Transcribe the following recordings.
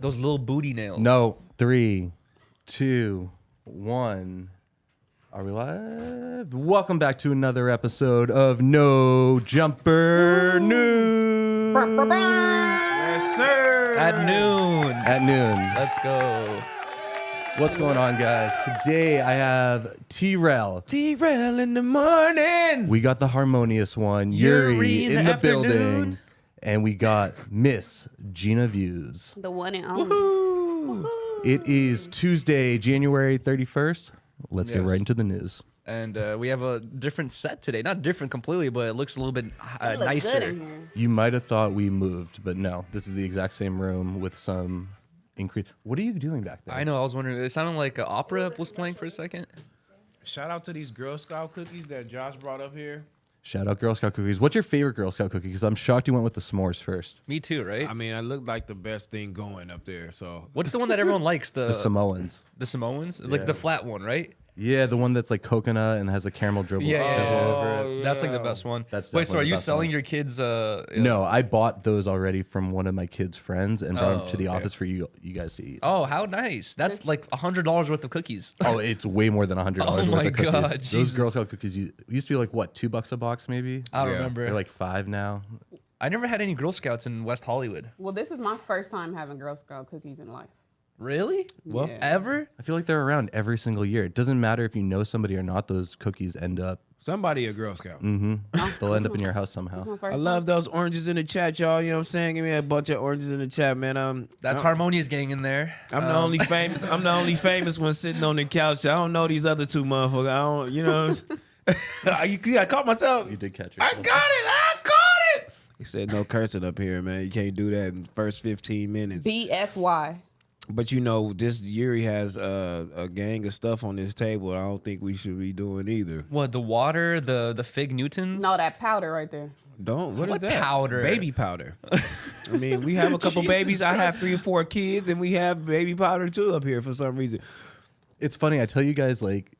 Those little booty nails. No, 3, 2, 1. Are we live? Welcome back to another episode of No Jumper News. Yes, sir. At noon. At noon. Let's go. What's going on, guys? Today I have T-Rel. T-Rail in the morning. We got the harmonious one, Yuri, in the afternoon. building. And we got Miss Gina Views. The one and only. Woohoo. It is Tuesday, January 31st. Let's get Yes. right into the news. And we have a different set today. Not different completely, but it looks a little bit You look good nicer. in here. You might have thought we moved, but no. This is the exact same room with some increase. What are you doing back there? I know. I was wondering. It sounded like an opera was playing for a second. Shout out to these Girl Scout cookies that Josh brought up here. Shout out Girl Scout cookies. What's your favorite Girl Scout cookie? Because I'm shocked you went with the s'mores first. Me too, right? I mean, I look like the best thing going up there. So What's the one that everyone likes? The Samoans. The Samoans? Like Yeah. the flat one, right? Yeah, the one that's like coconut and has a caramel drizzle over it. That's like the best one. That's Wait, so definitely are the you best selling one. your kids? No, I bought those already from one of my kids' friends and brought them to the okay. office for you guys to eat. Oh, how nice! That's like $100 worth of cookies. Oh, it's way more than $100 Oh worth my of cookies. God, Those Jesus. Girl Scout cookies used to be like what, $2 a box maybe? I don't Yeah. remember. They're like $5 now. I never had any Girl Scouts in West Hollywood. Well, this is my first time having Girl Scout cookies in life. Really? Well, Yeah. Ever? I feel like they're around every single year. It doesn't matter if you know somebody or not. Those cookies end up. somebody a Girl Scout. They'll end up in your house It's somehow. my first I love those oranges in the chat, y'all. You know what I'm saying? Give me a bunch of oranges in the chat, man. That's Harmonious gang in there. I'm the only famous. I'm the only famous one sitting on the couch. I don't know these other two motherfuckers. I don't. You know. I caught myself. You did catch I yourself. got it. I caught it. He said no cursing up here, man. You can't do that in the first 15 minutes. BFY. But you know, this Yuri has a gang of stuff on this table. I don't think we should be doing either. What, the water, the Fig Newtons? No, that powder right there. Don't. What is What that? powder? Baby powder. I mean, we have a couple babies. I have 3 or 4 kids, and we have baby powder too up here for some reason. It's funny. I tell you guys, like,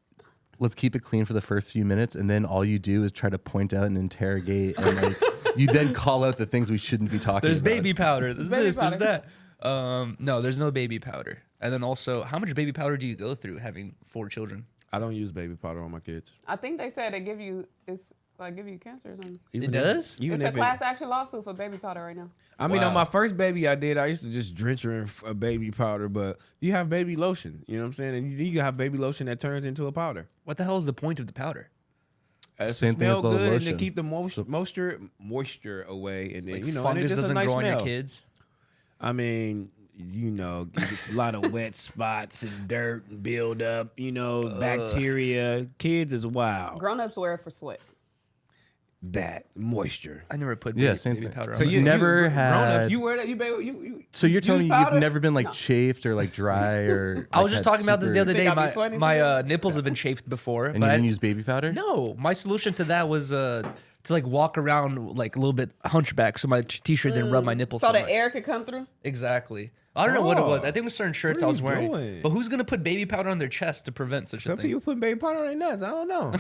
let's keep it clean for the first few minutes, and then all you do is try to point out and interrogate, and like, you then call out the things we shouldn't be talking There's about. baby powder. There's Baby this, powder. there's that. No, there's no baby powder. And then also, how much baby powder do you go through having 4 children? I don't use baby powder on my kids. I think they said they give you give you cancer or something. Even does? Even It's a if class action lawsuit for baby powder right now. I mean, Wow. on my first baby, I used to just drench her in baby powder, but you have baby lotion. You know what I'm saying? And you have baby lotion that turns into a powder. What the hell is the point of the powder? To Same thing smell as the good and lotion. to keep the moisture away, and then Like you know, and fungus it's just a doesn't nice grow on your smell. kids? I mean, you know, it's a lot of wet spots and dirt and build up. You know, bacteria. Kids is wild. Grown ups wear it for sweat. That moisture. I never put Yeah, same baby thing. powder on So my you never grown-ups, had- You wear that? You baby? You So you're telling use me you've powder? never been like No. chafed or like dry or? I was like, just had talking about this the super- other day. Think I'll be My, sweating my today? nipples have been chafed before. And but you I- didn't use baby powder? No, my solution to that was to like walk around like a little bit hunchback so my t-shirt didn't rub my nipples So so the much. air could come through. Exactly. I don't know what it was. Oh. I think it was certain shirts What I are was you wearing. doing? But who's gonna put baby powder on their chest to prevent such a Some thing? people put baby powder on their nuts. I don't know.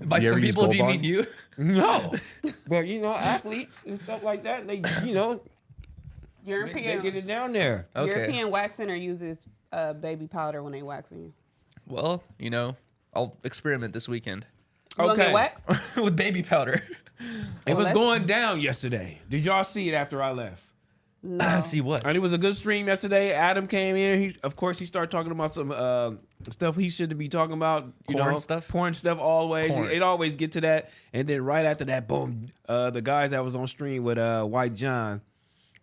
By You ever some use people, do you Gold mean Bond? you? No, but you know, athletes and stuff like that, they you know they European get it down there. Okay. European wax center uses baby powder when they waxing you. Well, you know, I'll experiment this weekend You gonna Okay. get waxed? with baby powder. It was let's- going down yesterday. Did y'all see it after I left? No. See what? And it was a good stream yesterday. Adam came in. He started talking about some stuff he shouldn't be talking about. You Porn know, stuff? Porn stuff always. Porn. It always get to that. And then right after that, boom, the guys that was on stream with White John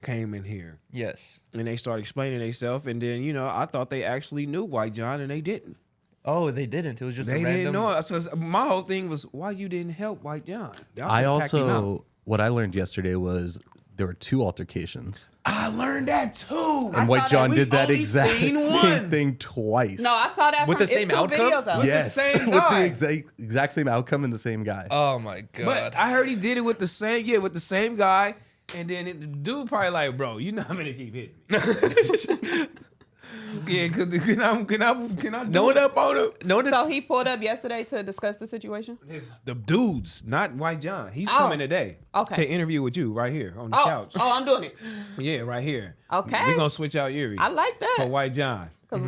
came in here. Yes. And they started explaining themselves. And then, you know, I thought they actually knew White John, and they didn't. Oh, they didn't. It was just They a random. didn't know. So my whole thing was, why you didn't help White John? Y'all I should've packed him out. also, what I learned yesterday was there were 2 altercations. I learned that too. And saw White that. John We did that only exact seen same one. thing twice. No, I saw that With from the same it's 2 outcome? videos of it. yes, same with guy. the exact same outcome and the same guy. Oh my god. But I heard he did it with the same guy, and then the dude probably like, bro, you're not gonna keep hitting me. Yeah, can I do it up on him? So he pulled up yesterday to discuss the situation? The dudes, not White John. He's coming today. Okay. To interview with you right here on the couch. Oh, I'm doing it. Yeah, right here. Okay. We're gonna switch out Yuri. I like that. For White John. 'Cause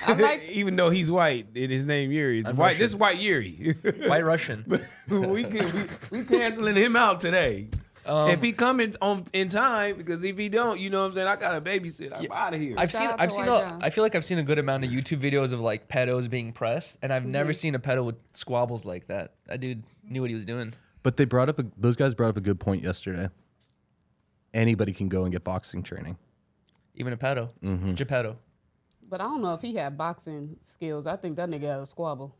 I like Even though he's white, his name Yuri. It's white. This is White Yuri. White Russian. we canceling him out today. If he come in time, because if he don't, you know what I'm saying, I got a babysit. I'm out of here. I feel like I've seen a good amount of YouTube videos of like pedos being pressed, and I've never seen a pedo with squabbles like that. That dude knew what he was doing. But they brought up those guys brought up a good point yesterday. Anybody can go and get boxing training. Even a pedo. Geppetto. But I don't know if he had boxing skills. I think that nigga had a squabble.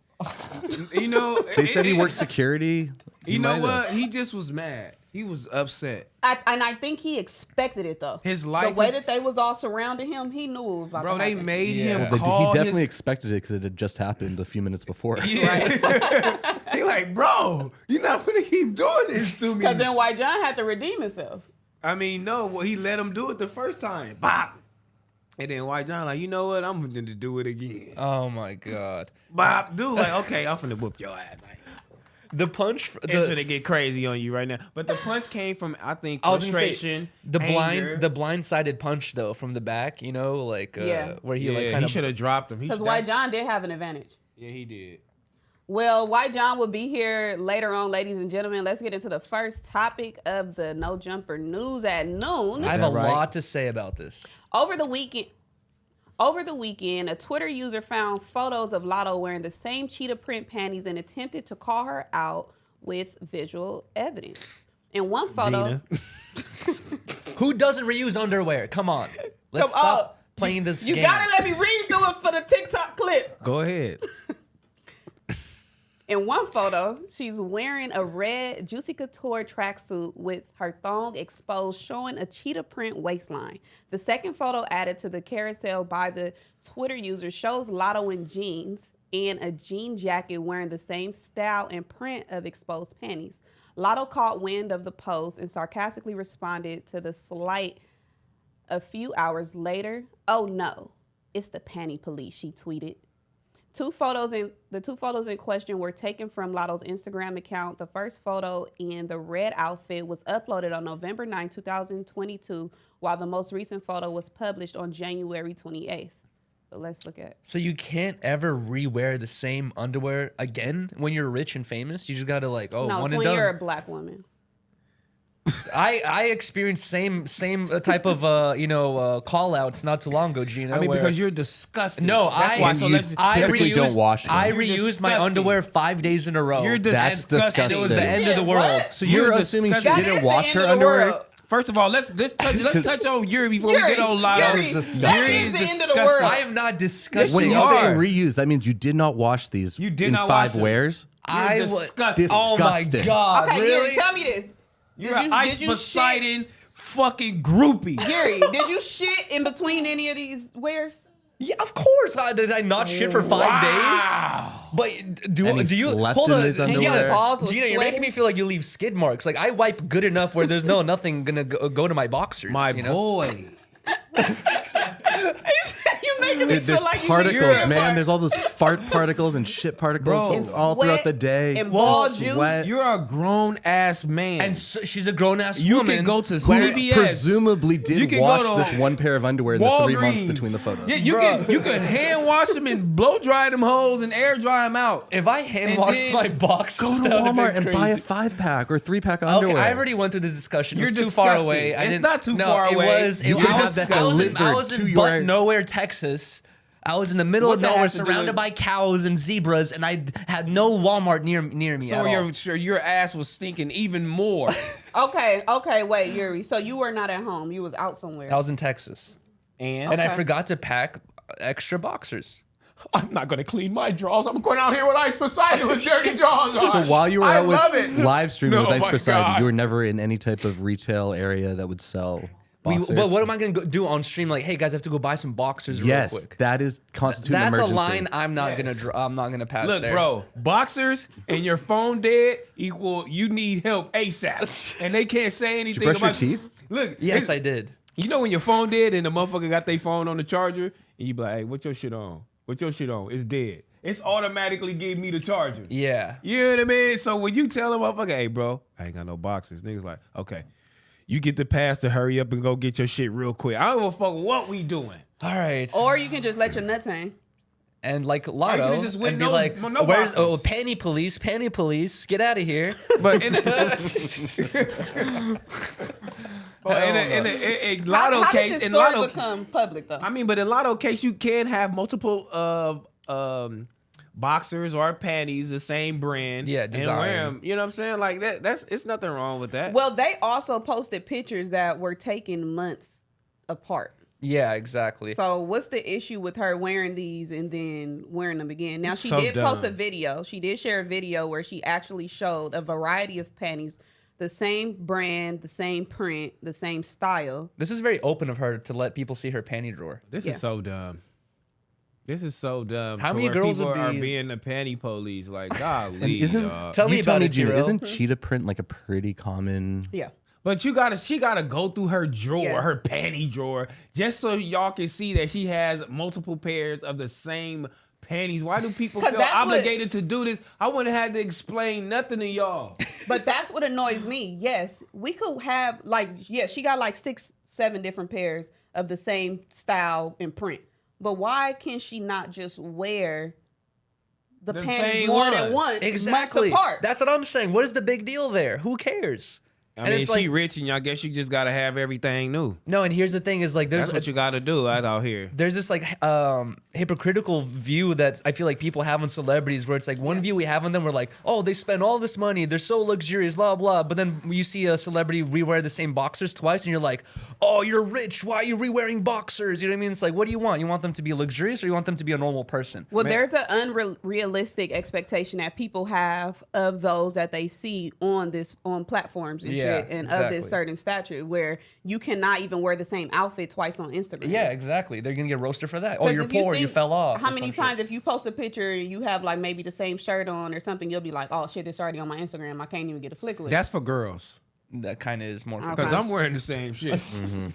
You know, They said he worked security. You know what? He just was mad. He was upset. And I think he expected it though. His life, the way that they was all surrounding him, he knew it was about bro. to They happen. made Yeah. him He call. definitely expected it because it had just happened a few minutes before. Yeah. He like, bro, you're not gonna keep doing this to me. Because then White John had to redeem himself. I mean, no, well, he let him do it the first time. Bop. And then White John like, you know what? I'm going to do it again. Oh my god. Bop. Dude, like, okay, I'm finna whoop your ass, man. The punch. It's gonna get crazy on you right now. But the punch came from, I think, I was gonna frustration. say anger. the blindsided punch though from the back. You know, like where he like kind he of should have dropped him. Because White John did have an advantage. Yeah, he did. Well, White John will be here later on, ladies and gentlemen. Let's get into the first topic of the No Jumper News at noon. I have a that right? lot to say about this. Over the weekend, a Twitter user found photos of Lotto wearing the same cheetah print panties and attempted to call her out with visual evidence. In one photo, Who doesn't reuse underwear? Come on, let's stop playing this you game. gotta let me redo it for the TikTok clip. Go ahead. In one photo, she's wearing a red Juicy Couture tracksuit with her thong exposed, showing a cheetah print waistline. The second photo added to the carousel by the Twitter user shows Lotto in jeans and a jean jacket wearing the same style and print of exposed panties. Lotto caught wind of the post and sarcastically responded to the slight a few hours later. "Oh no, it's the panty police," she tweeted. The two photos in question were taken from Lotto's Instagram account. The first photo in the red outfit was uploaded on November 9, 2022, while the most recent photo was published on January 28th. So let's look at. So you can't ever rewear the same underwear again when you're rich and famous. You just gotta like, No, one it's and when done. you're a black woman. I experienced same type of call outs not too long ago, Gina. I mean, where- because you're disgusting. No, That's I- why. and So you let's. typically don't wash them. I You're reused my disgusting. underwear 5 days in a row. You're That's disgusting. and it was disgusting. the end of the Yeah, world. what? So you're You're assuming she disgusting. That didn't is the wash end her of the underwear? world. First of all, let's touch on Yuri before we Yuri, get on Lotto. Yuri, that is the end of the world. I am not disgusting. When you You say are. reuse, that means you did not wash these You did in not 5 wash them. wears. I You're was disgusting. Oh my Disgusting. god! Okay, really? Yuri, tell me this. You're an Ice Poseidon fucking groupie. Yuri, did you shit in between any of these wears? Yeah, of course. Did I not shit for 5 days? But do And he you slept hold in on? his Gina, underwear. Balls was Gina, you're sweating? making me feel like you leave skid marks. Like I wipe good enough where there's nothing gonna go to my boxers. My you know? boy. You making me There's feel like particles, you leave man. There's all those fart particles and shit particles Bro. all Sweat throughout the day. and ball Sweat. juice. You're a grown ass man. And so, she's a grown ass you woman. can go to Who CVS. presumably You did can go wash to this one pair of underwear in the 3 months Walgreens. between the photos. Yeah, you can hand wash them and blow dry them hoes and air dry them out. If I hand And washed then my boxers, Go to that would've been Walmart and buy a crazy. 5-pack or 3-pack Okay, underwear. I already went through this discussion. It You're was too far disgusting. away. It's not too far away. It was. You I can was, have that I was delivered in to butt your- nowhere, Texas. I was in the middle What of that nowhere, has to do surrounded with- by cows and zebras, and I had no Walmart near me So at all. your ass was stinking even more. Okay, wait, Yuri. So you were not at home. You was out somewhere. I was in Texas, and I Okay. forgot to pack extra boxers. I'm not gonna clean my drawers. I'm going out here with Ice Poseidon with dirty drawers on. So while you were I out love with it. live streaming No, with Ice my Poseidon, God. you were never in any type of retail area that would sell boxers. But what am I going to do on stream? Like, hey guys, I have to go buy some boxers Yes, real quick. that is constitute an That's a emergency. line I'm not Yes. gonna pass. Look, there. bro, boxers and your phone dead equal you need help ASAP, and they can't say anything brush your about teeth? Look, Yes, it's- I did. You know when your phone dead and the motherfucker got their phone on the charger and you be like, hey, what your shit on? What your shit on? It's dead. It's automatically giving me the charger. Yeah. You know what I mean? So when you tell a motherfucker, hey, bro, I ain't got no boxes. Niggas like, okay, you get the pass to hurry up and go get your shit real quick. I don't give a fuck what we doing. All right. Or you can just let your nuts hang. And like Lotto, just win and be no- like, no "Where's boxes." panty police? Get out of here!" But in a Lotto How did case, this in story Lotto, become public though? I mean, but in Lotto case, you can have multiple boxers or panties, the same brand. Yeah, and wear design. 'em. You know what I'm saying? Like that. It's nothing wrong with that. Well, they also posted pictures that were taken months apart. Yeah, exactly. So what's the issue with her wearing these and then wearing them again? Now, she So did post a dumb. video. She did share a video where she actually showed a variety of panties, the same brand, the same print, the same style. This is very open of her to let people see her panty drawer. This Yeah. is so dumb. This is so dumb. How to many where girls people would are be- being the panty police? Like, golly, And isn't dog. Tell me you about it, Gina, Giro. isn't cheetah print like a pretty common? Yeah. But she gotta go through her drawer, Yeah. her panty drawer, just so y'all can see that she has multiple pairs of the same panties. Why do people 'Cause feel that's what- obligated to do this? I wouldn't have to explain nothing to y'all. But that's what annoys me. Yes, we could have she got like 6, 7 different pairs of the same style and print. But why can she not just wear the The panties same more one. than once, Exactly. months apart? That's what I'm saying. What is the big deal there? Who cares? I And mean, it's she like- rich, and I guess you just gotta have everything new. No, and here's the thing: is like That's what you gotta do out here. there's this like hypocritical view that I feel like people have on celebrities, where it's like one view we have on them, we're like, oh, they spend all this money, they're so luxurious, blah blah. But then you see a celebrity rewear the same boxers twice, and you're like, oh, you're rich. Why are you rewearing boxers? You know what I mean? It's like, what do you want? You want them to be luxurious, or you want them to be a normal person? Well, there's an unrealistic expectation that people have of those that they see on platforms and Yeah, shit, and of exactly. this certain stature, where you cannot even wear the same outfit twice on Instagram. Yeah, exactly. They're gonna get roasted for that. Oh, 'Cause you're if poor. You think- fell off. How or many some times shit. if you post a picture and you have like maybe the same shirt on or something, you'll be like, oh shit, it's already on my Instagram. I can't even get a flick with it. That's for girls. That kind of is more. Okay. Because I'm wearing the same shit.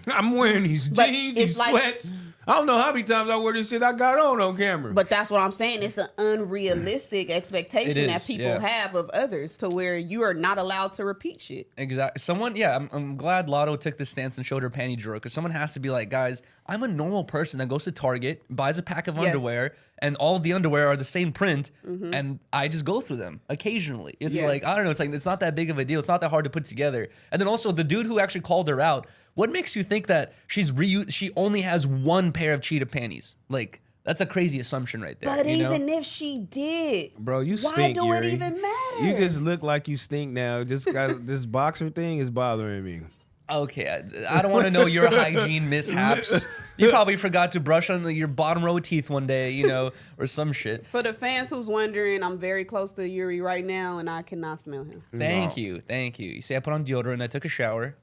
I'm wearing these But jeans, it's these like- sweats. I don't know how many times I wear this shit I got on camera. But that's what I'm saying. It's an unrealistic expectation It that is, people yeah. have of others, to where you are not allowed to repeat shit. Exactly. Someone, yeah, I'm glad Lotto took this stance and showed her panty drawer, because someone has to be like, guys, I'm a normal person that goes to Target, buys a pack of Yes. underwear, and all the underwear are the same print, and I just go through them occasionally. It's Yeah. like, I don't know, it's like, it's not that big of a deal. It's not that hard to put together. And then also the dude who actually called her out, what makes you think that she only has one pair of cheetah panties? Like, that's a crazy assumption right there. But you know? even if she did, Bro, you why stink, do it Yuri. even matter? You just look like you stink now. Just got this boxer thing is bothering me. Okay, I don't want to know your hygiene mishaps. You probably forgot to brush on your bottom row teeth one day, you know, or some shit. For the fans who's wondering, I'm very close to Yuri right now, and I cannot smell him. Thank you. You see, I put on deodorant, I took a shower.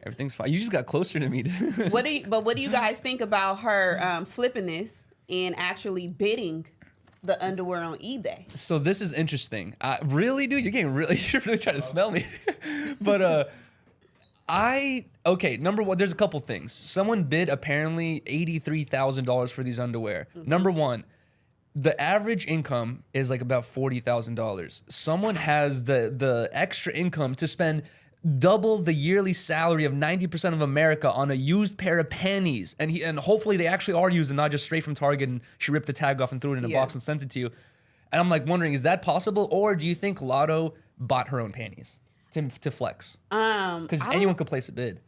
Everything's fine. You just got closer to me. What do you guys think about her flipping this and actually bidding the underwear on eBay? So this is interesting. Really, dude, you're really trying to smell me. But number one, there's a couple things. Someone bid apparently $83,000 for these underwear. Number one, the average income is like about $40,000. Someone has the extra income to spend double the yearly salary of 90% of America on a used pair of panties, and hopefully they actually are used and not just straight from Target, and she ripped the tag off and threw it in a Yeah. box and sent it to you. And I'm like wondering, is that possible, or do you think Lotto bought her own panties to flex? Because anyone could place a bid.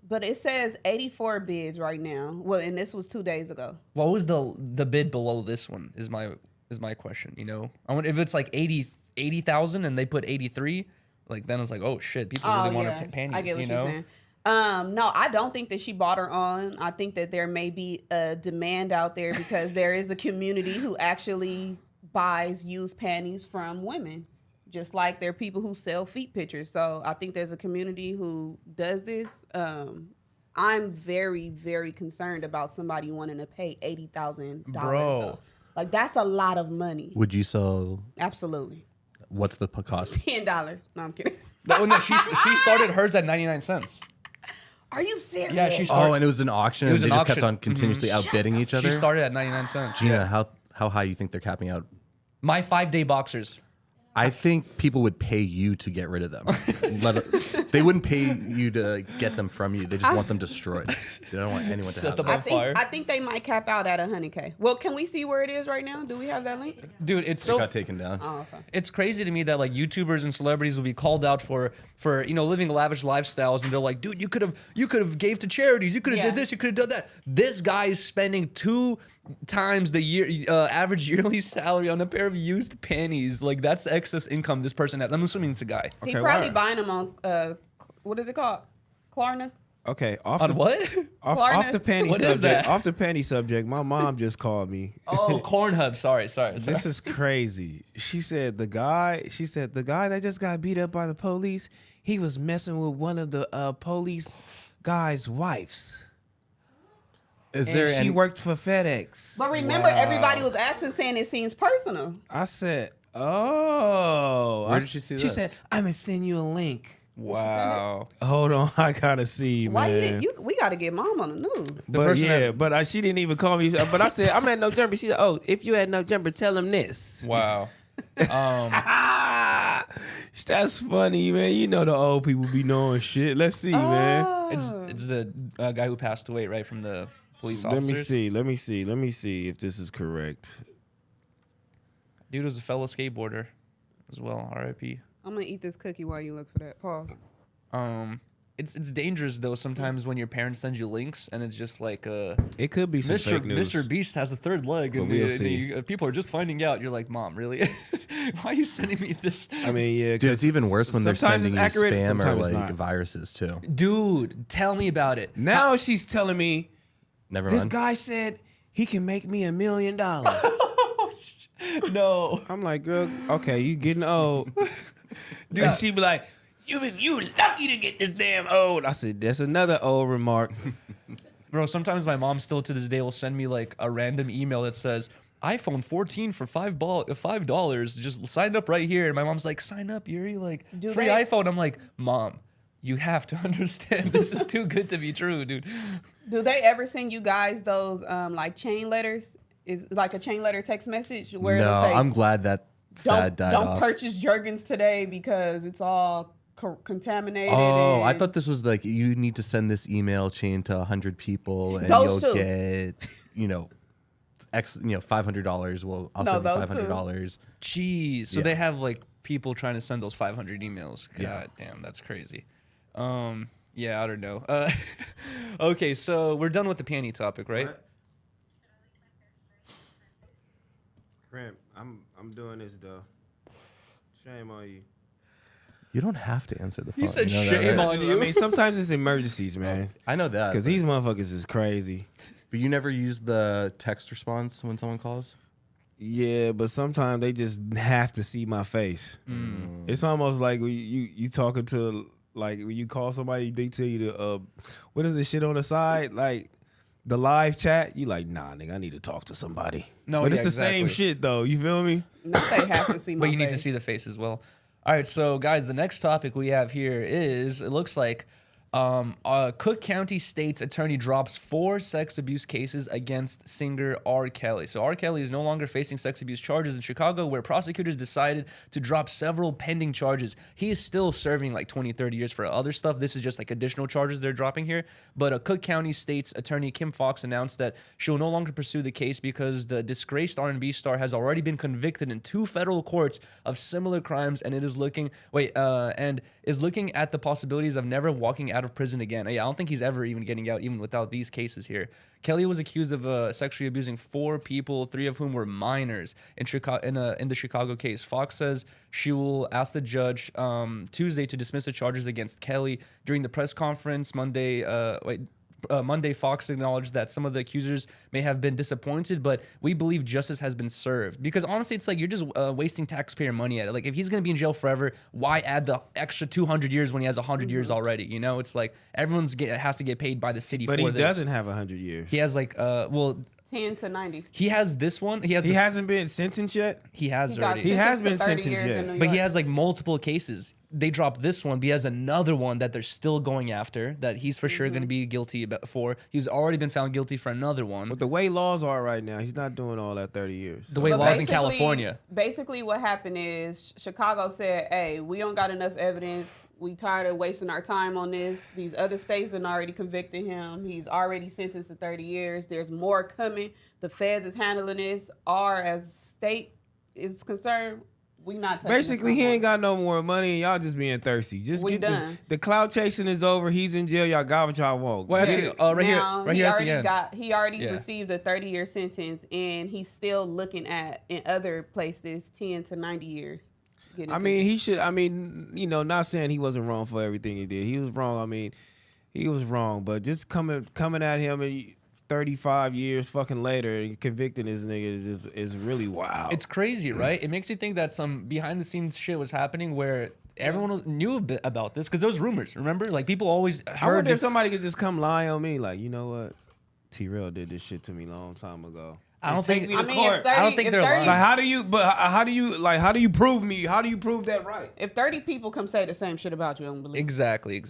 But it says 84 bids right now. Well, and this was 2 days ago. What was the bid below this one? Is my question. You know, I wonder if it's like 80,000 and they put 83. Like then it's like, oh shit, people really want her panties. I get what you you're know? saying. No, I don't think that she bought her on. I think that there may be a demand out there because there is a community who actually buys used panties from women. Just like there are people who sell feet pictures. So I think there's a community who does this. I'm very, very concerned about somebody wanting to pay $80,000. Bro. though. Like that's a lot of money. Would you sell? Absolutely. What's the cost? $10. No, I'm kidding. No, she started hers at 99 cents. Are you serious? Yeah, she Oh, started. and it was an auction, It was and they an just kept auction. on continuously outbidding each other. She started at 99 cents. Gina, how high you think they're capping out? My 5-day boxers. I think people would pay you to get rid of them. They wouldn't pay you to get them from you. They just want them destroyed. They don't want anyone to Set have them them. on fire. I think they might cap out at 100K. Well, can we see where it is right now? Do we have that link? Dude, it's It so got taken down. Oh, okay. it's crazy to me that like YouTubers and celebrities will be called out for living lavish lifestyles, and they're like, dude, you could have gave to charities, you could have Yeah. did this, you could have done that. This guy is spending 2 times the average yearly salary on a pair of used panties. Like that's excess income this person has. I'm assuming it's a guy. He Okay, probably why- buying them on what is it called? Klarna. Okay, On what? off Klarna? the panty What is subject. that? Off the panty subject. My mom just called me. Oh, Cornhub. Sorry. This is crazy. She said the guy that just got beat up by the police, he was messing with one of the police guy's wives. Is And there she any? worked for FedEx. But remember, everybody was asking, saying it seems personal. I said, oh. Where did she see She this? said, I'm going to send you a link. wow. Hold on. I got to see, Why you man. didn't? We got to get mom on the news. But person yeah, that- but she didn't even call me. But I said, I'm at no jumper. She said, oh, if you had no jumper, tell him this. Wow. That's funny, man. You know the old people be knowing shit. Let's see, man. It's the guy who passed away, right, from the police Let officers. me see if this is correct. Dude was a fellow skateboarder as well. R.I.P. I'm gonna eat this cookie while you look for that. Pause. It's dangerous though sometimes when your parents send you links and it's just like It could be some fake news. Mr. Beast has a third leg and, we'll see. People are just finding out. You're like, Mom, really? Why are you sending me this? I mean, yeah. Dude, it's even worse when they're sometimes sending you it's accurate, spam or sometimes it's like not. viruses too. Dude, tell me about it. Now she's telling me Never this mind. guy said he can make me $1 million. No. I'm like, girl, okay, you getting old. Dude, and she be like, you lucky to get this damn old. I said, that's another old remark. Bro, sometimes my mom still to this day will send me like a random email that says, iPhone 14 for $5. Just sign up right here. And my mom's like, sign up, Yuri. Like, Do free they- iPhone. I'm like, Mom, you have to understand. This is too good to be true, dude. Do they ever send you guys those like chain letters? Is like a chain letter text message where No, it'll say, I'm glad that fad died don't off. purchase Jergens today because it's all contaminated. Oh, I and- thought this was like you need to send this email chain to 100 people and Those you'll two. get, $500. Well, I'll No, send you those two. $500. Jeez. So Yeah. they have like people trying to send those 500 emails. God Yeah. damn, that's crazy. Yeah, I don't know. Okay, so we're done with the panty topic, right? Cramp, I'm doing this though. Shame on you. You don't have to answer the phone. You said know that, shame right? on you. I mean, sometimes it's emergencies, man. I know that. Because but- these motherfuckers is crazy. But you never use the text response when someone calls? Yeah, but sometimes they just have to see my face. It's almost like when you talking to, like, when you call somebody, they tell you to, what is this shit on the side? Like, the live chat, you like, nah, nigga, I need to talk to somebody. No, but yeah, it's the same exactly. shit, though. You feel me? Not they have to see my But you need to face. see the face as well. All right, so guys, the next topic we have here is, it looks like Cook County State's attorney drops 4 sex abuse cases against singer R. Kelly. So R. Kelly is no longer facing sex abuse charges in Chicago, where prosecutors decided to drop several pending charges. He is still serving like 20, 30 years for other stuff. This is just like additional charges they're dropping here. But Cook County State's attorney Kim Fox announced that she will no longer pursue the case because the disgraced R&B star has already been convicted in 2 federal courts of similar crimes, and it is looking at the possibilities of never walking out of prison again. Yeah, I don't think he's ever even getting out, even without these cases here. Kelly was accused of sexually abusing 4 people, 3 of whom were minors in the Chicago case. Fox says she will ask the judge Tuesday to dismiss the charges against Kelly. During the press conference Monday, Fox acknowledged that some of the accusers may have been disappointed, but we believe justice has been served. Because honestly, it's like you're just wasting taxpayer money at it. Like if he's gonna be in jail forever, why add the extra 200 years when he has 100 years already? You know, it's like everyone's has to get paid by the city But for he this. doesn't have 100 years. He has like 10 to 90. he has this one. He has He hasn't been sentenced yet? he has He got already. He has sentenced been to 30 sentenced years yet. in New But he York. has like multiple cases. they dropped this one, but he has another one that they're still going after that he's for sure going to be guilty for. He's already been found guilty for another one. But the way laws are right now, he's not doing all that 30 years. The way But laws in basically- California. Basically, what happened is Chicago said, "Hey, we don't got enough evidence. We tired of wasting our time on this. These other states have already convicted him. He's already sentenced to 30 years. There's more coming. The feds is handling this. As state is concerned, we not touching Basically, this he no ain't more. got no more money, and y'all just being thirsty. Just We get done. the clout chasing is over. He's in jail. Y'all got what y'all want. Well, actually, right Now, here at the end. He already Yeah. received a 30-year sentence, and he's still looking at in other places 10 to 90 years. getting I mean, he should. I mean, you know, not saying he wasn't wrong for everything he did. He was wrong. I mean, he was wrong. But just coming at him 35 years fucking later and convicting this nigga is really wild. It's crazy, right? It makes you think that some behind the scenes shit was happening where everyone knew a bit about this because there was rumors. Remember, like people always I heard. wonder if somebody could just come lie on me, like, you know what, T-Rail did this shit to me a long time ago. I don't Take think. me to I mean, court. if 30, I don't think if they're 30 lying. Like, how do you prove me? How do you prove that right? If 30 people come say the same shit about you, I don't believe. Exactly.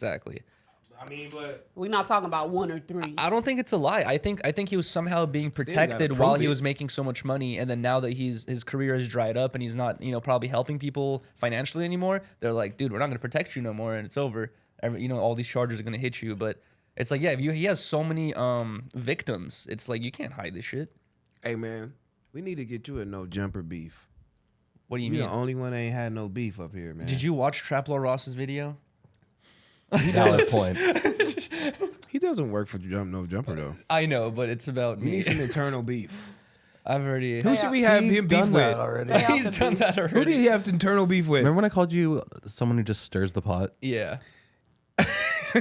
I mean, but We're not talking about one or three. I don't think it's a lie. I think he was somehow being gotta protected while prove he it. was making so much money, and then now that his career has dried up and he's not probably helping people financially anymore, they're like, dude, we're not gonna protect you no more, and it's over. All these charges are gonna hit you. But it's like, yeah, he has so many victims, it's like you can't hide this shit. hey man, we need to get you a no jumper beef. What do you You mean? the only one that ain't had no beef up here, man. Did you watch Traplo Ross's video? Valid point. He doesn't work for no jumper though. I know, but it's about We me. need some internal beef. I've already. Who should we have He's him beef done with? that already. Stay off He's the done beef. that Who did already. he have internal beef with? Remember when I called you someone who just stirs the pot? Yeah.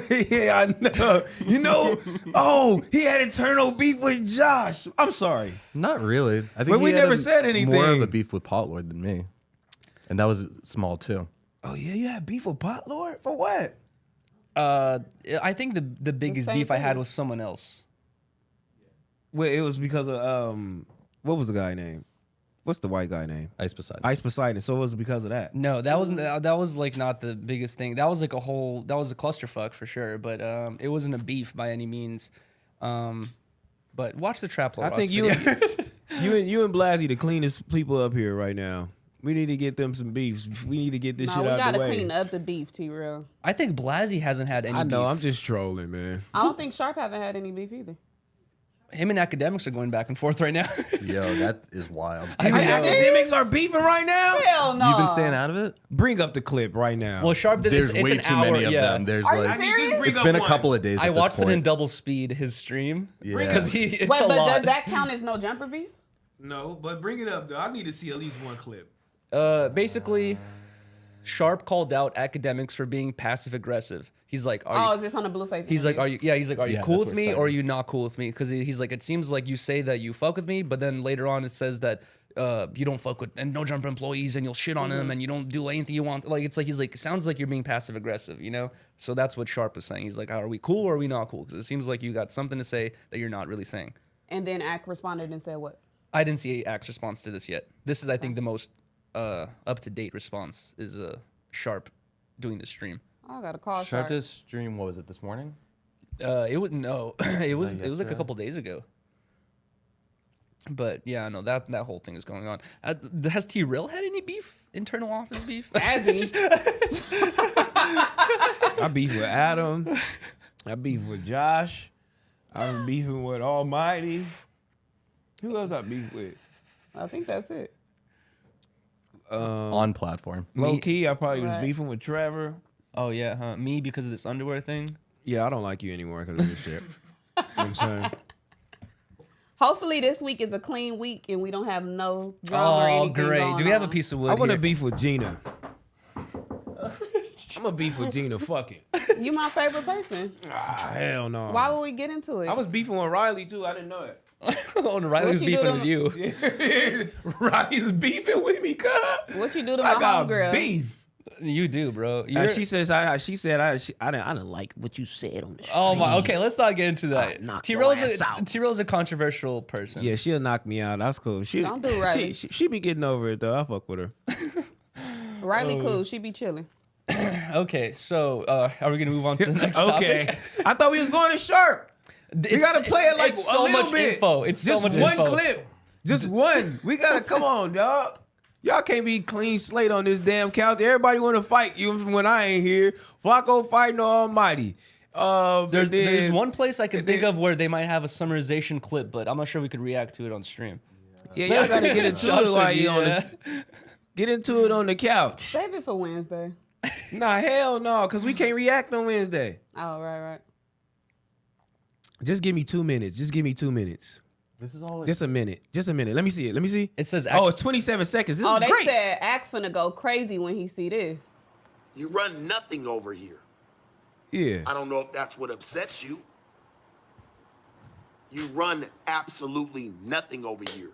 Yeah, I know. You know, oh, he had internal beef with Josh. I'm sorry. Not really. I think But we he had never a- said More of anything. a beef with Potlord than me, and that was small too. Oh yeah, you had beef with Potlord? For what? I think the biggest same beef I had thing. was someone else. Well, it was because of what was the guy name? What's the white guy name? Ice beside. Ice Poseidon. So it was because of that. No, that wasn't. That was like not the biggest thing. That was like that was a clusterfuck for sure. But it wasn't a beef by any means. But watch the Traplo. I Ross think video. you and Blasey the cleanest people up here right now. We need to get them some beefs. We need to get this No, shit we out gotta the way. clean up the beef, T-Real. I think Blasey hasn't had any. I know. beef. I'm just trolling, man. I don't think Sharp haven't had any beef either. Him and Academics are going back and forth right now. Yo, that is wild. Even academics are beefing right now. Hell no. You've been staying out of it. Bring up the clip right now. Well, Sharp did. There's it's way an too hour, many of yeah. them. There's Are you like serious? Just bring it's up been a one. couple of days. I at this watched it in point. double speed. His stream. Yeah. Because it's Wait, a but lot. does that count as no jumper beef? No, but bring it up though. I need to see at least one clip. Basically, Sharp called out Academics for being passive aggressive. He's like, Oh, just on a blue face. He's like, are you? Yeah, he's like, are you Yeah, cool that's with where it me or are started. you not cool with me? Because he's like, it seems like you say that you fuck with me, but then later on it says that you don't fuck with and no jumper employees and you'll shit on them and you don't do anything you want. Like it's like he's like, it sounds like you're being passive aggressive, you know? So that's what Sharp is saying. He's like, are we cool or are we not cool? Because it seems like you got something to say that you're not really saying. And then Ack responded and said what? I didn't see Axe response to this yet. This is, I think, the most up to date response is Sharp doing the stream. Oh, I got to call Sharp Sharp. this stream. What was it this morning? It was no, it was like a yesterday? couple days ago. But yeah, no, that whole thing is going on. Has T-Rail had any beef? Internal office beef? Has he? I beef with Adam. I beef with Josh. I'm beefing with Almighty. Who else I beef with? I think that's it. On platform. Low key, I probably was Right. beefing with Trevor. Oh yeah, huh? Me because of this underwear thing. Yeah, I don't like you anymore because of this shit. You know what I'm saying? Hopefully this week is a clean week and we don't have no drama or Oh anything great! going Do we have a on. piece of wood? I want to here? beef with Gina. I'm a beef with Gina. Fuck it. You my favorite person. Ah, hell no. Why would we get into it? I was beefing with Riley too. I didn't know it. Oh, and Riley was What you beefing do with to- you. Riley's beefing with me, cuz. What you do to I my got homegirl? beef. You do, bro. You're- She said I didn't like what you said on the stream. Oh my. Okay, let's not get into that. knock T-Rail's your ass out. T-Rail's a controversial person. Yeah, she'll knock me out. That's cool. She Don't do Riley. She be getting over it though. I fuck with her. Riley cool. She be chilling. Okay, so are we gonna move on to the next Okay. topic? I thought we was going to Sharp. We gotta play it like it's a so little much bit. info. It's just so much one info. clip. Just one. We gotta come on, dog. Y'all can't be clean slate on this damn couch. Everybody want to fight even when I ain't here. Flacco fighting the Almighty. There's one place I can think of where they might have a summarization clip, but I'm not sure we could react to it on stream. Yeah, y'all gotta get into Josh it while said, you on yeah. this. Get into it on the couch. Save it for Wednesday. Nah, hell no, cause we can't react on Wednesday. Oh, right. Just give me 2 minutes. Just give me 2 minutes. This is all. Just a minute. Just a minute. Let me see it. Let me see. It says Oh, it's 27 seconds. This Oh, is they great. said Ack finna go crazy when he see this. You run nothing over here. Yeah. I don't know if that's what upsets you. You run absolutely nothing over here.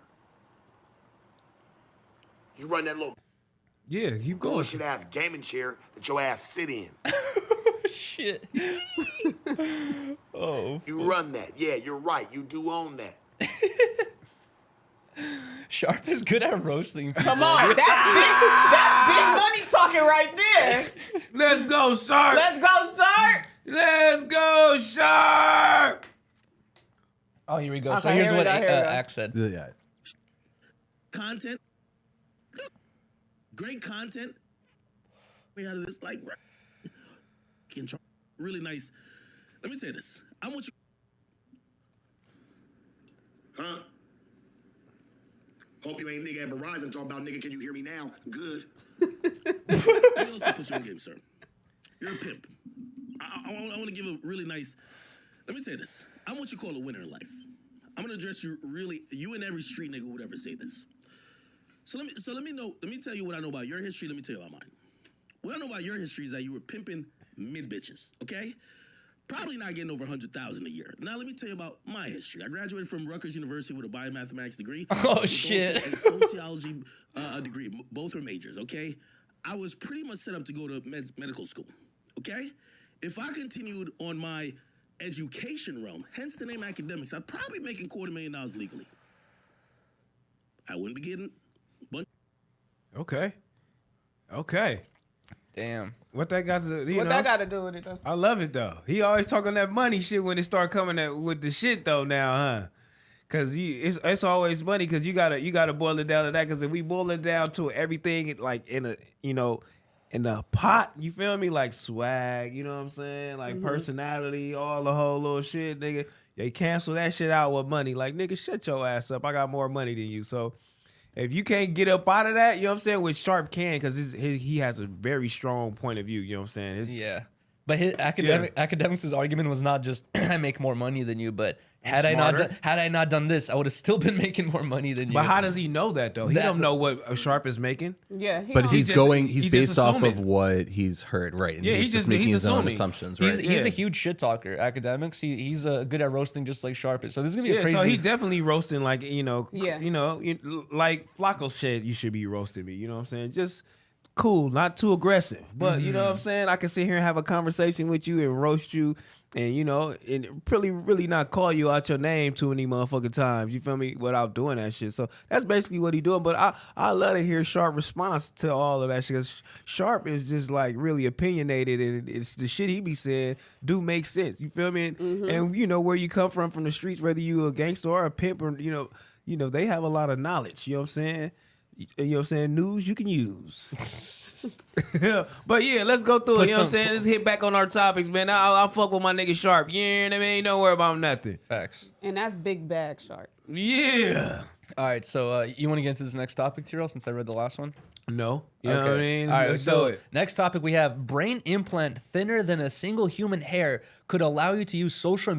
You run that little Yeah, keep going. bullshit ass gaming chair that your ass sit in. Shit. Oh, You run that. Yeah, you're right. You do own that. Sharp is good at roasting. Come on, that's big money talking right there. Let's go, Sharp. Let's go, Sharp. Let's go, Sharp. Oh, here we go. So Okay, here's here we what go, here we go. Ack said. Yeah. Content, great content. We out of this like really nice. Let me tell you this. I want you. Huh? Hope you ain't nigga at Verizon talking about nigga, can you hear me now? Good. I also put you on game, sir. You're a pimp. I want to give a really nice. Let me tell you this. I'm what you call a winner in life. I'm gonna address you really. You and every street nigga would ever say this. So let me know. Let me tell you what I know about your history. Let me tell you about mine. What I know about your history is that you were pimping mid bitches. Okay. Probably not getting over 100,000 a year. Now let me tell you about my history. I graduated from Rutgers University with a biomathematics degree. Oh, with shit. also a sociology degree. Both are majors. Okay. I was pretty much set up to go to medical school. Okay. If I continued on my education realm, hence the name academics, I'd probably be making $250,000 legally. I wouldn't be getting. Okay. Okay. Damn. What that got to What that got to do with it though? I love it though. He always talking that money shit when it start coming at with the shit though now, huh? Cause it's always money because you gotta boil it down to that. Cause if we boil it down to everything like in a in the pot, you feel me? Like swag, you know what I'm saying? Like personality, all the whole little shit, nigga. They cancel that shit out with money. Like nigga, shut your ass up. I got more money than you. So if you can't get up out of that, you know what I'm saying? Which Sharp can, because he has a very strong point of view, you know what I'm saying? It's, Yeah. But his academics' argument was not just I make more money than you, but had I not done this, I would have still been making more money than you. But how does he know that though? He don't know what Sharp is making. Yeah, But he's just based off of assuming. what he's heard, right? And Yeah, he's just making he's his own assuming. assumptions, He's, right? he's Yeah. a huge shit talker. Academics, he's good at roasting just like Sharp is. So this is gonna be a Yeah, crazy. so he definitely roasting like Yeah. like Flacco said, you should be roasting me. You know what I'm saying? Just cool, not too aggressive. But you know what I'm saying? I can sit here and have a conversation with you and roast you, and and really not call you out your name too many motherfucking times. You feel me? Without doing that shit. So that's basically what he doing. But I love to hear Sharp response to all of that shit. 'Cause Sharp is just like really opinionated, and it's the shit he be saying do make sense. You feel me? And where you come from the streets, whether you a gangster or a pimp, or they have a lot of knowledge. You know what I'm saying? You know what I'm saying? News you can use. But yeah, let's go through it. You know what I'm saying? Let's hit back on our topics, man. I'll fuck with my nigga Sharp. You know what I mean? Don't worry about nothing. Facts. and that's big bag Sharp. Yeah. All right, so you want to get into this next topic, Tyrell, since I read the last one? No. You know what I mean? All right, Let's so do it. next topic we have brain implant thinner than a single human hair could allow you to use social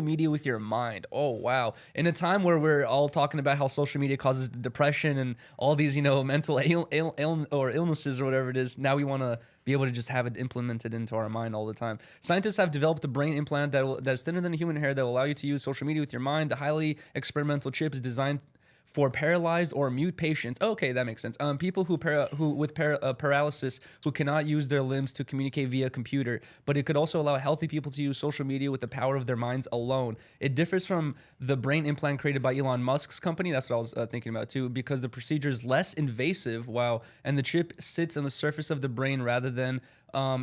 media with your mind. Oh, wow. In a time where we're all talking about how social media causes depression and all these, mental illnesses or whatever it is, now we want to be able to just have it implemented into our mind all the time. Scientists have developed a brain implant that is thinner than a human hair that will allow you to use social media with your mind. The highly experimental chip is designed for paralyzed or mute patients. Okay, that makes sense. People who with paralysis who cannot use their limbs to communicate via computer, but it could also allow healthy people to use social media with the power of their minds alone. It differs from the brain implant created by Elon Musk's company. That's what I was thinking about too, because the procedure is less invasive. And the chip sits on the surface of the brain rather than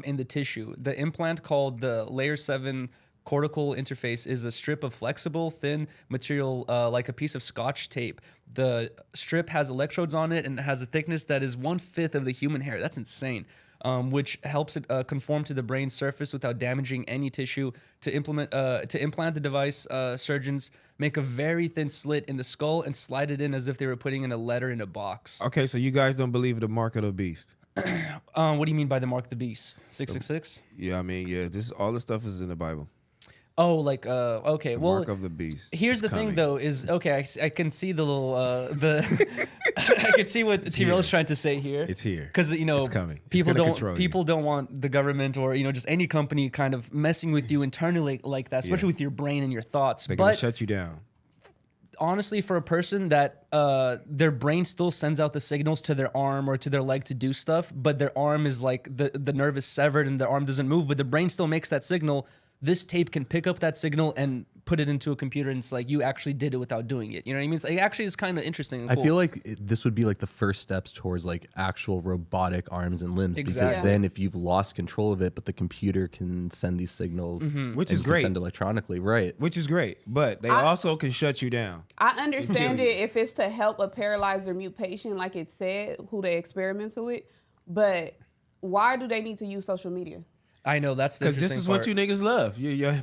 in the tissue. The implant, called the Layer 7 cortical interface, is a strip of flexible, thin material like a piece of Scotch tape. The strip has electrodes on it and has a thickness that is 1/5 of the human hair. That's insane. Which helps it conform to the brain's surface without damaging any tissue. To implant the device, surgeons make a very thin slit in the skull and slide it in as if they were putting in a letter in a box. Okay, so you guys don't believe the mark of the beast? What do you mean by the mark of the beast? 666? Yeah, I mean, yeah, this all the stuff is in the Bible. Oh, like okay. Well, Mark of the beast. Here's the thing, though, is okay. I can see the little I can see what T-Rail is trying to say here. It's here. Because It's coming. It's People gonna control don't. you. People don't want the government or just any company kind of messing with you internally like that, especially with your brain and your thoughts. They're gonna But shut you down. honestly, for a person that their brain still sends out the signals to their arm or to their leg to do stuff, but their arm is like the nerve is severed and the arm doesn't move, but the brain still makes that signal. This tape can pick up that signal and put it into a computer, and it's like you actually did it without doing it. You know what I mean? It's like, actually, it's kind of interesting and cool. I feel like this would be like the first steps towards like actual robotic arms and limbs. Exactly. Because then if you've lost control of it, but the computer can send these signals, Which and is can great. send electronically, right? Which is great, but they also can shut you down. I understand it if it's to help a paralyzed or mute patient, like it said, who they experimented with. But why do they need to use social media? I know that's the Because interesting this is part. what you niggas love.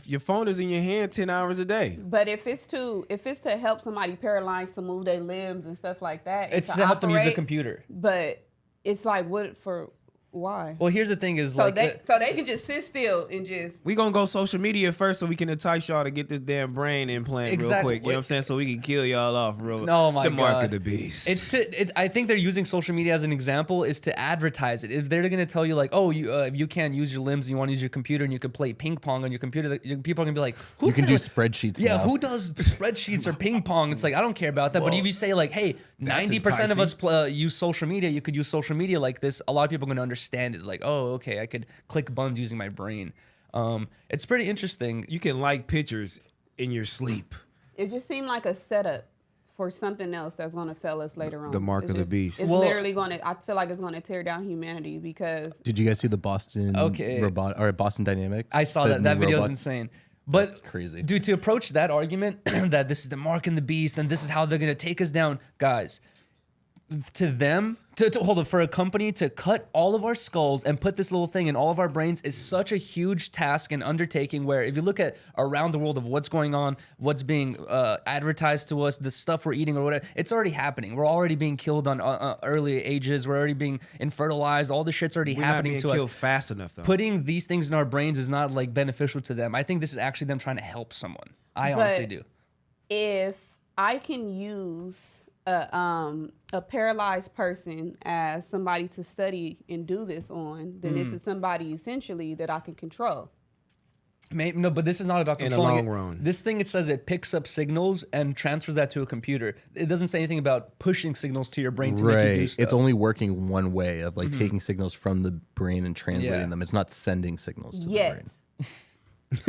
Your phone is in your hand 10 hours a day. But if it's to help somebody paralyzed to move their limbs and stuff like that, It's to help them use the operate, computer. But it's like why? Well, here's the thing: is So like they can just sit still and just. We gonna go social media first so we can entice y'all to get this damn brain implant real Exactly. quick. You know what I'm saying? So we can kill y'all off real. Oh my the mark God. of the beast. I think they're using social media as an example is to advertise it. If they're going to tell you like, oh, you can't use your limbs, and you want to use your computer, and you can play ping pong on your computer, people are going to be like, You can do spreadsheets. yeah, now. who does spreadsheets or ping pong? It's like, I don't care about that. But if you say like, hey, 90% of us use social media, you could use social media like this, a lot of people are going to understand it. Like, oh, okay, I could click buttons using my brain. It's pretty interesting. You can like pictures in your sleep. It just seemed like a setup for something else that's going to fail us later on. The mark It's of the just- beast. It's Well- literally going to. I feel like it's going to tear down humanity because. Did you guys see the Boston Boston Dynamic? I saw The that. That new video is robot? insane. But That's crazy. Dude, to approach that argument that this is the mark and the beast and this is how they're going to take us down, guys, to them, to hold it, for a company to cut all of our skulls and put this little thing in all of our brains is such a huge task and undertaking where if you look at around the world of what's going on, what's being advertised to us, the stuff we're eating or whatever, it's already happening. We're already being killed on early ages. We're already being infertilized. All this shit's already We're happening not to being us. killed fast enough though. Putting these things in our brains is not like beneficial to them. I think this is actually them trying to help someone. I honestly do. If I can use a paralyzed person as somebody to study and do this on, then this is somebody essentially that I can control. No, but this is not about In the controlling long it. run. This thing, it says it picks up signals and transfers that to a computer. It doesn't say anything about pushing signals to your brain to make you do Right. stuff. It's only working one way of like taking signals from the brain and translating Yeah. them. It's not sending signals to the Yet. brain. It's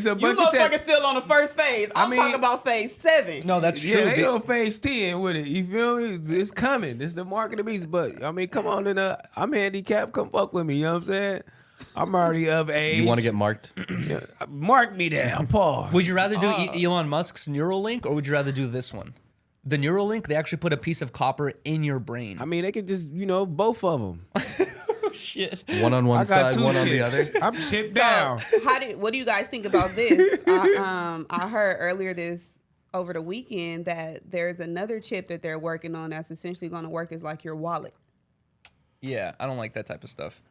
a You bunch of motherfuckers still on the first phase. I'm mean- talking about phase 7. No, that's Yeah, true. they on phase 10 with it. You feel me? It's coming. It's the mark of the beast. But I mean, come on, I'm handicapped. Come fuck with me. You know what I'm saying? I'm already of age. You want to get marked? Yeah, mark me down. Pause. Would you rather do Elon Musk's Neuralink or would you rather do this one? The Neuralink, they actually put a piece of copper in your brain. I mean, they could just, both of them. Shit. One on one I got side, two one on the chips. other. I'm chipped down. What do you guys think about this? I heard earlier over the weekend that there's another chip that they're working on that's essentially going to work as like your wallet. Yeah, I don't like that type of stuff.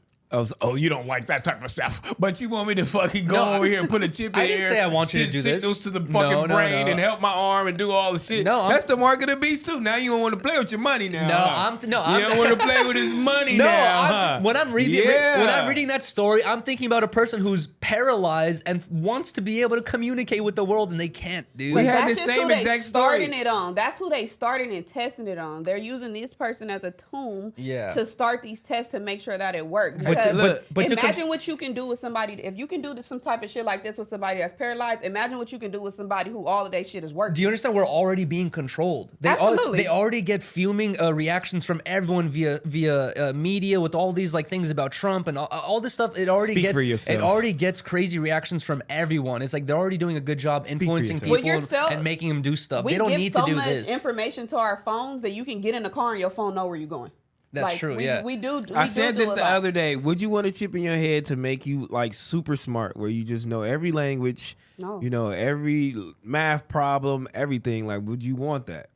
Oh, you don't like that type of stuff, but you want me to fucking go over here and put a chip in I here. didn't say I want you to send do this. signals to the fucking brain and help my arm and do all the shit. No, that's the mark of the beast too. Now you don't want to play with your money now. You don't want to play with his money now. Huh? When I'm reading that story, I'm thinking about a person who's paralyzed and wants to be able to communicate with the world, and they can't, dude. We had That's the just same who they exact starting story. it on. That's who they starting and testing it on. They're using this person as a tool to start these tests to make sure that it works. Because imagine what you can do with somebody. If you can do some type of shit like this with somebody that's paralyzed, imagine what you can do with somebody who all of their shit is working. Do you understand? We're already being controlled. Absolutely. They already get fuming reactions from everyone via media with all these like things about Trump and all this stuff. It already gets crazy reactions from everyone. It's like they're already doing a good job influencing people and making them do stuff. They don't need to do this. We give so much information to our phones that you can get in the car and your phone know where you're going. That's true. We do. I said this the other day. Would you want a chip in your head to make you like super smart, where you just know every language, you know every math problem, everything? Like, would you want that?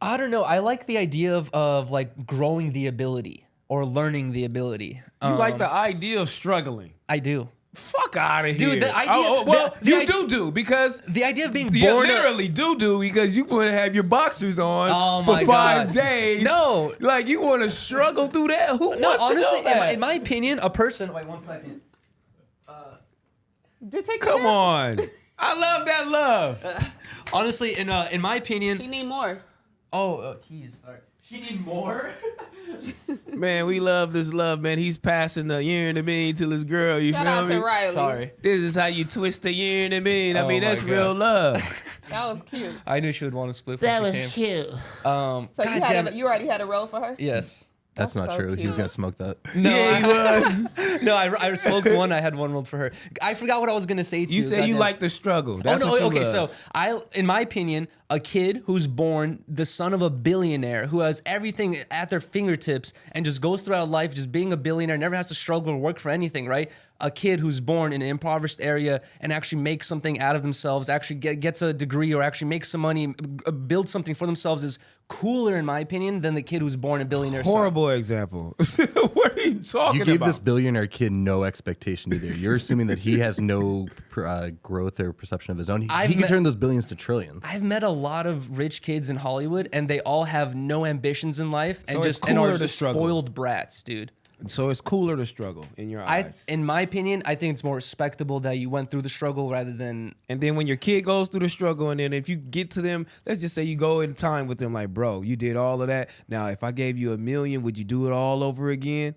I don't know. I like the idea of like growing the ability or learning the ability. You like the idea of struggling? I do. Fuck out of here. Dude, the idea... you do, because... The idea of being born... You literally do, because you want to have your boxers on for 5 days. No. Like, you want to struggle through that? Who wants honestly, to know that? In my opinion, a person... Wait, 1 second. Come on. I love that love. Honestly, in my opinion... She need more. Keys. Sorry. She need more? Man, we love this love, man. He's passing the year and a million to his girl. You Shout feel out me? to Riley. Sorry. This is how you twist a year and a million. I mean, that's real love. That was cute. I knew she would want to split. That was cute. So you already had a role for her? Yes. That's not so true. cute. He was gonna smoke that. No, Yeah, he was. No, I smoked one. I had one rolled for her. I forgot what I was gonna say to you. You said you like the struggle. That's what you love. So in my opinion, a kid who's born the son of a billionaire who has everything at their fingertips and just goes throughout life just being a billionaire, never has to struggle or work for anything, right? A kid who's born in an impoverished area and actually makes something out of themselves, actually gets a degree or actually makes some money, builds something for themselves is cooler, in my opinion, than the kid who's born a billionaire. Horrible example. What are you talking about? You gave this billionaire kid no expectation either. You're assuming that he has no growth or perception of his own. He can turn those billions to trillions. I've met a lot of rich kids in Hollywood, and they all have no ambitions in life and So and are just spoiled brats, dude. So it's cooler to struggle in your eyes. In my opinion, I think it's more respectable that you went through the struggle rather than... And then when your kid goes through the struggle, and then if you get to them, let's just say you go in time with them, like, bro, you did all of that. Now, if I gave you $1 million, would you do it all over again?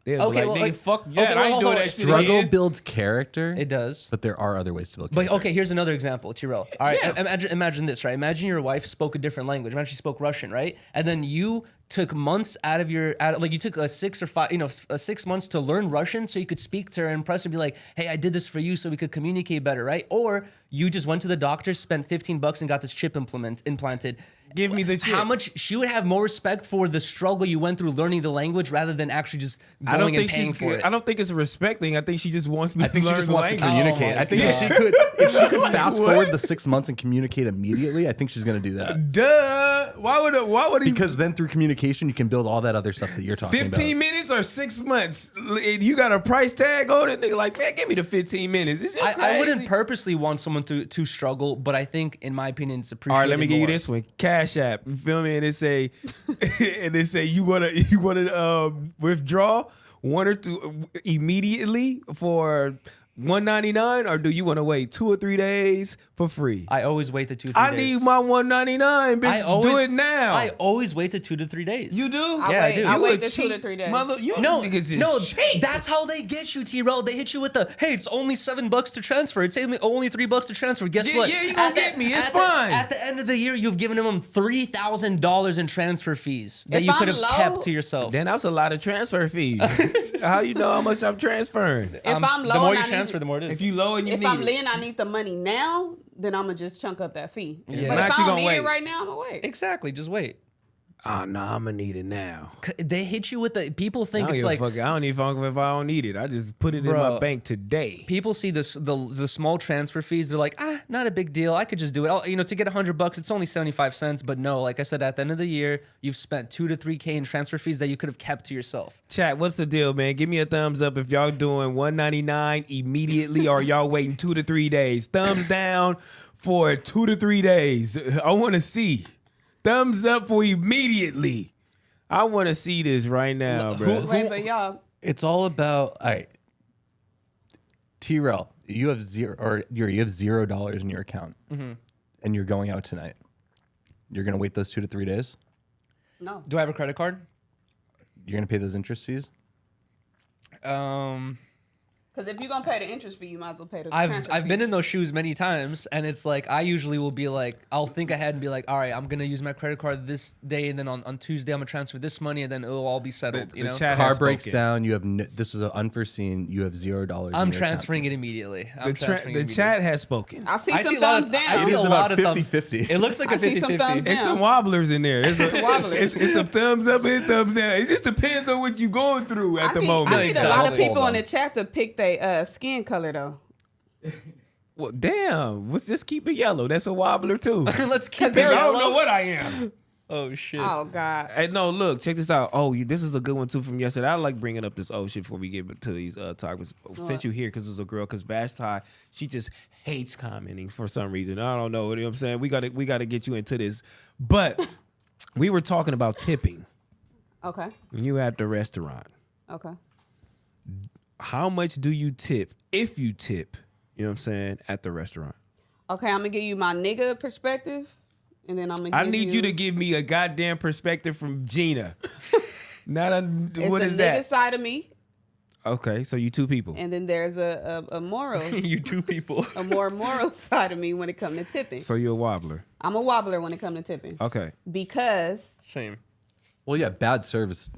They'll be like, nigga, fuck yeah, I ain't doing that shit Struggle again. builds character. It does. But there are other ways to build character. But okay, here's another example, Tyrell. All right, imagine this, right? Imagine your wife spoke a different language. Imagine she spoke Russian, right? And then you took months out of your, you took 6 months to learn Russian so you could speak to her and impress her and be like, hey, I did this for you so we could communicate better, right? Or you just went to the doctor, spent $15 and got this chip implanted. Give me the chip. How much she would have more respect for the struggle you went through learning the language rather than actually just going and paying for it. I don't think it's a respect thing. I think she just wants me I think to she learn just the wants to language. communicate. I think if she could fast forward the 6 months and communicate immediately, I think she's gonna do that. Duh. Why would he? Because then through communication you can build all that other stuff that you're talking 15 about. minutes or 6 months? You got a price tag on it? Nigga, like, man, give me the 15 minutes. I wouldn't purposely want someone to struggle, but I think, in my opinion, it's appreciated. All right, let me give you more. this one. Cash App. You feel me? And they say you wanna withdraw 1 or 2 immediately for $1.99, or do you want to wait 2 or 3 days for free? I always wait to 2 to 3 days. I need my $1.99, bitch. Do it now. I always wait to 2 to 3 days. You do? I do. I You wait a to 2 to cheap 3 days. No, that's how they get you, T-Row. They hit you with the, hey, it's only $7 to transfer. It's only $3 to transfer. Guess what? Yeah, you gonna get me. It's fine. At the end of the year, you've given them $3,000 in transfer fees that you could have kept to yourself. Then that's a lot of transfer fees. How you know how much I'm transferring? If I'm low, the more you transfer, the more it is. If you low and you if need I'm it. lean, I need the money now. Then I'm gonna just chunk up that fee. Yeah. But Not if you I don't gonna need wait. it right now, I'm gonna wait. Exactly, just wait. Oh no, I'm gonna need it now. They hit you with the people I think don't it's give a like fuck. I don't even fuck if I don't need it. I just put it in Bro. my bank today. people see this the small transfer fees. They're like, not a big deal. I could just do it. To get $100, it's only 75 cents. But no, like I said, at the end of the year, you've spent $2 to $3K in transfer fees that you could have kept to yourself. Chat, what's the deal, man? Give me a thumbs up if y'all doing $199 immediately or y'all waiting 2 to 3 days. Thumbs down for 2 to 3 days. I want to see. Thumbs up for immediately. I want to see this right now, bro. Wait, but y'all, It's all about. All right, T-Rel, you have $0 in your account, and you're going out tonight. You're gonna wait those 2 to 3 days. no. Do I have a credit card? You're gonna pay those interest fees. Because if you're going to pay the interest fee, you might as well pay the transfer I've fee. been in those shoes many times, and it's like I usually will be like, I'll think ahead and be like, all right, I'm gonna use my credit card this day, and then on Tuesday I'm gonna transfer this money, and then it'll all be settled. The you know, chat Car has breaks spoken. down. You have this was unforeseen. You have $0. I'm transferring it immediately. The chat has spoken. I see I some see a lot thumbs of- down. I It see is a about lot of thumbs. 50-50. It looks like I a see some 50-50. thumbs There's down. some wobblers in there. Wobblers. It's some thumbs up and thumbs down. It just depends on what you're going through at the moment. I need a lot of Exactly. people in the chat to pick their skin color, though. Well, damn. Let's just keep it yellow. That's a wobbler too. Let's keep it I don't know yellow. what I am. Oh shit. Oh, God. Hey, no, look, check this out. Oh, this is a good one too from yesterday. I like bringing up this old shit before we get to these topics. Since you here, because it was a girl, because Vashti, she just hates commenting for some reason. I don't know. You know what I'm saying? We gotta get you into this. But we were talking about tipping Okay. when you were at the restaurant. Okay. How much do you tip if you tip? You know what I'm saying, at the restaurant. Okay, I'm going to give you my nigga perspective, and then I'm going to I give need you to give me a goddamn perspective from Gina. Not a It's what a is nigga that? side of me, Okay, so you two people. and then there's a moral, You two people. a more moral side of me when it comes to tipping. So you're a wobbler. I'm a wobbler when it comes to tipping. Okay. Because, Same. Well, yeah, bad service,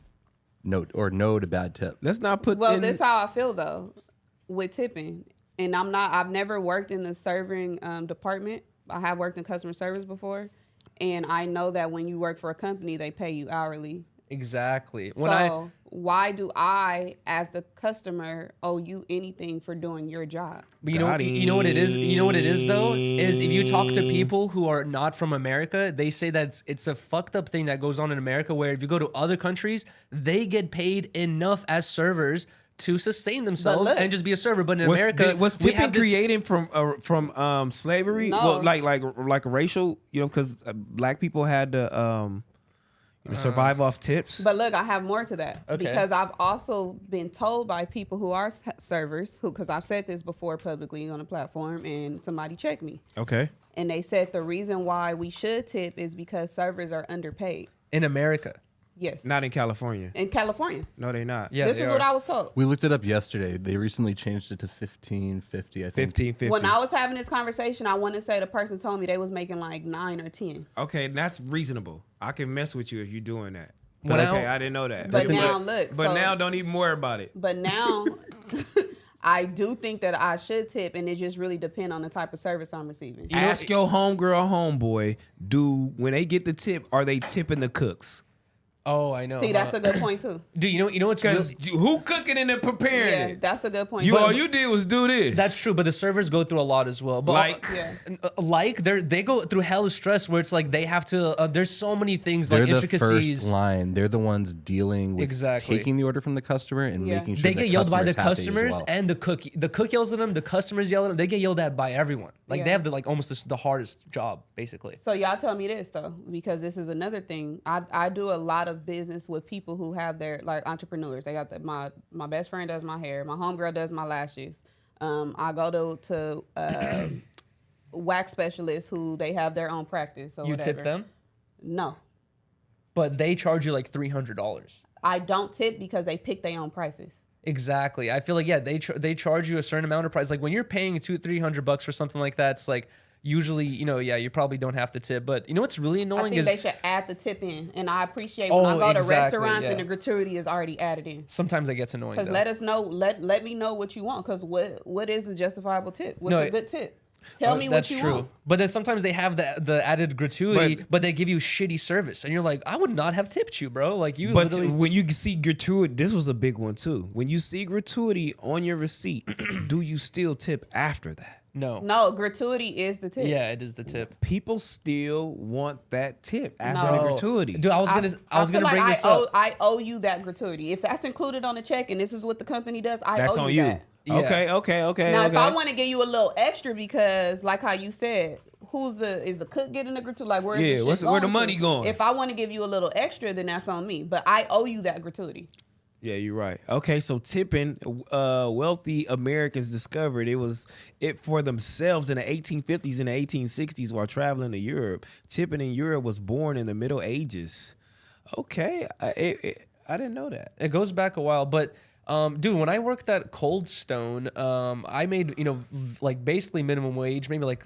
no to bad tip. Let's not put well, in, this how I feel, though, with tipping. And I've never worked in the serving department. I have worked in customer service before. And I know that when you work for a company, they pay you hourly. Exactly. Why do I, as the customer, owe you anything for doing your job? But you know what it is? You know what it is though? Is if you talk to people who are not from America, they say that it's a fucked up thing that goes on in America where if you go to other countries, they get paid enough as servers to sustain themselves look, and just be a server. But in America, was we tipping have this- created from slavery? No. Well, like racial, because black people had to survive off tips. But look, I have more to that. Okay. Because I've also been told by people who are servers, because I've said this before publicly on a platform, and somebody checked me. Okay. And they said the reason why we should tip is because servers are underpaid. in America. Yes. Not in California. In California. No, they not. Yeah, This they is are. what I was told. We looked it up yesterday. They recently changed it to $15.50. I think. 15.50. When I was having this conversation, I want to say the person told me they was making like 9 or 10. Okay, that's reasonable. I can mess with you if you're doing that. When But okay, I- I didn't know that. But now look, But so- now don't even worry about it. But now I do think that I should tip, and it just really depend on the type of service I'm receiving. Ask your homegirl, homeboy, when they get the tip, are they tipping the cooks? Oh, I know. See, that's a good point too. Dude, you know what's Because really, who cooking and then preparing Yeah, it? that's a good point. All you did was do this. that's true, but the servers go through a lot as well. But Like- Yeah. they go through hell of stress where it's like they have to. There's so many things They're like the intricacies. first line. They're the ones dealing with Exactly. taking the order from the customer and Yeah. making sure They the get yelled by the customer's happy as customers well. and the cook. The cook yells at them. The customers yell at them. They get yelled at by everyone. Like they Yeah. have almost the hardest job basically. So y'all tell me this though, because this is another thing. I do a lot of business with people who have their like entrepreneurs. They got my best friend does my hair. My homegirl does my lashes. I go to wax specialists who they have their own practice or You whatever. tip them, No, but they charge you like $300. I don't tip because they pick their own prices. Exactly. I feel like they charge you a certain amount of price. Like when you're paying $200-300 for something like that, it's like usually you probably don't have to tip. But you know what's really I annoying think is they should add the tip in, and I appreciate when I Oh, go to exactly, restaurants and yeah. the gratuity is already added in. sometimes that gets annoying. Because Though. let us know, let me know what you want. Because what is a justifiable tip? What's No, a good tip? Tell me That's what you true. want. But then sometimes they have the added gratuity, But- but they give you shitty service, and you're like, I would not have tipped you, bro. Like you But literally. when you see gratuity, this was a big one too. When you see gratuity on your receipt, do you still tip after that? No. No, gratuity is the tip. Yeah, it is the tip. People still want that tip after No. the gratuity. Dude, I was gonna feel bring like this up. I owe you that gratuity. If that's included on the check and this is what the company does, I That's owe on you you. that. Yeah. Okay. Now, if I want to give you a little extra because, like how you said, is the cook getting the gratuity? Like, where is Yeah, this shit where the going money to? going? If I want to give you a little extra, then that's on me. But I owe you that gratuity. Yeah, you're right. Okay, so tipping, wealthy Americans discovered it for themselves in the 1850s and the 1860s while traveling to Europe. Tipping in Europe was born in the Middle Ages. Okay, I didn't know that. It goes back a while, but dude, when I worked at Cold Stone, I made like basically minimum wage, maybe like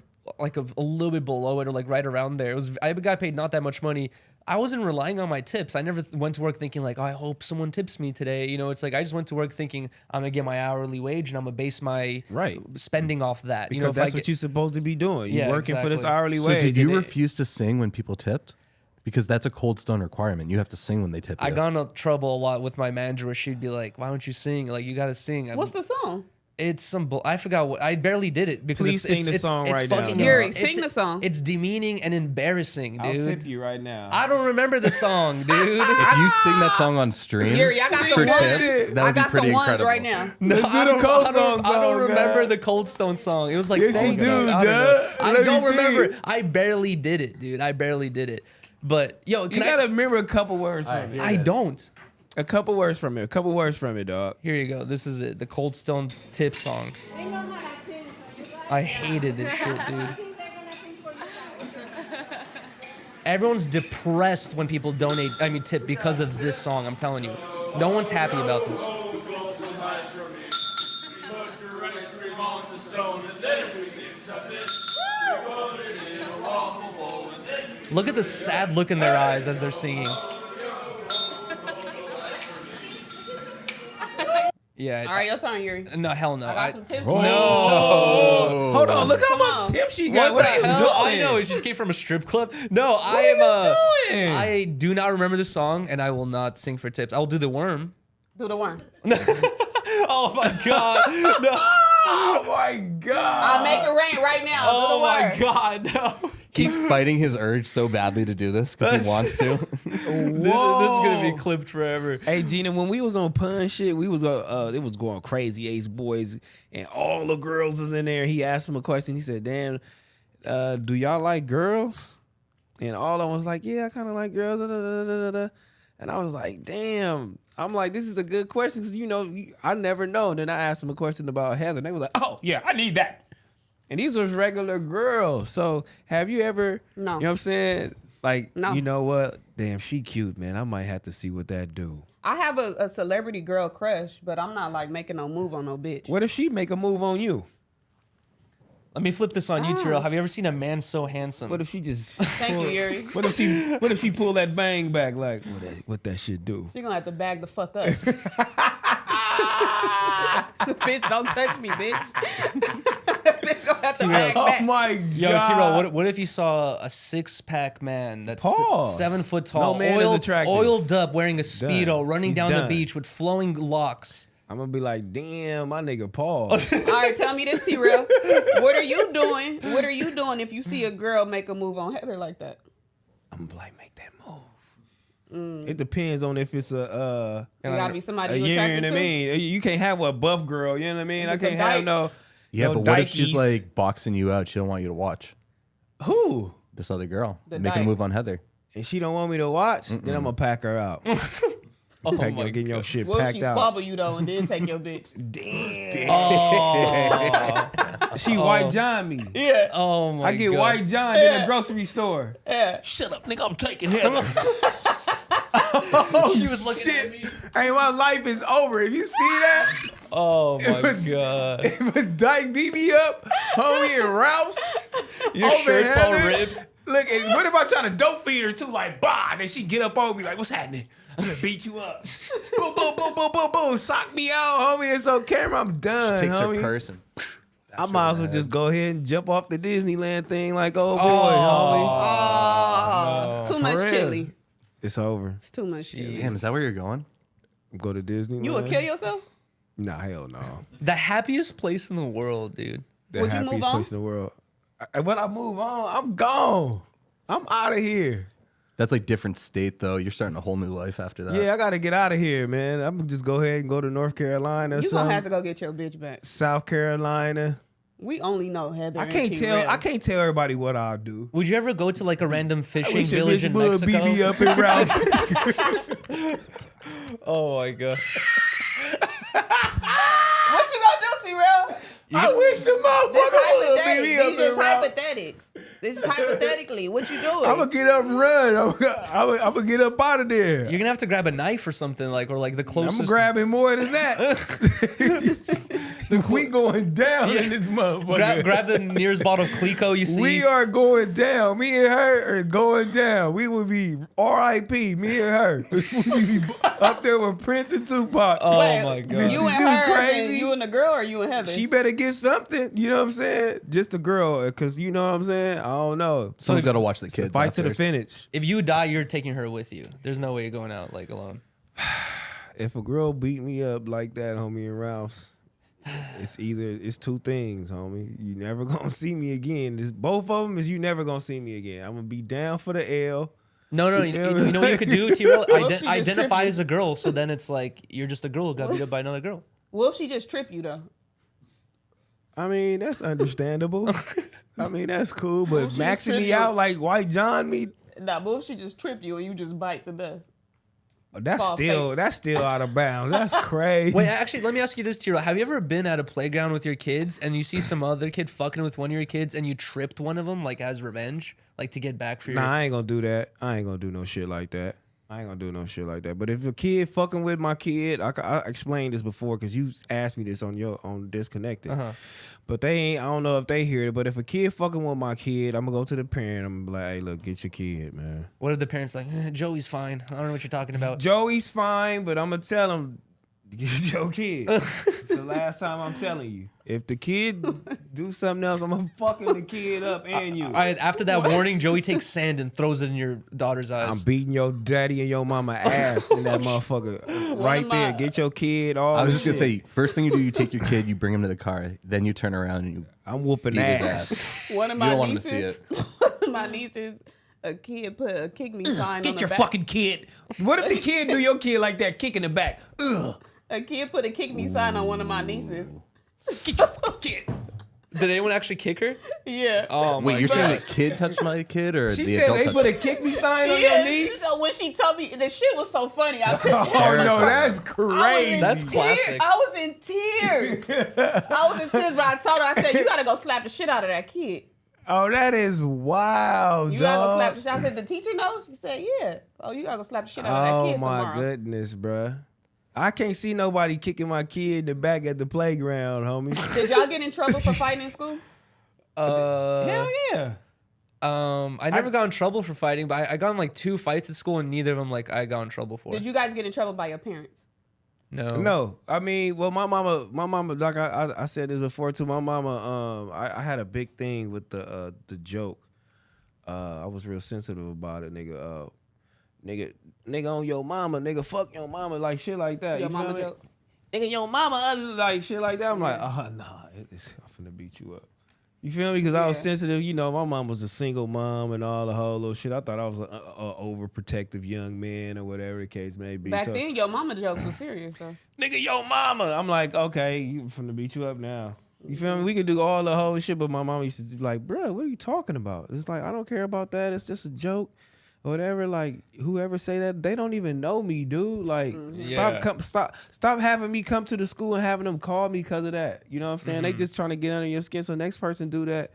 a little bit below it or like right around there. I got paid not that much money. I wasn't relying on my tips. I never went to work thinking like, oh, I hope someone tips me today. It's like I just went to work thinking I'm gonna get my hourly wage and I'm gonna base my spending off that. Because if that's I what you're supposed to be doing. You're Yeah, working for this exactly. hourly So wage. did you and refuse to sing when people tipped? Because that's a Cold Stone requirement. You have to sing when they tip you. I got in trouble a lot with my manager where she'd be like, why don't you sing? Like you gotta sing. What's the song? It's some I forgot what I barely did it because Please sing the song right now, fucking dog. Yuri, sing the song. It's demeaning and embarrassing, I'll dude. tip you right now. I don't remember the song, dude. If you sing that song on stream Yuri, I got for some ones. tips, that I would be got pretty some ones incredible. right now. No, Let's do I the don't- Cold I don't- Stone I don't song, remember man. the Cold Stone song. It was like Yes, you dang, do, dog, I don't know. duh. I Let don't me see. remember. I barely did it, dude. I barely did it. But yo, You can gotta remember a couple words from it. I don't. A couple words from it. A couple words from it, dog. Here you go. This is it. The Cold Stone tip song. I hated this shit, dude. Everyone's depressed when people tip because of this song. I'm telling you. No one's happy about this. Look at the sad look in their eyes as they're singing. Yeah. All right, your turn, Yuri. No, hell no. I got some tips. Oh, hold on. Look how Come much on. tips she got. What What the are you hell? doing? I know it just came from a strip club. No, I are am. you doing? I do not remember the song, and I will not sing for tips. I will do the worm. Do the worm. Oh my god! No! Oh my god. I'll make it rain right now. Oh Do the my worm. god! No! He's fighting his urge so badly to do this because he wants to. This is gonna be clipped forever. Hey Gina, when we was on pun shit, we was it was going crazy. Ace boys and all the girls was in there. He asked him a question. He said, "Damn, do y'all like girls?" And all of them was like, "Yeah, I kind of like girls." Da, da, da, da, da. And I was like, "Damn." I'm like, this is a good question because I never know. And then I asked him a question about Heather, and they was like, "Oh yeah, I need that." And these was regular girls. So have you ever? No. You know what I'm saying? Like, No. you know what? Damn, she cute, man. I might have to see what that do. I have a celebrity girl crush, but I'm not like making no move on no bitch. What if she make a move on you? Let me flip this on you, Tyrell. Have you ever seen a man so handsome? What if she just? Thank you, Yuri. What if she pull that bang back? Like what that shit do? You're gonna have to bag the fuck up. Bitch, don't touch me, bitch. Bitch gonna have to bag Oh back. my Yo, god! Tyrell, what if you saw a 6-pack man that's Pause. 7 foot tall, No man is attractive. oiled up, wearing a speedo, running He's down the done. beach with flowing locks? I'm gonna be like, damn, my nigga Paul. All right, tell me this, T-Real. What are you doing? What are you doing if you see a girl make a move on Heather like that? I'm like, make that move. It depends on if it's a It gotta be somebody you you know attracted what I to. mean. You can't have a buff girl. You know what I mean. If I it's a can't have dyke. no. Yeah, no but what if she's dykies. like boxing you out? She don't want you to watch who? this other girl. The Make a dyke. move on Heather. And she don't want me to watch, then I'm gonna pack her out. Oh Pack my getting your shit What if packed she out. squabble you though and then take your bitch? Oh, She white John me. Yeah. oh my I get God. white John in the grocery store. Yeah. Shut up, nigga. I'm taking Heather. She was looking at me. Hey, my life is over. If you see that, Oh my god. if a dyke beat me up, homie and Ralph's, Your over shirt's all Heather, ripped. Look, and what if I try to dope feed her too? Like, bah, then she get up on me like, what's happening? I'm gonna beat you up. Boom, boom, boom, boom, boom, boom. Sock me out, homie. It's on camera. I'm done, Takes her homie. purse and I might as well just go ahead and jump off the Disneyland thing like old boy, Oh, homie. too much For real. chili. It's over. It's too much chili. Damn, is that where you're going? Go to Disneyland. You would kill yourself? Nah, hell no. The happiest place in the world, dude. The Would you happiest move on? place in the world. When I move on, I'm gone. I'm out of here. That's like different state though. You're starting a whole new life after that. Yeah, I gotta get out of here, man. I'm gonna just go ahead and go to North Carolina or You something. gonna have to go get your bitch back. South Carolina. We only know Heather. I and can't T-Rail. tell everybody what I'll do. Would you ever go to like a random fishing Wish your village bitch in would Mexico? beat me up in Ralph. Oh my god. What you gonna do, T-Rail? I wish some This motherfucker would beat me up These in just Ralph. hypothetics. This is hypothetically. What you doing? I'm gonna get up and run. I'm gonna get up out of there. You're gonna have to grab a knife or something like, or like the closest. I'm grabbing more than that. We going down in this motherfucker. grab the nearest bottle of Clico you see. We are going down. Me and her are going down. We will be R.I.P. Me and her. We be up there with Prince and Tupac. Oh Wait, my god. You Bitches, and you her, crazy? and you and the girl, or you and Heather? She better get something. You know what I'm saying? Just a girl, because you know what I'm saying? I don't know. Someone's got to watch the kids. Fight to the after. finish. If you die, you're taking her with you. There's no way you're going out like alone. If a girl beat me up like that, homie, in Ralph's, it's two things, homie. You never gonna see me again. Both of them is you never gonna see me again. I'm gonna be down for the L. No, you know what you could do, T-Rail? Well, she just Identify tripped as a girl, so then it's like you're just a girl who got beat up by another girl. What if she just trip you though? I mean, that's understandable. I mean, that's cool, Well, but she just maxing tripped me you. out like White John me, Nah, but if she just trip you and you just bite the dust? that's Fall still out of bounds. That's crazy. Wait, actually, let me ask you this, T-Rail. Have you ever been at a playground with your kids and you see some other kid fucking with one of your kids and you tripped one of them, like as revenge, like to get back for your? Nah, I ain't gonna do that. I ain't gonna do no shit like that. But if a kid fucking with my kid, I explained this before because you asked me this on Disconnected. Uh-huh. But they ain't. I don't know if they hear it. But if a kid fucking with my kid, I'm gonna go to the parent. I'm gonna be like, hey, look, get your kid, man. What if the parents like, Joey's fine? I don't know what you're talking about. Joey's fine, but I'm gonna tell him, get your kid. It's the last time I'm telling you. If the kid do something else, I'm gonna fucking the kid up and you. All right, after that warning, Joey takes sand and throws it in your daughter's eyes. I'm beating your daddy and your mama ass in that motherfucker right there. Get your kid. All I was the just gonna shit. say, first thing you do, you take your kid, you bring him to the car, then you turn around and you I'm whooping beat his ass. ass. One of You my don't want him to nieces, see it. one of my nieces, a kid put a kick me sign on Get the your back. fucking kid. What if the kid do your kid like that, kick in the back? Ugh. A kid put a kick me sign on one of my nieces. Get your fucking kid. Did anyone actually kick her? Yeah. Oh my Wait, you're god. saying the kid touched my kid or She the said adult they touched put a kick me sign on your Yeah. niece. So when she told me, the shit was so funny. I just Oh no, that's crazy. That's classic. I was in tears. I was in tears, but I told her, I said, you gotta go slap the shit out of that kid. Oh, that is wild, You gotta go slap dog. the shit. I said, the teacher knows? She said, yeah. Oh, you gotta go slap the shit out of that Oh kid my tomorrow. goodness, bruh. I can't see nobody kicking my kid in the back at the playground, homie. Did y'all get in trouble for fighting in school? Hell yeah. I never got in trouble for fighting, but I got in like 2 fights at school, and neither of them like I got in trouble for. Did you guys get in trouble by your parents? No. No, I mean, well, my mama, like I said this before too. My mama, I had a big thing with the joke. I was real sensitive about it, nigga. Nigga on your mama, nigga, fuck your mama, like shit like that. Your you feel mama me? joke? Nigga, your mama, like shit like that. I'm like, nah, I'm finna beat you up. You feel me? Because I was Yeah. sensitive. You know, my mom was a single mom and all the whole little shit. I thought I was a overprotective young man or whatever the case may be. Back So, then, your mama jokes were serious, though. nigga, yo mama. I'm like, okay, you finna beat you up now. You feel me? We could do all the whole shit, but my mom used to be like, bruh, what are you talking about? It's like, I don't care about that. It's just a joke. Or whatever, like whoever say that, they don't even know me, dude. Like, stop having me come to the school and having them call me because of that. You know what I'm saying? They just trying to get under your skin. So next person do that,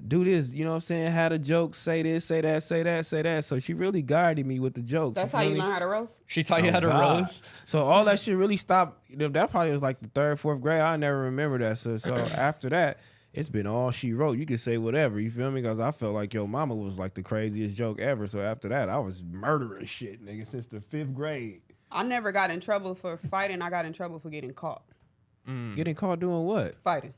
do this. You know what I'm saying? Had a joke, say this, say that, say that, say that. So she really guided me with the jokes. That's how feel you me? learn how to roast? She taught you how to God. roast. So all that shit really stopped. That probably was like the 3rd, 4th grade. I never remember that. So after that, it's been all she wrote. You can say whatever. You feel me? Because I felt like your mama was like the craziest joke ever. So after that, I was murdering shit, nigga, since the 5th grade. I never got in trouble for fighting. I got in trouble for getting caught Getting caught doing what? fighting.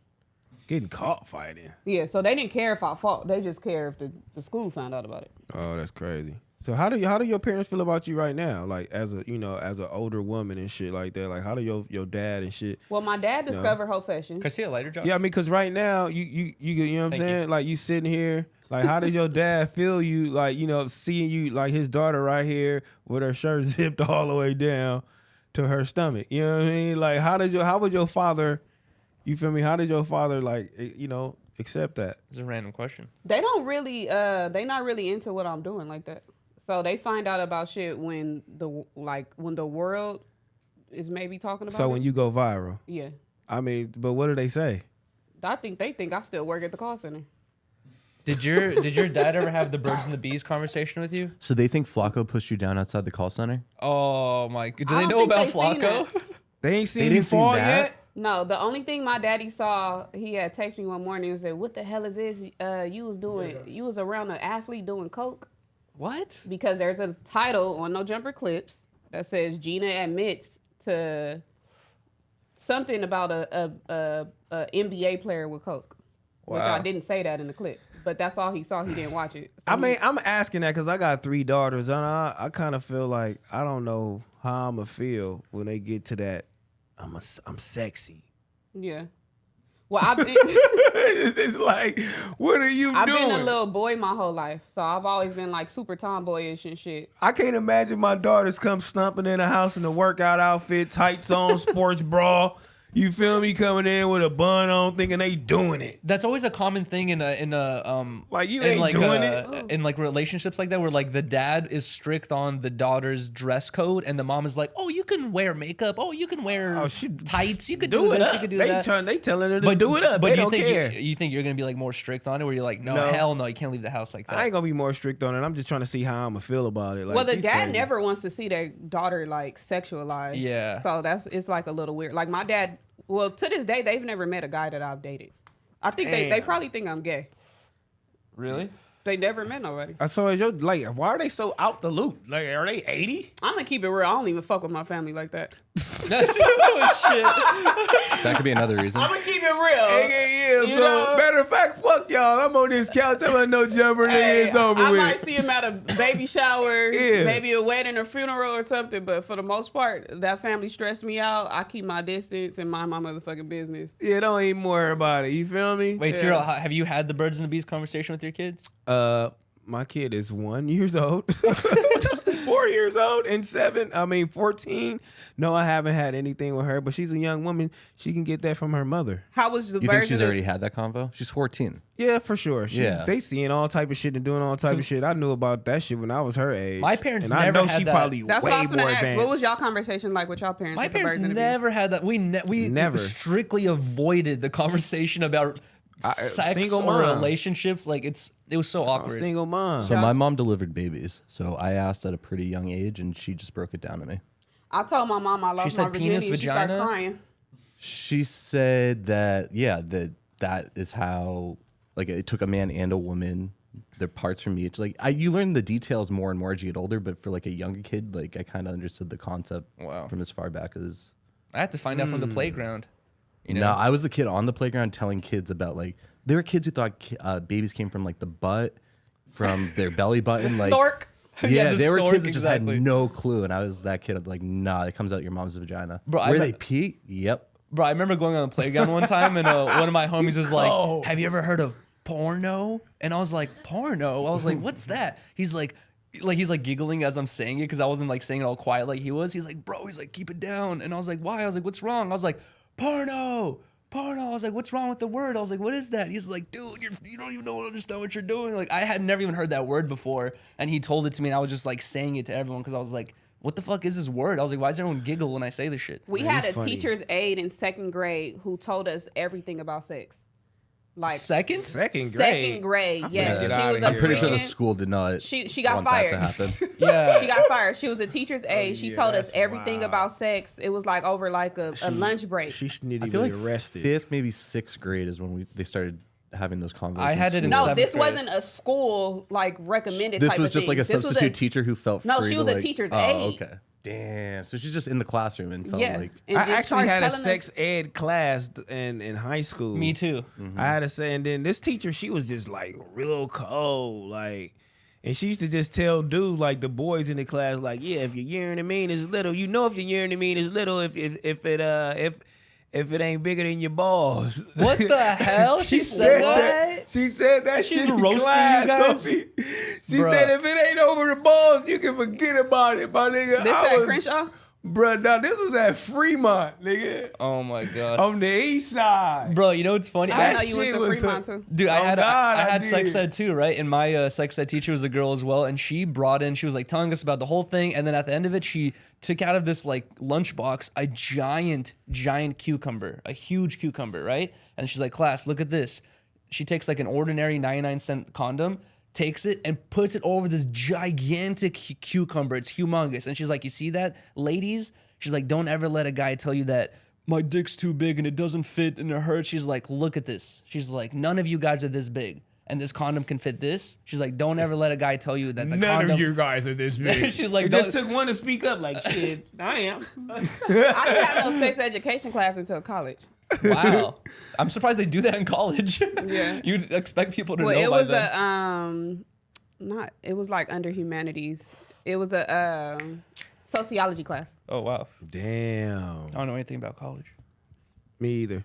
Getting caught fighting. Yeah, so they didn't care if I fought. They just care if the school found out about it. Oh, that's crazy. So how do your parents feel about you right now? Like as a as an older woman and shit like that. Like how do your dad and shit? Well, my dad discovered whole fashion. Can I see a lighter, Josh? Yeah, I mean, because right now you know what I'm Thank saying? you. Like you sitting here. Like how does your dad feel you? Like seeing you like his daughter right here with her shirt zipped all the way down to her stomach. You know what I mean? Like how would your father? You feel me? How did your father like accept that? It's a random question. They don't really, they not really into what I'm doing like that. So they find out about shit when the world is maybe talking about So it. when you go viral, Yeah. I mean, but what do they say? I think they think I still work at the call center. Did your dad ever have the birds and the bees conversation with you? So they think Flacco pushed you down outside the call center? Oh my! Do I they don't know think about they seen Flacco? that. They ain't seen They you didn't seen fall that? yet? No, the only thing my daddy saw, he had texted me one morning and said, "What the hell is this? You was around an athlete doing coke?" What? Because there's a title on No Jumper Clips that says Gina admits to something about a NBA player with coke, which I Wow. didn't say that in the clip. But that's all he saw. He didn't watch it. So I mean, I'm asking that because I got 3 daughters, and I kind of feel like I don't know how I'm gonna feel when they get to that. I'm sexy. yeah. Well, I've been, It's like, what are you I've doing? been a little boy my whole life, so I've always been like super tomboyish and shit. I can't imagine my daughters come stumping in the house in a workout outfit, tights on, sports bra. You feel me? Coming in with a bun on, thinking they doing it. That's always a common thing in Like you in ain't like doing it. in like relationships like that, where like the dad is strict on the daughter's dress code and the mom is like, oh, you can wear makeup, oh, you can wear tights, you could do it this, up. you could do they that. They telling her to do it up. But They do you don't think care. you think you're gonna be like more strict on it, where you're like, no, No. hell no, you can't leave the house like that. I ain't gonna be more strict on it. I'm just trying to see how I'm gonna feel about it. Like, Well, the these dad crazy. never wants to see their daughter like sexualized. Yeah. So it's like a little weird. Like my dad, well, to this day, they've never met a guy that I've dated. I think they Damn. probably think I'm gay. Really? They never met nobody. I saw your like. Why are they so out the loop? Like, are they 80? I'm gonna keep it real. I don't even fuck with my family like that. Oh shit! That could be another reason. I'm gonna keep it real. Yeah. You So know? matter of fact, fuck y'all. I'm on this couch. I'm on No Jumper. Hey, It's over I with. might see him at a baby shower, Yeah. maybe a wedding or funeral or something. But for the most part, that family stressed me out. I keep my distance and mind my motherfucking business. Yeah, don't even worry about it. You feel me? Wait, Yeah. Tyrell, have you had the birds and the bees conversation with your kids? My kid is 1 year old, 4 years old, and 14. No, I haven't had anything with her, but she's a young woman. She can get that from her mother. How was the You think version she's of- already had that convo? She's 14. Yeah, for sure. Yeah. They seeing all type of shit and doing all type of shit. I knew about that shit when I was her age. My parents and never I know had she that. probably That's way what I was more gonna ask. advanced. What was y'all conversation like with y'all parents? My with the parents birds and the bees? never had that. We Never. strictly avoided the conversation about sex single or mom. relationships. Like it was so I'm a awkward. single mom. So my mom delivered babies. So I asked at a pretty young age, and she just broke it down to me. I told my mom I lost said my virginity. penis, She started vagina? crying. She said that that is how, like, it took a man and a woman, their parts from each. Like, you learn the details more and more as you get older, but for like a younger kid, like, I kind of understood the concept Wow. from as far back as. I had to find out from the playground. You know? No, I was the kid on the playground telling kids about, like, there were kids who thought babies came from like the butt, from their belly button, like. Stork. Yeah, the there were stork, kids that just exactly. had no clue, and I was that kid. I'm like, nah, it comes out your mom's vagina. Bro, Where they pee? Yep. Bro, I remember going on the playground one time and one of my homies was like, have you ever heard of porno? And I was like, porno? I was like, what's that? He's like giggling as I'm saying it because I wasn't like saying it all quiet like he was. He's like, bro, he's like, keep it down. And I was like, why? I was like, what's wrong? I was like, porno. I was like, what's wrong with the word? I was like, what is that? He's like, dude, you don't even understand what you're doing. Like, I had never even heard that word before. And he told it to me and I was just like saying it to everyone because I was like, what the fuck is this word? I was like, why does everyone giggle when I say this shit? We Man, had you a funny. teacher's aide in 2nd grade who told us everything about sex. Like Second? Second grade. Second grade, yes. get She outta was here. a I'm pretty sure the freaking- school did not. She got want fired. That to happen. Yeah. She got fired. She was a teacher's aide. She yeah, told us that's everything wild. about sex. It was like over like a lunch break. She needed I to feel be like arrested. 5th, maybe 6th grade is when they started having those conversations. I had it in No, seventh this grade. wasn't a school like recommended This type was of just thing. like a This was substitute teacher who felt No, free she to, was a like- teacher's oh, aide. okay. Damn. So she's just in the classroom and felt Yeah. like. And I just actually started had a telling sex us- ed class in high school. Me too. I had to say, and then this teacher, she was just like real cold, like, and she used to just tell dudes, like the boys in the class, like, yeah, if your urine mean is little, you know if your urine mean is little, if it ain't bigger than your balls. What the hell? She said that? She said that. She's shit in roasting you class, guys? Sophie. She Bruh. said if it ain't over the balls, you can forget about it, my nigga. This I at was- Crenshaw? Bruh, now this was at Fremont, nigga. Oh my god. On the east side. Bro, you know what's funny? I That didn't know you went shit to was Fremont too. Dude, I Oh, had God, I I had sex did. ed too, right? And my sex ed teacher was a girl as well, and she brought in. She was like telling us about the whole thing, and then at the end of it, she took out of this like lunchbox a giant cucumber, a huge cucumber, right? And she's like, "Class, look at this." She takes like an ordinary 99-cent condom, takes it and puts it over this gigantic cucumber. It's humongous, and she's like, "You see that, ladies?" She's like, "Don't ever let a guy tell you that my dick's too big and it doesn't fit and it hurts." She's like, "Look at this." She's like, "None of you guys are this big. And this condom can fit this." She's like, "Don't ever let a guy tell you that the None condom." of you guys are this big. She's like, it just "Don't-" took one to speak up, like, shit, I am. I didn't have no sex education class until college. Wow. I'm surprised they do that in college. Yeah. You'd expect people to Well, know it by was then. it was like under humanities. It was a sociology class. Oh, wow. Damn. I don't know anything about college. Me either.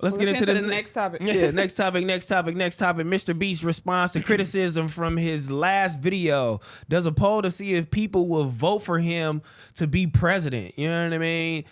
Let's Well, get into this the next topic. Yeah, next topic. Mr. Beast responds to criticism from his last video. Does a poll to see if people will vote for him to be president. You know what I mean?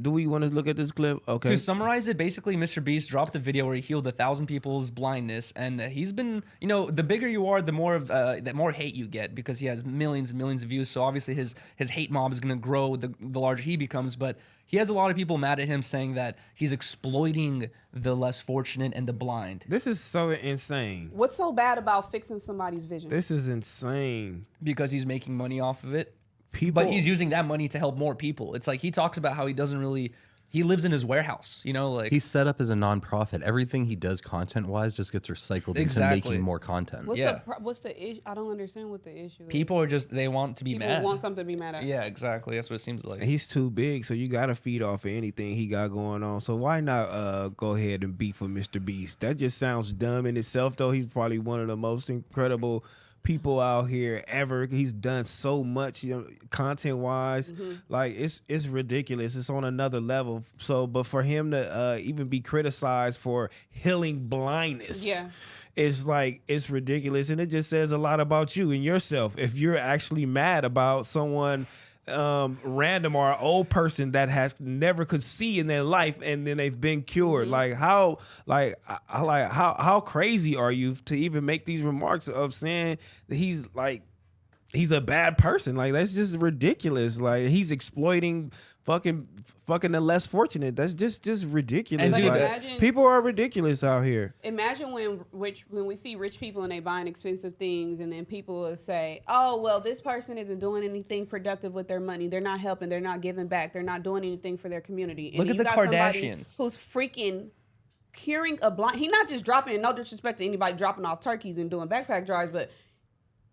Do we want to look at this clip? Okay. To summarize it, basically, Mr. Beast dropped a video where he healed 1,000 people's blindness, and he's been, you know, the bigger you are, the more of the more hate you get because he has millions and millions of views. So obviously, his hate mob is gonna grow the larger he becomes. But he has a lot of people mad at him, saying that he's exploiting the less fortunate and the blind. This is so insane. What's so bad about fixing somebody's vision? This is insane. Because he's making money off of it. People, But he's using that money to help more people. It's like he talks about how he doesn't really, he lives in his warehouse, you know, like He's set up as a nonprofit. Everything he does content-wise just gets recycled Exactly. into making more content. What's the issue? I don't understand what the issue is. people are just, they want to be People mad. want something to be mad at. Yeah, exactly. That's what it seems like. he's too big, so you gotta feed off of anything he got going on. So why not go ahead and beef with Mr. Beast? That just sounds dumb in itself, though. He's probably one of the most incredible people out here ever. He's done so much, you know, content wise. Like it's ridiculous. It's on another level. So, but for him to even be criticized for healing blindness, Yeah. it's like it's ridiculous, and it just says a lot about you and yourself if you're actually mad about someone random or an old person that has never could see in their life and then they've been cured. Like how crazy are you to even make these remarks of saying that he's a bad person? Like that's just ridiculous. Like he's exploiting fucking the less fortunate. That's just ridiculous. And dude, Like, imagine- people are ridiculous out here. Imagine when we see rich people and they buying expensive things, and then people will say, "Oh, well, this person isn't doing anything productive with their money. They're not helping. They're not giving back. They're not doing anything for their community." And Look then at you the got somebody Kardashians. who's freaking curing a blind. He's not just dropping. No disrespect to anybody dropping off turkeys and doing backpack drives, but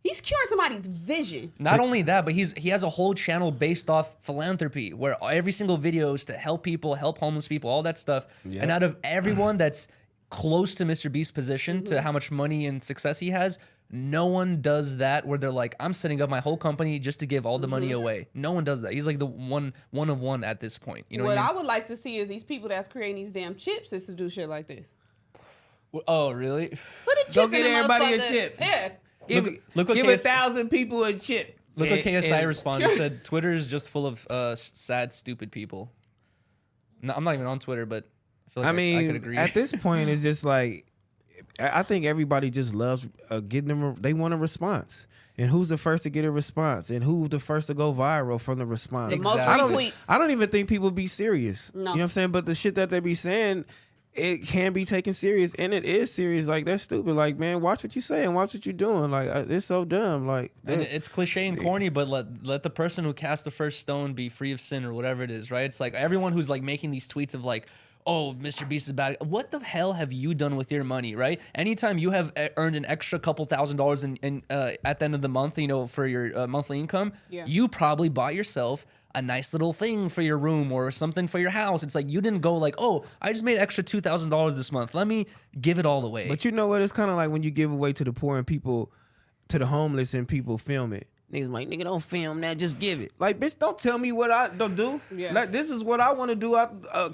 he's curing somebody's vision. Not only that, but he has a whole channel based off philanthropy where every single video is to help people, help homeless people, all that stuff. And out of everyone that's close to Mr. Beast's position, to how much money and success he has, no one does that where they're like, I'm setting up my whole company just to give all the money away. No one does that. He's like the one of one at this point. You know what what I I mean? would like to see is these people that's creating these damn chips is to do shit like this. Oh, really? Put a chip Go in get the everybody a motherfucker. chip. Yeah. Look what Give KS 1,000 people a chip. Look what KSI And- responded. He said, Twitter is just full of sad, stupid people. No, I'm not even on Twitter, but I feel like I could agree. at this point, it's just like, I think everybody just loves getting them. They want a response. And who's the first to get a response? And who's the first to go viral from the response? The most Exactly. retweets. I don't even think people be serious. No. You know what I'm saying? But the shit that they be saying, it can be taken serious, and it is serious. Like, that's stupid. Like, man, watch what you say and watch what you're doing. Like, it's so dumb. Like, And it's cliche and corny, but let the person who cast the first stone be free of sin or whatever it is, right? It's like everyone who's like making these tweets of like, oh, Mr. Beast is bad. What the hell have you done with your money, right? Anytime you have earned an extra couple $1,000s in at the end of the month, for your monthly income, you probably bought yourself a nice little thing for your room or something for your house. It's like you didn't go like, oh, I just made extra $2,000 this month. Let me give it all away. But you know what? It's kind of like when you give away to the poor and people, to the homeless, and people film it. Niggas like, nigga, don't film that, just give it. Like, bitch, don't tell me what I don't do. Yeah. Like, this is what I want to do.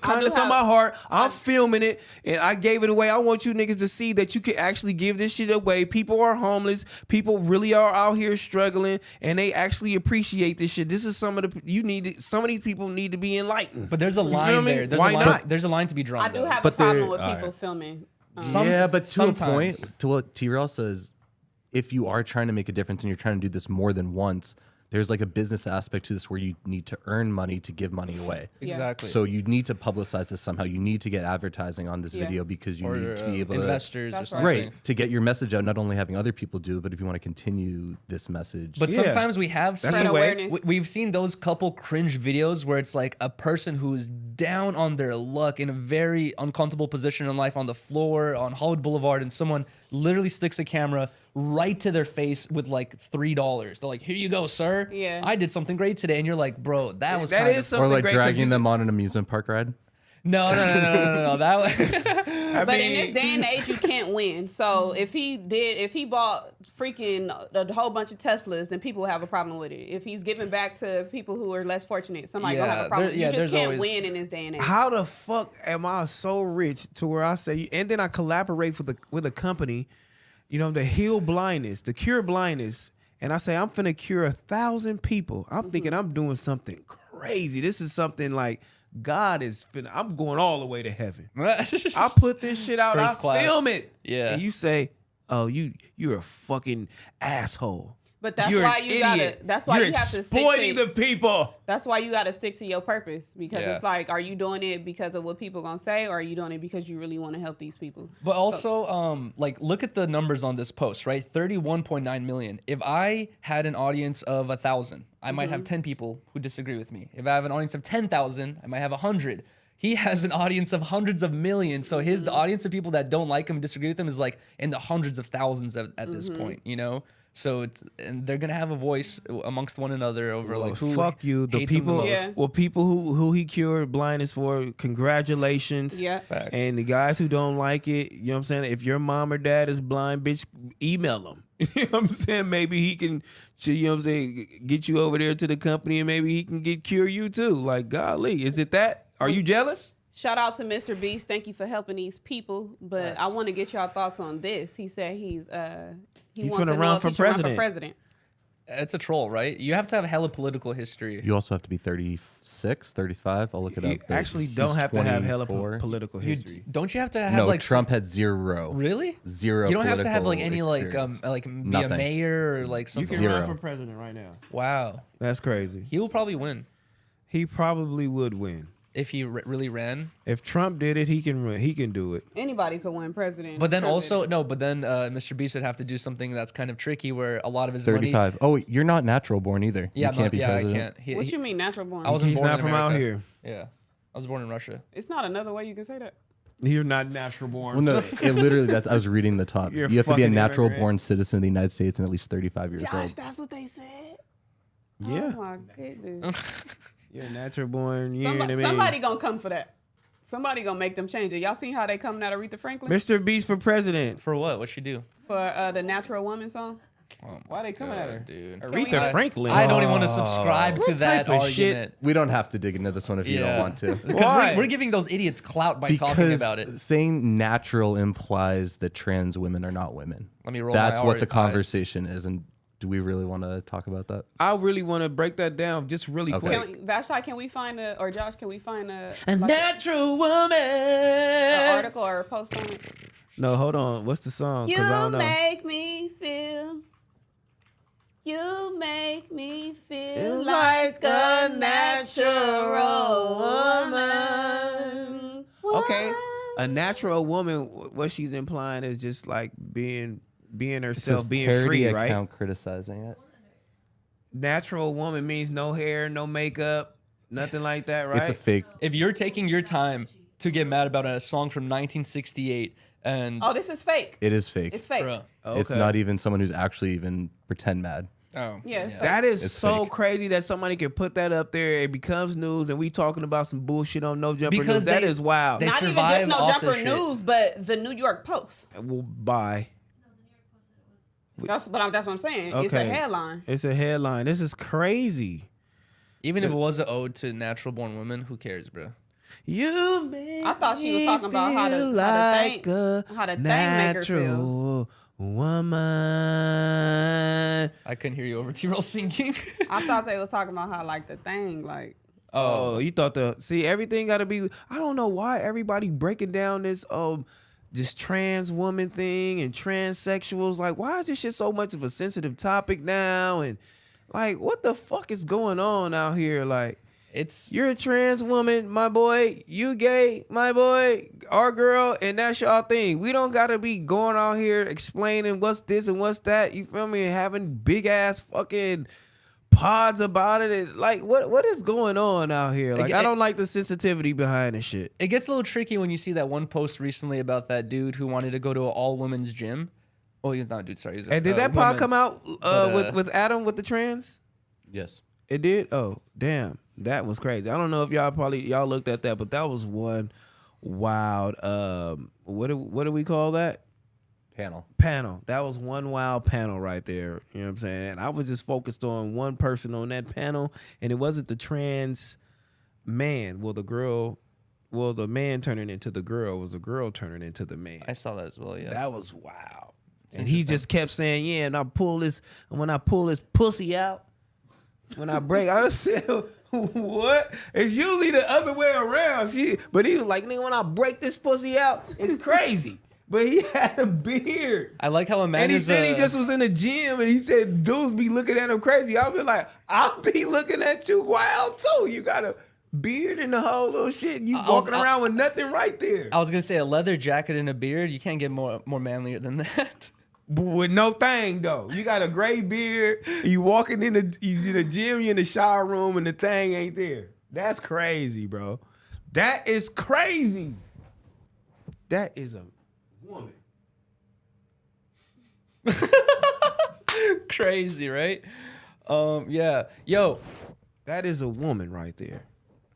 Kindness on my heart. I'm filming it, and I gave it away. I want you niggas to see that you can actually give this shit away. People are homeless. People really are out here struggling, and they actually appreciate this shit. This is some of these people need to be enlightened. But there's a line there. There's Why a line, not? There's a line to be drawn. I do though. have But a problem there- with all people right. filming. Yeah, but to sometimes. a point, to what T-Rail says, if you are trying to make a difference and you're trying to do this more than once, there's like a business aspect to this where you need to earn money to give money away. Exactly. So you need to publicize this somehow. You need to get advertising on this video because you or need to be able to investors or That's something. right to get your message out. Not only having other people do, but if you want to continue this message. But Yeah. sometimes we have That's seen, a way. awareness. we've seen those couple cringe videos where it's like a person who's down on their luck in a very uncomfortable position in life on the floor on Hollywood Boulevard, and someone literally sticks a camera right to their face with like $3. They're like, "Here you go, sir. Yeah. I did something great today," and you're like, "Bro, that was That kind is of something or like great 'cause dragging you- them on an amusement park ride. no. That was But in this day and age, you can't win. So if he bought freaking a whole bunch of Teslas, then people will have a problem with it. If he's giving back to people who are less fortunate, somebody gonna have a problem. You just there's can't always- win in this day and age. How the fuck am I so rich to where I say, and then I collaborate with a company, to heal blindness, to cure blindness, and I say I'm finna cure 1,000 people. I'm thinking I'm doing something crazy. This is something like God is finna. I'm going all the way to heaven. I put this shit out. First I class. film it. Yeah. And you say, oh, you're a fucking asshole. But that's You're why an you gotta. idiot. That's why You're you have to stick exploiting to. the people. That's why you got to stick to your purpose, because Yeah. it's like, are you doing it because of what people gonna say, or are you doing it because you really want to help these people? But also, like, look at the numbers on this post, right? 31.9 million. If I had an audience of 1,000, I might have 10 people who disagree with me. If I have an audience of 10,000, I might have 100. He has an audience of hundreds of millions. So the audience of people that don't like him and disagree with him is like in the hundreds of thousands at this point, So and they're gonna have a voice amongst one another over like who fuck you. The hates him people, most. Yeah. well, people who he cured blindness for, congratulations. Yeah. Facts. And the guys who don't like it, you know what I'm saying? If your mom or dad is blind, bitch, email him. You know what I'm saying? Maybe he can, you know what I'm saying, get you over there to the company, and maybe he can cure you too. Like, golly, is it that? Are you jealous? Shout out to Mr. Beast. Thank you for helping these people. But I want to get y'all thoughts on this. He said he wants gonna to run know if for he should run for president. president. It's a troll, right? You have to have hella political history. You also have to be 36, 35. I'll look it You up. There's- actually he's don't have to have hella 24. political history. Don't you have to have No, like Trump had zero. Really? Zero. You don't have to have like political any experience. like be Nothing. a mayor or like You something. can Zero. run for president right now. Wow, That's crazy. he will probably win He probably would win. if he really ran. If Trump did it, he can run. He can do it. Anybody could win president. But then Trump also did. no. But then Mr. Beast would have to do something that's kind of tricky, where a lot of his 35. Oh, wait, you're not natural born either. Yeah, you can't be president. I can't. What you mean natural born? I wasn't He's born not in from out America. here. Yeah, I was born in Russia. It's not another way you can say that. You're not natural born. Well, no, it literally. I was reading the top. You're You have to be a fucking natural immigrant. born citizen of the United States and at least 35 years Josh, old. that's what they said. Yeah. Oh my goodness. You're natural born. You know what I mean? Somebody gonna come for that. Somebody gonna make them change it. Y'all seen how they coming at Aretha Franklin Mr. Beast for president. For what? What'd she do? for the Natural Woman song? Oh Why they coming at her? dude? Aretha Franklin. I don't even want to subscribe to What that type of shit? argument. We don't have to dig into this one if you don't want to. Because Why? we're giving those idiots clout by talking Because about it. saying natural implies that trans women are not women. Let me roll That's my what the eyes. conversation is. And do we really want to talk about that? I really want to break that down just really Okay. quick. Vashti, can we find or Josh, can we find A like natural woman. an article or a post on it? No, hold on. What's the song? 'Cause I You don't know. make me feel. You make me feel Like like a a natural woman. Okay, a natural woman. What she's implying is just like being herself, being free, right? account criticizing it. Natural woman means no hair, no makeup, nothing like that, right? It's a fake. If you're taking your time to get mad about a song from 1968. And Oh, this is fake. It is fake. It's fake. Bruh. It's Okay. not even someone who's actually even pretend mad. Oh, Yeah, it's fake. That is It's so fake. crazy that somebody can put that up there. It becomes news, and we talking about some bullshit on No Jumper Because News. That they- is wild. they Not even survive just No off Jumper their shit. News, but the New York Post. Well, bye. That's what I'm saying. It's a Okay. headline. It's a headline. This is crazy. even if it was an ode to natural born women, who cares, bro? You make I thought she was me talking about how to feel think- how to think make her feel. natural woman. I couldn't hear you over T-Roll singing. I thought they was talking about how like the thing, like Oh, you thought everything got to be. I don't know why everybody breaking down this trans woman thing and transsexuals. Like, why is this shit so much of a sensitive topic now? And like, what the fuck is going on out here? Like, It's you're a trans woman, my boy. You gay, my boy, our girl, and that's y'all thing. We don't gotta be going out here explaining what's this and what's that. You feel me? Having big ass fucking pods about it. And, like, what is going on out here? Like, I don't like the sensitivity behind this shit. it gets a little tricky when you see that one post recently about that dude who wanted to go to an all women's gym. Oh, he's not a dude. Sorry, he's a And did that pod woman. come out But, with Adam with the trans? Yes. It did. Oh, damn, that was crazy. I don't know if y'all looked at that, but that was one wild. What do we call that? Panel. That was one wild panel right there. You know what I'm saying? And I was just focused on one person on that panel, and it wasn't the trans man. The man turning into the girl was the girl turning into the man. I saw that as well. Yeah. That was wild. And he just kept saying, "Yeah," and when I pull this pussy out, when I break, I said, "What?" It's usually the other way around. But he was like, "Nigga, when I break this pussy out, it's crazy." But he had a beard. I like how a man And he is said he just was in the gym, and he said dudes be looking at him crazy. I'll be like, I'll be looking at you wild too. You got a beard and the whole little shit. You walking around with nothing right there. I was gonna say a leather jacket and a beard. You can't get more manlier than that. But with no thing though. You got a gray beard. You walking in the gym, you in the shower room, and the thing ain't there. That's crazy, bro. That is crazy. That is a woman. Crazy, right? Yeah. Yo. That is a woman right there.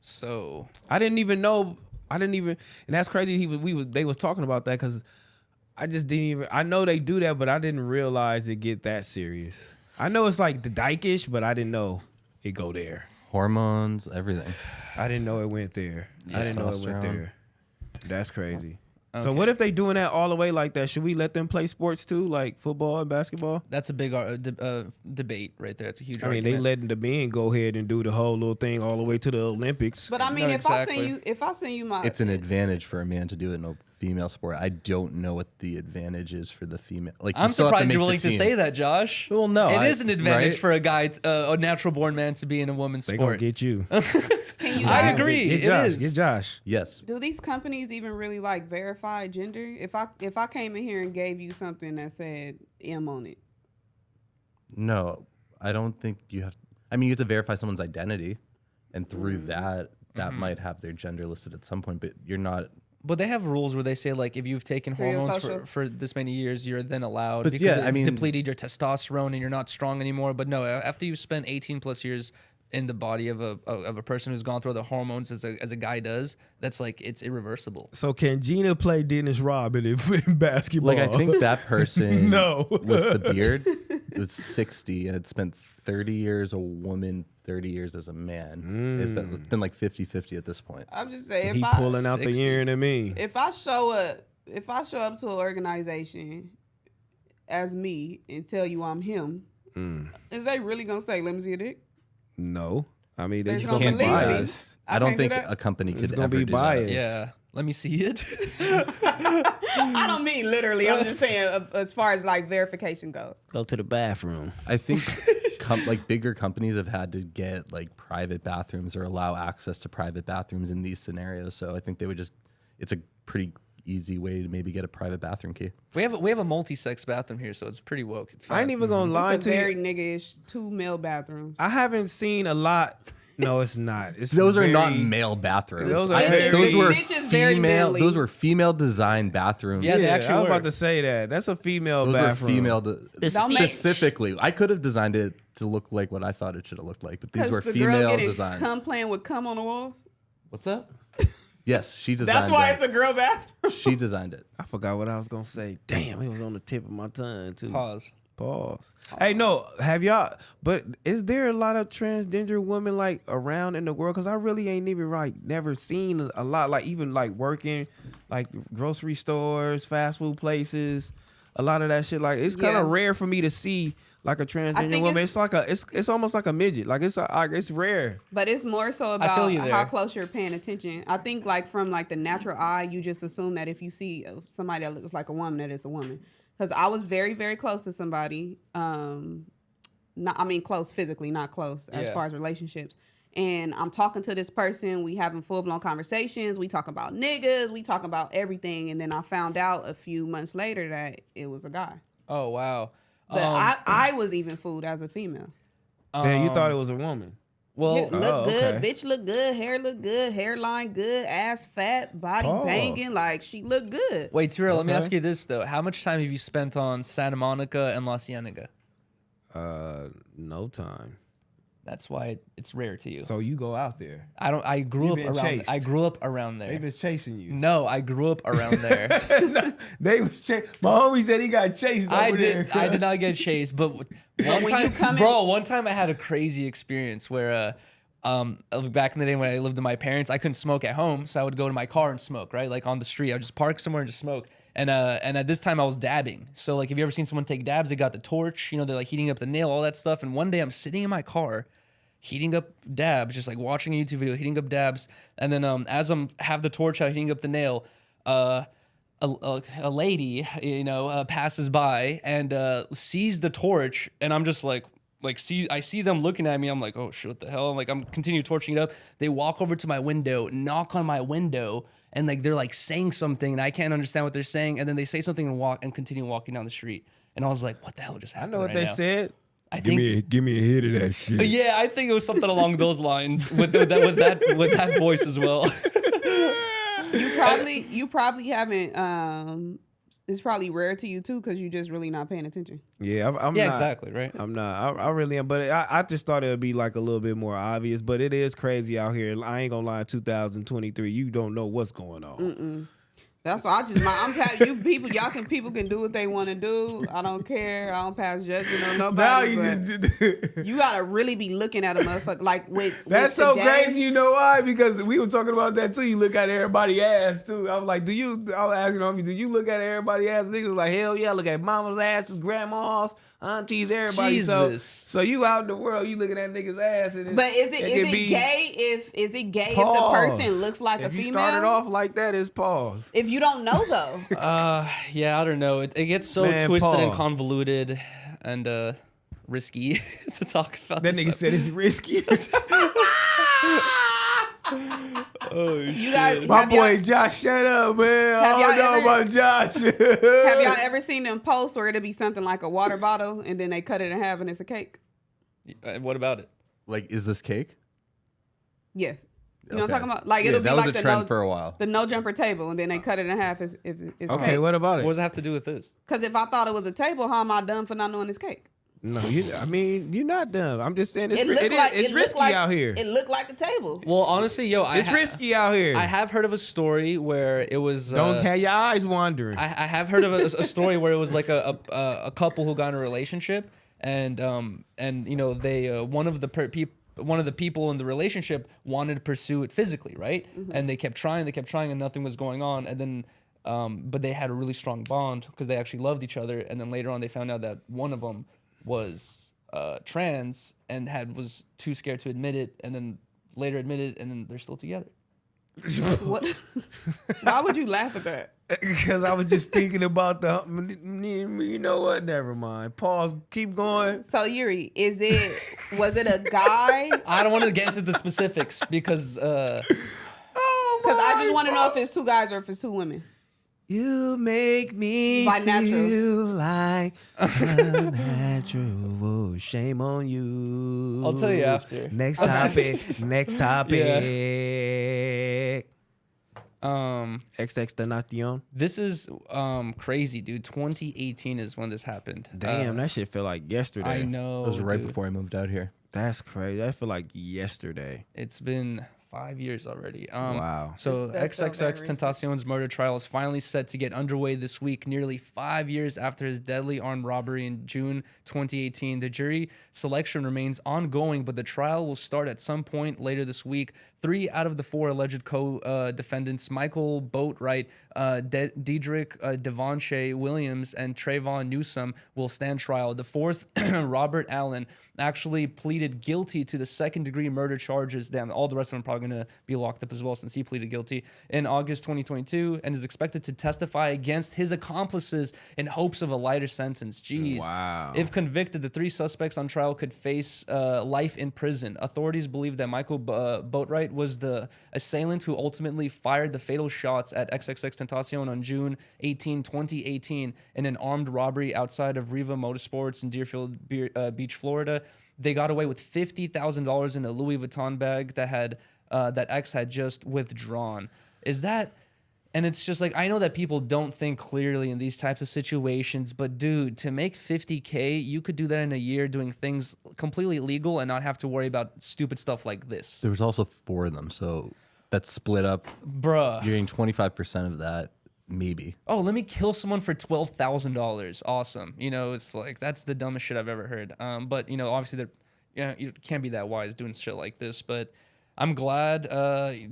So I didn't even know. And that's crazy. They was talking about that because I just didn't even. I know they do that, but I didn't realize it get that serious. I know it's like the dykish, but I didn't know it go there. Hormones, everything. I didn't know it went there. I didn't know it went Testosterone. there. That's crazy. So Okay. what if they doing that all the way like that? Should we let them play sports too, like football and basketball? that's a big debate right there. It's a huge I mean, argument. they letting the men go ahead and do the whole little thing all the way to the Olympics. But I mean, No, if exactly. I send you my, It's an advantage for a man to do it in a female sport. I don't know what the advantage is for the female. Like, you I'm still have surprised make you're the willing to team. say that, Josh. Well, no, it is an advantage right? for a guy, a natural born man, to be in a woman's they gonna sport. get you. can you? I guys- agree. Get It Josh. is. Get Josh. Yes. Do these companies even really like verify gender? If I came in here and gave you something that said M on it, No, I don't think you have. I mean, you have to verify someone's identity, and through that might have their gender listed at some point. But you're not. But they have rules where they say, like, if you've taken For your hormones social- for this many years, you're then allowed, But because yeah, it's I mean- depleted your testosterone and you're not strong anymore. But no, after you've spent 18 plus years in the body of a person who's gone through the hormones as a guy does, that's like, it's irreversible. So can Gina play Dennis Rodman in basketball? Like, I think that person No. with the beard was 60 and had spent 30 years a woman, 30 years as a man. It's been like 50-50 at this point. I'm just saying. he if pulling out the 60. ear to me. If I show up to an organization as me and tell you I'm him, is they really gonna say, "Let me see your dick"? No, I mean they They're just gonna can't believe me. bias. I don't can't do think that? a company It's could gonna ever be do biased. Yeah. Let me see it. I don't mean literally. I'm just saying as far as like verification goes. Go to the bathroom. that. I think like bigger companies have had to get like private bathrooms or allow access to private bathrooms in these scenarios. So I think they would just. It's a pretty easy way to maybe get a private bathroom key. We have a multi-sex bathroom here, so it's pretty woke. It's fine. I ain't even gonna lie It's a to very you. nigga-ish 2 male bathrooms. I haven't seen a lot. No, it's not. It's Those are not very- male bathrooms. Those are very- those were Snitch is very female. manly. Those were female designed bathrooms. Yeah, they Yeah, actually I was were. about to say that. That's a female those bathroom. were female. Don't make- Specifically, I could have designed it to look like what I thought it should have looked like, but these were Because the girl female getting designed. cum playing with cum on the walls. What's that? Yes, she designed. That's why that. it's a girl bathroom. She designed it. I forgot what I was gonna say. Damn, it was on the tip of my tongue too. Pause. Pause. Hey, no, have y'all? But is there a lot of transgender women like around in the world? Because I really ain't even like never seen a lot. Like even like working, like grocery stores, fast food places, a lot of that shit. Like it's kind of Yeah. rare for me to see like a transgender think woman. it's- It's like it's almost like a midget. Like it's rare. But it's more so feel about you how there. close you're paying attention. I think like from like the natural eye, you just assume that if you see somebody that looks like a woman, that it's a woman. Because I was very, very close to somebody. Close physically, not close as Yeah. far as relationships. And I'm talking to this person. We having full blown conversations. We talk about niggas. We talk about everything. And then I found out a few months later that it was a guy. Oh wow. But I was even fooled as a female. Damn, you thought it was a woman. Well, Yeah, look good, okay. bitch look good, hair look good, hairline good, ass fat, body Oh. banging, like she look good. wait, Terrell, let me Okay. ask you this though: how much time have you spent on Santa Monica and La Cienega? No time. That's why it's rare to you. So you go out there. I don't. I grew You've up been around. chased. I grew up around there. They was chasing you. No, I grew up around there. They was my homie said he got chased I over there. did. I did not get chased, but one when you time, come in- bro. One time I had a crazy experience where, back in the day when I lived with my parents, I couldn't smoke at home, so I would go to my car and smoke. Right, like on the street, I would just park somewhere and just smoke. And at this time I was dabbing. So like, have you ever seen someone take dabs? They got the torch, they're like heating up the nail, all that stuff. And one day I'm sitting in my car, heating up dabs, just like watching a YouTube video, heating up dabs. And then as I'm have the torch out, heating up the nail, a lady, passes by and sees the torch, and I'm just like I see them looking at me. I'm like, oh shit, what the hell? I'm continue torching it up. They walk over to my window, knock on my window, and like they're like saying something, and I can't understand what they're saying. And then they say something and continue walking down the street. And I was like, what the hell just I happened? know what right they now? said. I think Give me a hit of that shit. yeah, I think it was something along those lines with that voice as well. You probably haven't. It's probably rare to you too because you're just really not paying attention. Yeah, I'm Yeah, not, exactly, right? I'm not. I really am, but I just thought it would be like a little bit more obvious. But it is crazy out here. I ain't gonna lie. 2023, you don't know what's going on. That's why people can do what they want to do. I don't care. I don't pass judgment on Now nobody. you but just. you gotta really be looking at a motherfucker like with. That's with so today, crazy. You know why? Because we were talking about that too. You look at everybody's ass too. I was like, I was asking homie, do you look at everybody's ass? Niggas was like, hell yeah, I look at mama's asses, grandma's, aunties, everybody. Jesus. So you out in the world, you looking at niggas' ass. And But is it can be gay if the pause. person looks like a If you female? started off like that, it's pause. If you don't know though, Yeah, I don't know. It gets so Man, twisted and pause. convoluted and risky to talk about. That this nigga stuff. said it's risky. you guys. My have boy y'all- Josh, shut up, man. I Have don't y'all know ever- about Josh. Have y'all ever seen them posts where it'll be something like a water bottle and then they cut it in half and it's a cake? What about it? Like, is this cake? Yes. You know what Okay. I'm talking about? Like Yeah, it'll that be was like a trend for a while. the no jumper table and then they cut it in half if it's Okay, cake. what about What it? does it have to do with this? Because if I thought it was a table, how am I dumb for not knowing it's cake? No, you're not dumb. I'm just saying it's It looked risky like, out here. It looked like a table. Well, honestly, It's risky out here. I have heard of a story where it was. Don't have your eyes wandering. I have heard of a story where it was like a couple who got in a relationship and they one of the people in the relationship wanted to pursue it physically, right? And they kept trying, and nothing was going on. And then, but they had a really strong bond because they actually loved each other. And then later on, they found out that one of them was trans and was too scared to admit it, and then later admitted, and then they're still together. What? Why would you laugh at that? Because I was just thinking about you know what? Never mind. Pause. Keep going. So Yuri, was it a guy? I don't want to get into the specifics because Oh Because I just want to know if it's two guys or if it's two women. You make me By feel like a natural. Shame on you. I'll tell you after. Next topic. Next topic. XXXTentacion. This is crazy, dude. 2018 is when this happened. Damn, that shit feel like yesterday. I know. It was right dude. before I moved out here. That's crazy. That feel like yesterday. It's been 5 years already. Wow. So That's so very recent. XXXTentacion's murder trial is finally set to get underway this week, nearly 5 years after his deadly armed robbery in June 2018. The jury selection remains ongoing, but the trial will start at some point later this week. 3 out of the 4 alleged co-defendants, Michael Boatwright, Dedrick Devonshea Williams, and Trayvon Newsome, will stand trial. The 4th, Robert Allen, actually pleaded guilty to the second-degree murder charges. Damn, all the rest of them are probably going to be locked up as well since he pleaded guilty in August 2022 and is expected to testify against his accomplices in hopes of a lighter sentence. Jeez. Wow. If convicted, the 3 suspects on trial could face life in prison. Authorities believe that Michael Boatwright was the assailant who ultimately fired the fatal shots at XXXTentacion on June 18, 2018 in an armed robbery outside of Riva Motorsports in Deerfield Beach, Florida. They got away with $50,000 in a Louis Vuitton bag that X had just withdrawn. Is that... And it's just like, I know that people don't think clearly in these types of situations, but dude, to make $50K, you could do that in a year doing things completely legal and not have to worry about stupid stuff like this. There was also 4 of them, so that's split up. Bruh. You're getting 25% of that, maybe. Oh, let me kill someone for $12,000. Awesome. You know, it's like, that's the dumbest shit I've ever heard. But, you know, obviously, you can't be that wise doing shit like this, but... I'm glad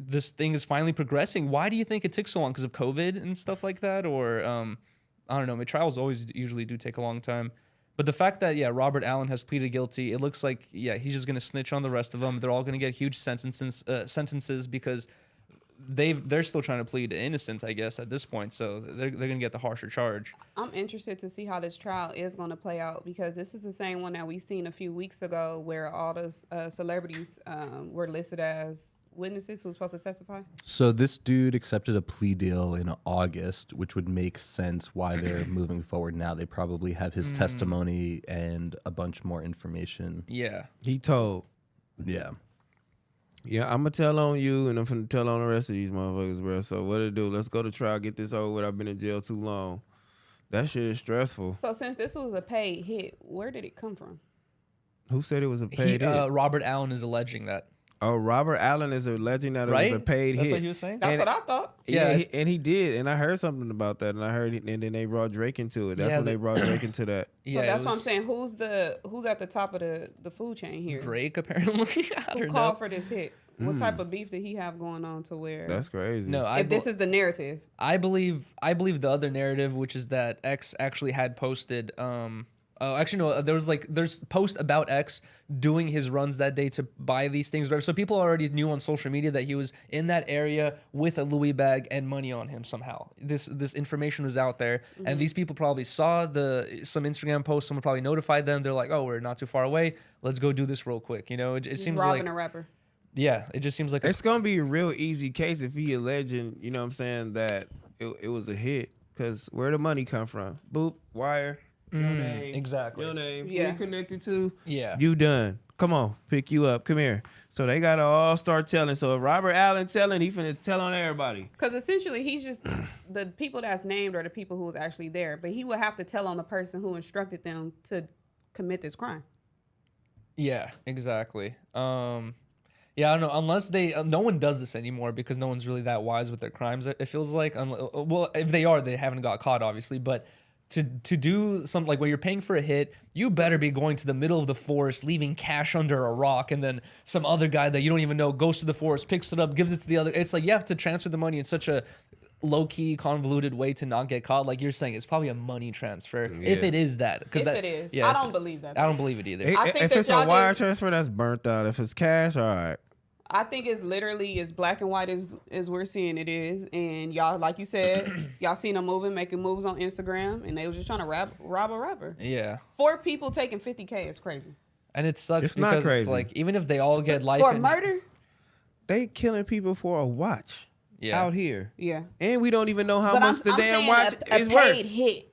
this thing is finally progressing. Why do you think it took so long? Because of COVID and stuff like that? Or, I don't know. My trials always usually do take a long time. But the fact that, Robert Allen has pleaded guilty, it looks like, he's just going to snitch on the rest of them. They're all going to get huge sentences because they're still trying to plead innocent, I guess, at this point. So they're going to get the harsher charge. I'm interested to see how this trial is going to play out because this is the same one that we seen a few weeks ago where all those celebrities were listed as witnesses who were supposed to testify. So this dude accepted a plea deal in August, which would make sense why they're moving forward now. They probably have his testimony and a bunch more information. Yeah. He told. Yeah. Yeah, I'm going to tell on you, and I'm going to tell on the rest of these motherfuckers, bro. So what to do? Let's go to trial, get this over with. I've been in jail too long. That shit is stressful. So since this was a paid hit, where did it come from? Who said it was a paid hit? Robert Allen is alleging that. Oh, Robert Allen is alleging that it was a paid That's hit. what he was saying? That's what I thought. Yeah, and he did, and I heard something about that, and and then they brought Drake into it. That's when they brought Drake into that. Yeah, So that's what I'm saying. Who's at the top of the food chain here? Drake, apparently. I Who don't called know. for this hit? What type of beef did he have going on to where? That's crazy. No, if this is the narrative. I believe the other narrative, which is that X actually had posted. Actually, no. There's post about X doing his runs that day to buy these things. So people already knew on social media that he was in that area with a Louis bag and money on him somehow. This information was out there, and these people probably saw some Instagram post. Someone probably notified them. They're like, "Oh, we're not too far away. Let's go do this real quick." You know, it seems robbing like a rapper. Yeah, it just seems like It's gonna be a real easy case if he alleging, you know what I'm saying, that it was a hit. Cause where the money come from? Boop, wire, your name, exactly. your name, Yeah. who you connected to. Yeah. You done. Come on, pick you up. Come here. So they gotta all start telling. So if Robert Allen telling, he finna tell on everybody. Because essentially, he's just the people that's named are the people who was actually there, but he would have to tell on the person who instructed them to commit this crime. Yeah, exactly. Yeah, I don't know. Unless no one does this anymore because no one's really that wise with their crimes. It feels like, well, if they are, they haven't got caught, obviously. But to do something like when you're paying for a hit, you better be going to the middle of the forest, leaving cash under a rock, and then some other guy that you don't even know goes to the forest, picks it up, gives it to the other. It's like you have to transfer the money in such a low-key, convoluted way to not get caught. Like you're saying, it's probably a money transfer if it is that. If it is, I don't believe that. I don't believe it either. I think if that it's a y'all wire just- transfer, that's burnt out. If it's cash, all right. I think it's literally as black and white as we're seeing it is. And y'all, like you said, y'all seen them making moves on Instagram, and they was just trying to rob a rapper. Yeah. 4 people taking $50K is crazy. And it sucks It's not because crazy. it's like, even if they all get life For in- murder? They killing people for a watch. Yeah. out here. Yeah. And we don't even know how But much the damn saying watch a is paid worth. hit.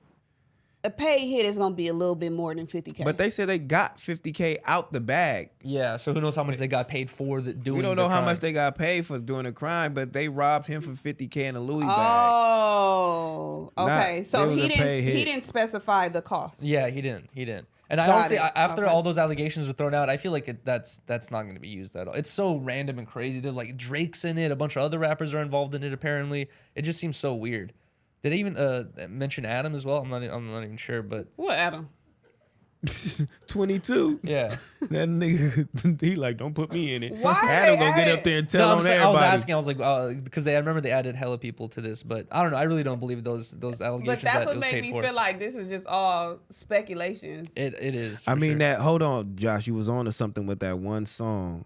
A paid hit is gonna be a little bit more than 50K. But they said they got 50K out the bag. Yeah. So who knows how much they got paid for doing? We don't know the how crime. much they got paid for doing a crime, but they robbed him for 50K in a Louis bag. Oh, okay. Nah, So it was he a didn't. paid He hit. didn't specify the cost. Yeah, he didn't. And I Got honestly, it. after Okay. all those allegations were thrown out, I feel like that's not going to be used at all. It's so random and crazy. There's like Drake's in it. A bunch of other rappers are involved in it. Apparently, it just seems so weird. Did they even mention Adam as well? I'm not even sure, but What, Adam? 22. yeah. That nigga, he like, don't put me in it. Why Adam they gonna get add up there and No, tell I on was everybody. asking. I was like, because I remember they added hella people to this, but I don't know. I really don't believe those allegations. But that's that it what was made paid me for. feel like this is just all speculations. It is. I for mean sure. that. Hold on, Josh. You was on to something with that one song.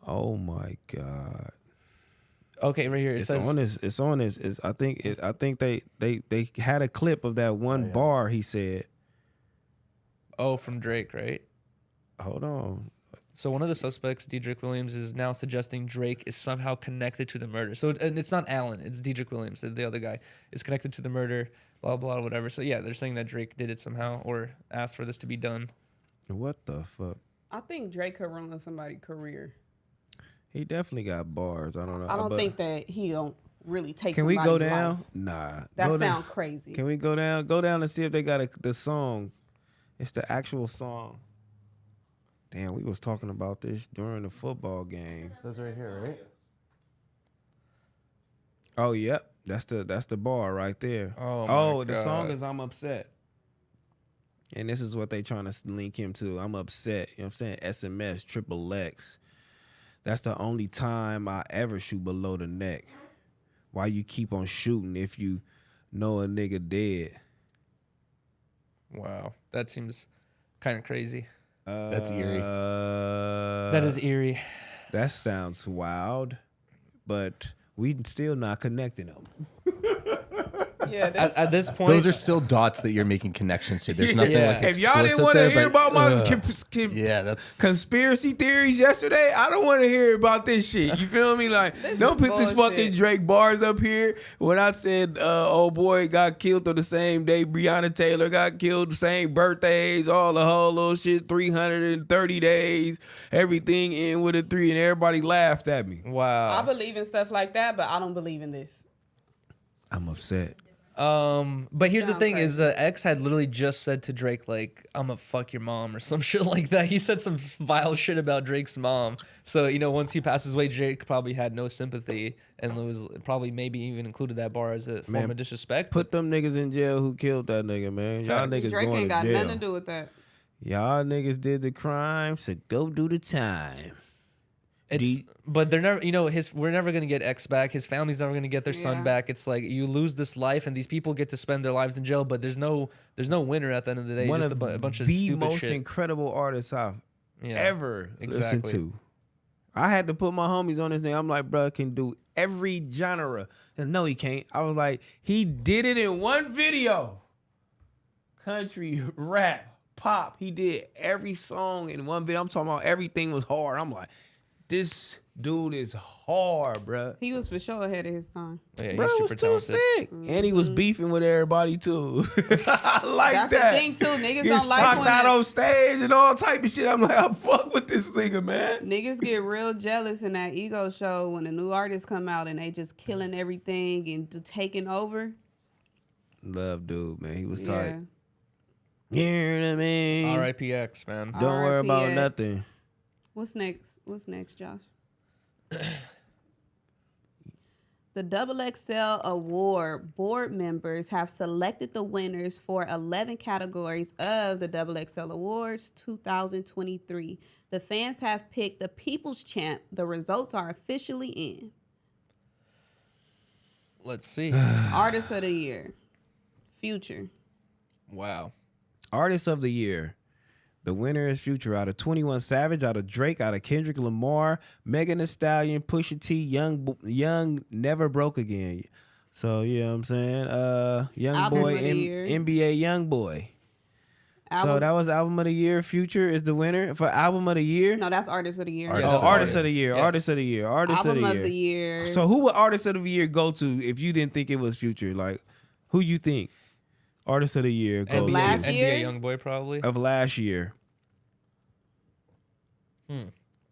Oh my god. Okay, right here it It's says. on this. It's on this. I think they had a clip of that one bar he said. Oh, from Drake, right? Hold on. So one of the suspects, Dedrick Williams, is now suggesting Drake is somehow connected to the murder. So and it's not Allen, it's Dedrick Williams, the other guy, is connected to the murder, blah, blah, whatever. So yeah, they're saying that Drake did it somehow or asked for this to be done. What the fuck? I think Drake could ruin somebody's career. He definitely got bars. I don't know. I don't but think that he don't really take. Can we go somebody's down? life. Nah. That Go down. sounds crazy. Can we go down? Go down and see if they got the song. It's the actual song. Damn, we was talking about this during the football game. That's right here, right? Oh, yep. That's the bar right there. Oh, my the song God. is I'm Upset. And this is what they trying to link him to. I'm upset. You know what I'm saying? SMS, triple X. That's the only time I ever shoot below the neck. Why you keep on shooting if you know a nigga dead? Wow, that seems kind of crazy. That's eerie. That is eerie. That sounds wild, but we still not connecting them. Yeah, that's, At this point, Those are still dots that you're making connections to. There's nothing Yeah. like If y'all didn't explicit want to there, hear but, about my yeah, that's conspiracy theories yesterday, I don't want to hear about this shit. You feel me? Like, This don't is put this bullshit. fucking Drake bars up here. When I said, oh boy got killed on the same day, Breonna Taylor got killed, the same birthdays, all the whole little shit, 330 days, everything in with a 3, and everybody laughed at me. I wow. believe in stuff like that, but I don't believe in this. I'm upset. But here's the Sound thing: crazy. is X had literally just said to Drake like, "I'm gonna fuck your mom" or some shit like that. He said some vile shit about Drake's mom. So once he passes away, Drake probably had no sympathy and was probably maybe even included that bar as a form of disrespect. Put them niggas in jail who killed that nigga, man. Y'all Facts. niggas Drake going ain't to got jail. nothing to do with that. Y'all niggas did the crime, so go do the time. But they're never, we're never gonna get X back. His family's never gonna get their son Yeah. back. It's like you lose this life, and these people get to spend their lives in jail. But there's no winner at the end of the day. One Just of a bunch of the stupid most shit. incredible artists I've Yeah, ever listened exactly. to. I had to put my homies on this thing. I'm like, bro, can do every genre. And no, he can't. I was like, he did it in one video. Country, rap, pop. He did every song in one video. I'm talking about everything was hard. I'm like, this dude is hard, bro. He was for sure ahead of his time. Yeah, Bro he's was super too talented. sick. And he was beefing with everybody too. I like That's that. the thing too. Niggas Get don't like shocked when out it- on stage and all type of shit. I'm like, I fuck with this nigga, man. Niggas get real jealous in that ego show when a new artist come out and they just killing everything and taking over. Love dude, man. He was Yeah. tight. You know what I mean? R.I.P. X, man. Don't worry about RIP. nothing. What's next? What's next, Josh? The XXL Award board members have selected the winners for 11 categories of the XXL Awards 2023. The fans have picked the People's Champ. The results are officially in. Let's see. Artist of the Year, Future. Wow. Artist of the Year. The winner is Future out of 21 Savage, out of Drake, out of Kendrick Lamar, Megan Thee Stallion, Pusha T, Young Never Broke Again. So, you know what I'm saying? Young Album boy, of the year. NBA Young Boy. So that was album of the year. Future is the winner for album of the year. No, that's artist of the year. Artist Oh, of the artist year. of the year. Yeah. Artist of the year. Artist Album of the year. So who would artist of the year go to if you didn't think it was Future? Like, who you think artist of the year goes NBA, Last to year? NBA young boy probably. of last year?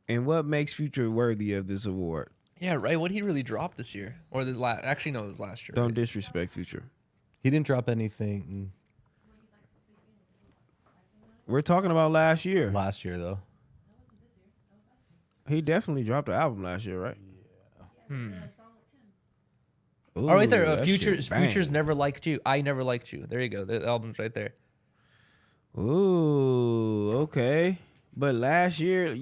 And what makes Future worthy of this award? Yeah, right. What he really dropped this year, or this last? Actually, no, it was last year. Don't right? disrespect Future. He didn't drop anything We're talking about last year. last year though. He definitely dropped an album last year, right? Oh, right there. Ooh, that Futures. shit bang. Futures never liked you. I never liked you. There you go. The album's right there. Ooh, okay. But last year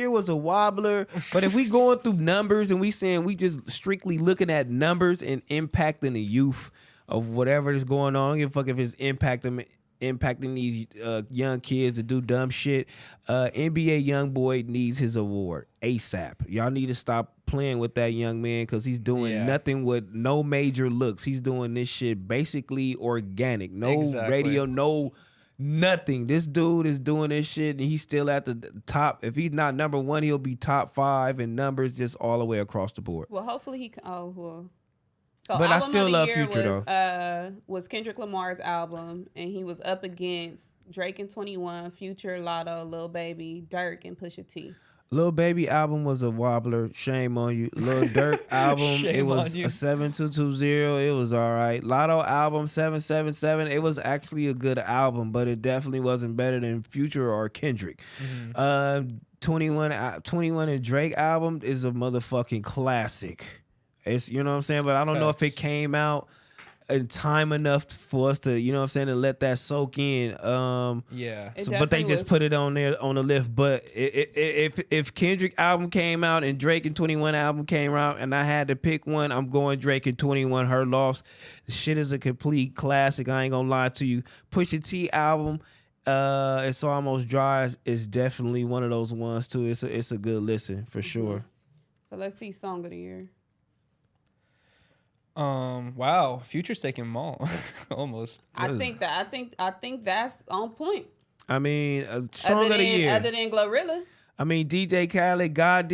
was a wobbler. But if we going through numbers and we saying we just strictly looking at numbers and impacting the youth of whatever is going on, I don't give a fuck if it's impacting these young kids to do dumb shit. NBA young boy needs his award ASAP. Y'all need to stop playing with that young man because he's doing nothing with no major looks. He's doing this shit basically organic. No Exactly. radio, no nothing. This dude is doing this shit and he's still at the top. If he's not number one, he'll be top 5 in numbers just all the way across the board. Well, hopefully he. Oh well. So But I album still of the love year Future, was, was Kendrick Lamar's album, and he was up against Drake and 21, Future, Lotto, Lil Baby, Durk, and Pusha T. Lil Baby album was a wobbler. Shame on you. Lil Durk album, it Shame was on you. a 7220. It was all right. Lotto album 777. It was actually a good album, but it definitely wasn't better than Future or Kendrick. 21 and Drake album is a motherfucking classic. It's, you know what I'm saying, but I don't know if it Facts. came out in time enough for us to, you know what I'm saying, to let that soak in. Yeah. It So, but they definitely just was- put it on there on the list. But if Kendrick album came out and Drake and 21 album came out and I had to pick one, I'm going Drake and 21. Her Loss. The shit is a complete classic. I ain't gonna lie to you. Pusha T album, It's Almost Dry is definitely one of those ones too. It's a good listen for sure. So let's see song of the year. Wow. Future's taking them all. Almost. I think that's on point. I mean, song of the year. Other than Glorilla. I mean, DJ Khaled, God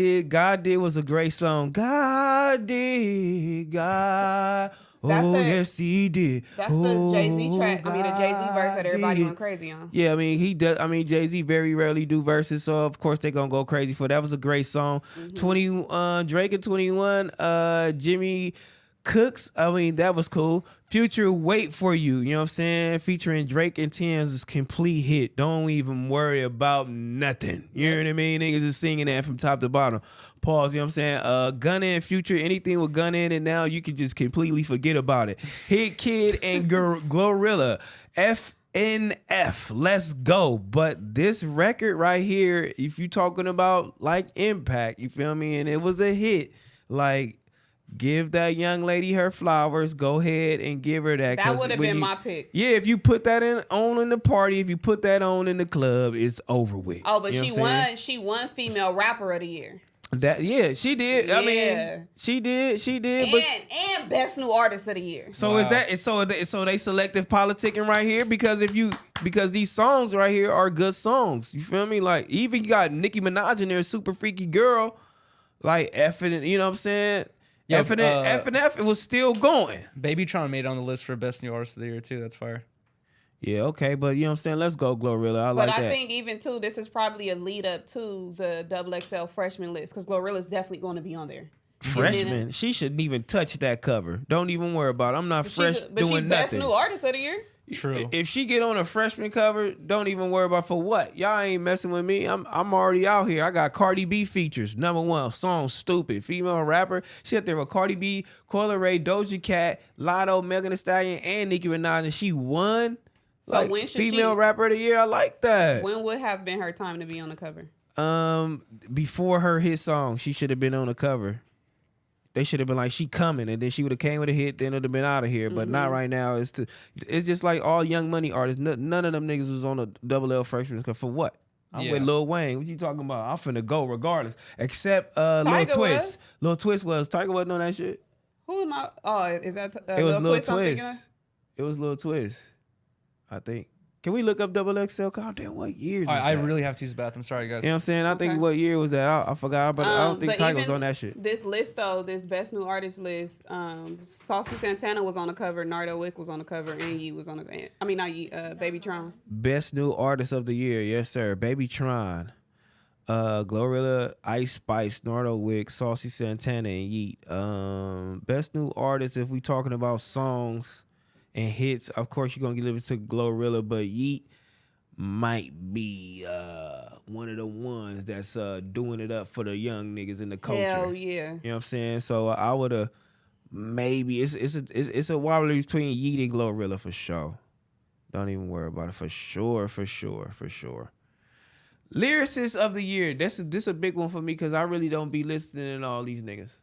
Did was a great song. God did, God. That's Oh, the- yes, he did. That's the Jay-Z Oh, track. I mean, the Jay-Z verse that everybody God went crazy on. Yeah, I mean, he does. I mean, Jay-Z very rarely do verses, so of course they're gonna go crazy for it. That was a great song. Drake and 21, Jimmy Cooks. I mean, that was cool. Future, Wait For You. You know what I'm saying? Featuring Drake and Tim's is complete hit. Don't even worry about nothing. You know what I mean? Niggas is singing that from top to bottom. Pause. You know what I'm saying? Gunna and Future, anything with Gunna in it now, you can just completely forget about it. Hit Kid and Glorilla. FNF, let's go. But this record right here, if you talking about like impact, you feel me? And it was a hit. Like, give that young lady her flowers. Go ahead and give her that. That 'cause would have when been you- my pick. Yeah, if you put that on in the party, if you put that on in the club, it's over with. Oh, but You know she what I'm saying? won. She won female rapper of the year. That, yeah, she did. I Yeah. mean, she did. But And best new artist of the year. so is Wow. that so they selective politicking right here because these songs right here are good songs. You feel me? Like, even you got Nicki Minaj in there, Super Freaky Girl, like effing, you know what I'm saying? Yeah, FNF, it was still going. Babytron made it on the list for best new artist of the year too. That's fire. Yeah, okay, but you know what I'm saying? Let's go, Glorilla. I But like I that. think even too, this is probably a lead up to the XXL freshman list because Glorilla's definitely going to be on there. Freshman, she shouldn't even touch that cover. Don't even worry about it. I'm not fresh But she's doing best nothing. new artist of the year. True. If she get on a freshman cover, don't even worry about for what. Y'all ain't messing with me. I'm already out here. I got Cardi B features. #1 song, Stupid. Female rapper. She up there with Cardi B, Coyle Ray, Doja Cat, Lotto, Megan Thee Stallion, and Nicki Minaj, and she won. So Like, when should female she? rapper of the year. I like that. When would have been her time to be on the cover? Before her hit song, she should have been on the cover. They should have been like, she coming, and then she would have came with a hit, then it would have been out of here. But not right now. It's just like all Young Money artists. None of them niggas was on a Double L freshman for what? I'm Yeah. with Lil Wayne. What you talking about? I'm finna go regardless. Except Lil Tiger Twist. was. Lil Twist was. Tiger wasn't on that shit. Who am I? Oh, is that It was Lil I'm thinking of? Twist. It was Lil Twist. I think. Can we look up XXL? God damn, what years? I that? really have to use the bathroom. Sorry, guys. You know what I'm saying? I think Okay. what year was that? I forgot, but I don't think but Tiger's even on that shit. This list though, this best new artist list, Saucy Santana was on the cover, Nardo Wick was on the cover, and Yee was on the. I mean, not Yee, Baby Tron. Best new artist of the year, yes sir. Baby Tron, Glorilla, Ice Spice, Nardo Wick, Saucy Santana, and Yeet. Best new artist, if we talking about songs and hits, of course you're gonna give it to Glorilla, but Yeet might be one of the ones that's doing it up for the young niggas in the culture. Hell yeah. You know what I'm saying? So I would have maybe it's a wobbler between Yeet and Glorilla for sure. Don't even worry about it, for sure. Lyricist of the year. This a big one for me because I really don't be listening to all these niggas.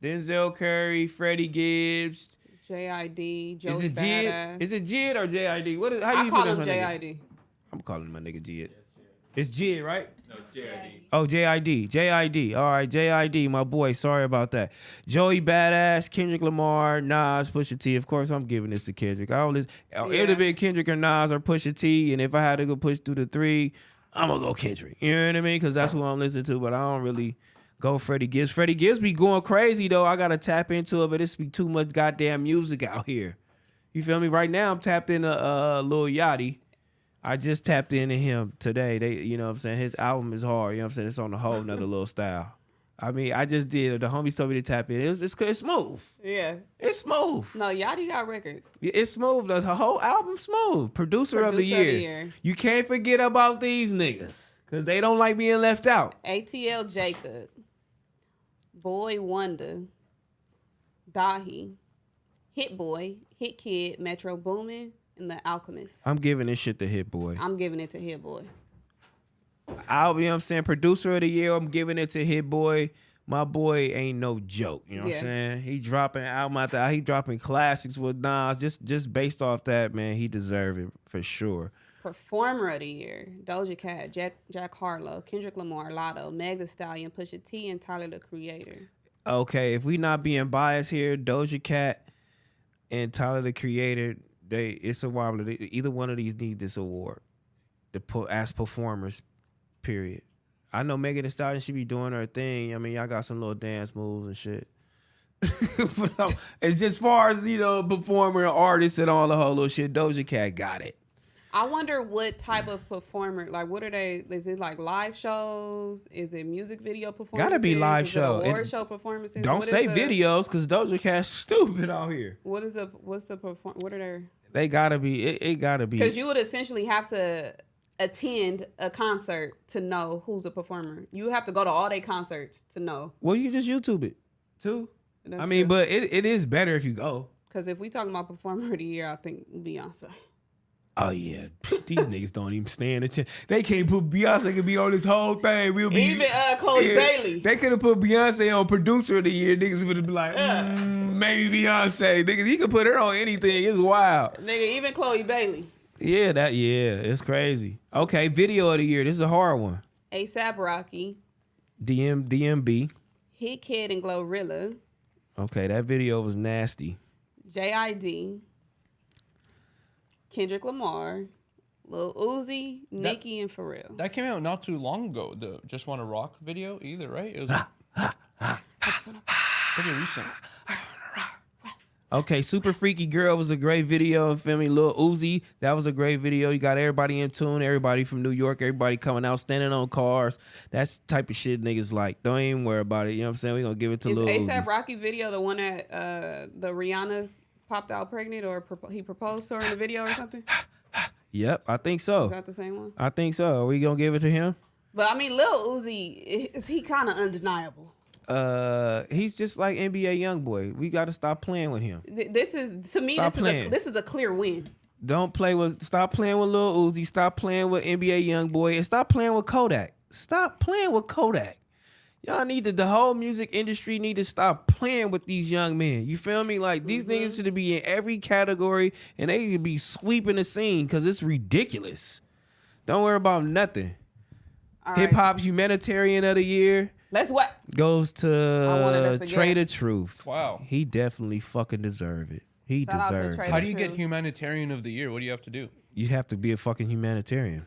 Denzel Curry, Freddie Gibbs. JID, Joey Is it Badass. Jid? Is it Jid or JID? What is? How do I you call pronounce him my nigga? JID. I'm calling my nigga Jid. It's Jid, right? No, it's JID. Oh, JID. All right, JID, my boy. Sorry about that. Joey Badass, Kendrick Lamar, Nas, Pusha T. Of course, I'm giving this to Kendrick. It would have been Kendrick or Nas or Pusha T. And if I had to go push through the three, I'm going to go Kendrick. You know what I mean? Because that's who I'm listening to, but I don't really go Freddie Gibbs. Freddie Gibbs be going crazy, though. I got to tap into it, but it's be too much goddamn music out here. You feel me? Right now, I'm tapped into Lil Yachty. I just tapped into him today. You know what I'm saying? His album is hard. You know what I'm saying? It's on a whole nother little style. I mean, I just did. The homies told me to tap in. It's smooth. Yeah. It's smooth. No, Yachty got records. It's smooth. The whole album smooth. Producer of the year. You can't forget about these niggas because they don't like being left out. ATL Jacob, Boy Wonder, Dahi, Hit Boy, Hit Kid, Metro Boomin, and The Alchemist. I'm giving this shit to Hit Boy. I'm giving it to Hit Boy. You know what I'm saying? Producer of the year, I'm giving it to Hit Boy. My boy ain't no joke. You know what I'm saying? He dropping album after album. He dropping classics with Nas. Just based off that, man, he deserve it for sure. Performer of the year, Doja Cat, Jack Harlow, Kendrick Lamar, Lotto, Meg Thee Stallion, Pusha T, and Tyler, the Creator. Okay, if we not being biased here, Doja Cat and Tyler, the Creator, it's a wobbler. Either one of these need this award as performers, period. I know Megan Thee Stallion, she be doing her thing. I mean, y'all got some little dance moves and shit. But it's just far as, performer, artists, and all the whole little shit, Doja Cat got it. I wonder what type of performer, like what are they, is it like live shows? Is it music video performances? Gotta be live is show. It award show performances? Don't What say is the- videos, because Doja Cat's stupid out here. what's the perform? What are they? They gotta be, it gotta be. Because you would essentially have to attend a concert to know who's a performer. You have to go to all their concerts to know. Well, you can just YouTube it, too. That's I mean, true. but it is better if you go. Because if we talking about performer of the year, I think Beyonce. Oh, yeah. These niggas don't even stand a chance. They can't put Beyonce can be on this whole thing. We'll be Even Chloe Bailey. They could have put Beyonce on producer of the year. Niggas would have been like, maybe Beyonce. Niggas, you can put her on anything. It's wild. Nigga, even Chloe Bailey. Yeah, it's crazy. Okay, video of the year. This is a hard one. ASAP Rocky, DMB. Hit Kid and Glorilla, Okay, that video was nasty. JID, Kendrick Lamar, Lil Uzi, Nicki, and Pharrell. That came out not too long ago. The Just Wanna Rock video either, right? It was pretty recent. Okay, Super Freaky Girl was a great video. Feel me? Lil Uzi, that was a great video. You got everybody in tune, everybody from New York, everybody coming out, standing on cars. That's the type of shit niggas like. Don't even worry about it. You know what I'm saying? We gonna give it to Is Lil ASAP Uzi. Rocky video the one that the Rihanna popped out pregnant or he proposed to her in the video or something? Yep, I think so. Is that the same one? I think so. Are we gonna give it to him? But I mean, Lil Uzi, he kind of undeniable. He's just like NBA YoungBoy. We got to stop playing with him. This is, to me, Stop playing. this is a clear win. Stop playing with Lil Uzi. Stop playing with NBA YoungBoy, and stop playing with Kodak. Stop playing with Kodak. Y'all need the whole music industry need to stop playing with these young men. You feel me? Like these niggas should be in every category, and they should be sweeping the scene because it's ridiculous. Don't worry about nothing. All right. Hip hop humanitarian of the year Let's what? goes wanted us to to Trader guess. Truth. Wow. He definitely fucking deserve it. He Shout out to deserved Trader it. How do you get True. humanitarian of the year? What do you have to do? you have to be a fucking humanitarian.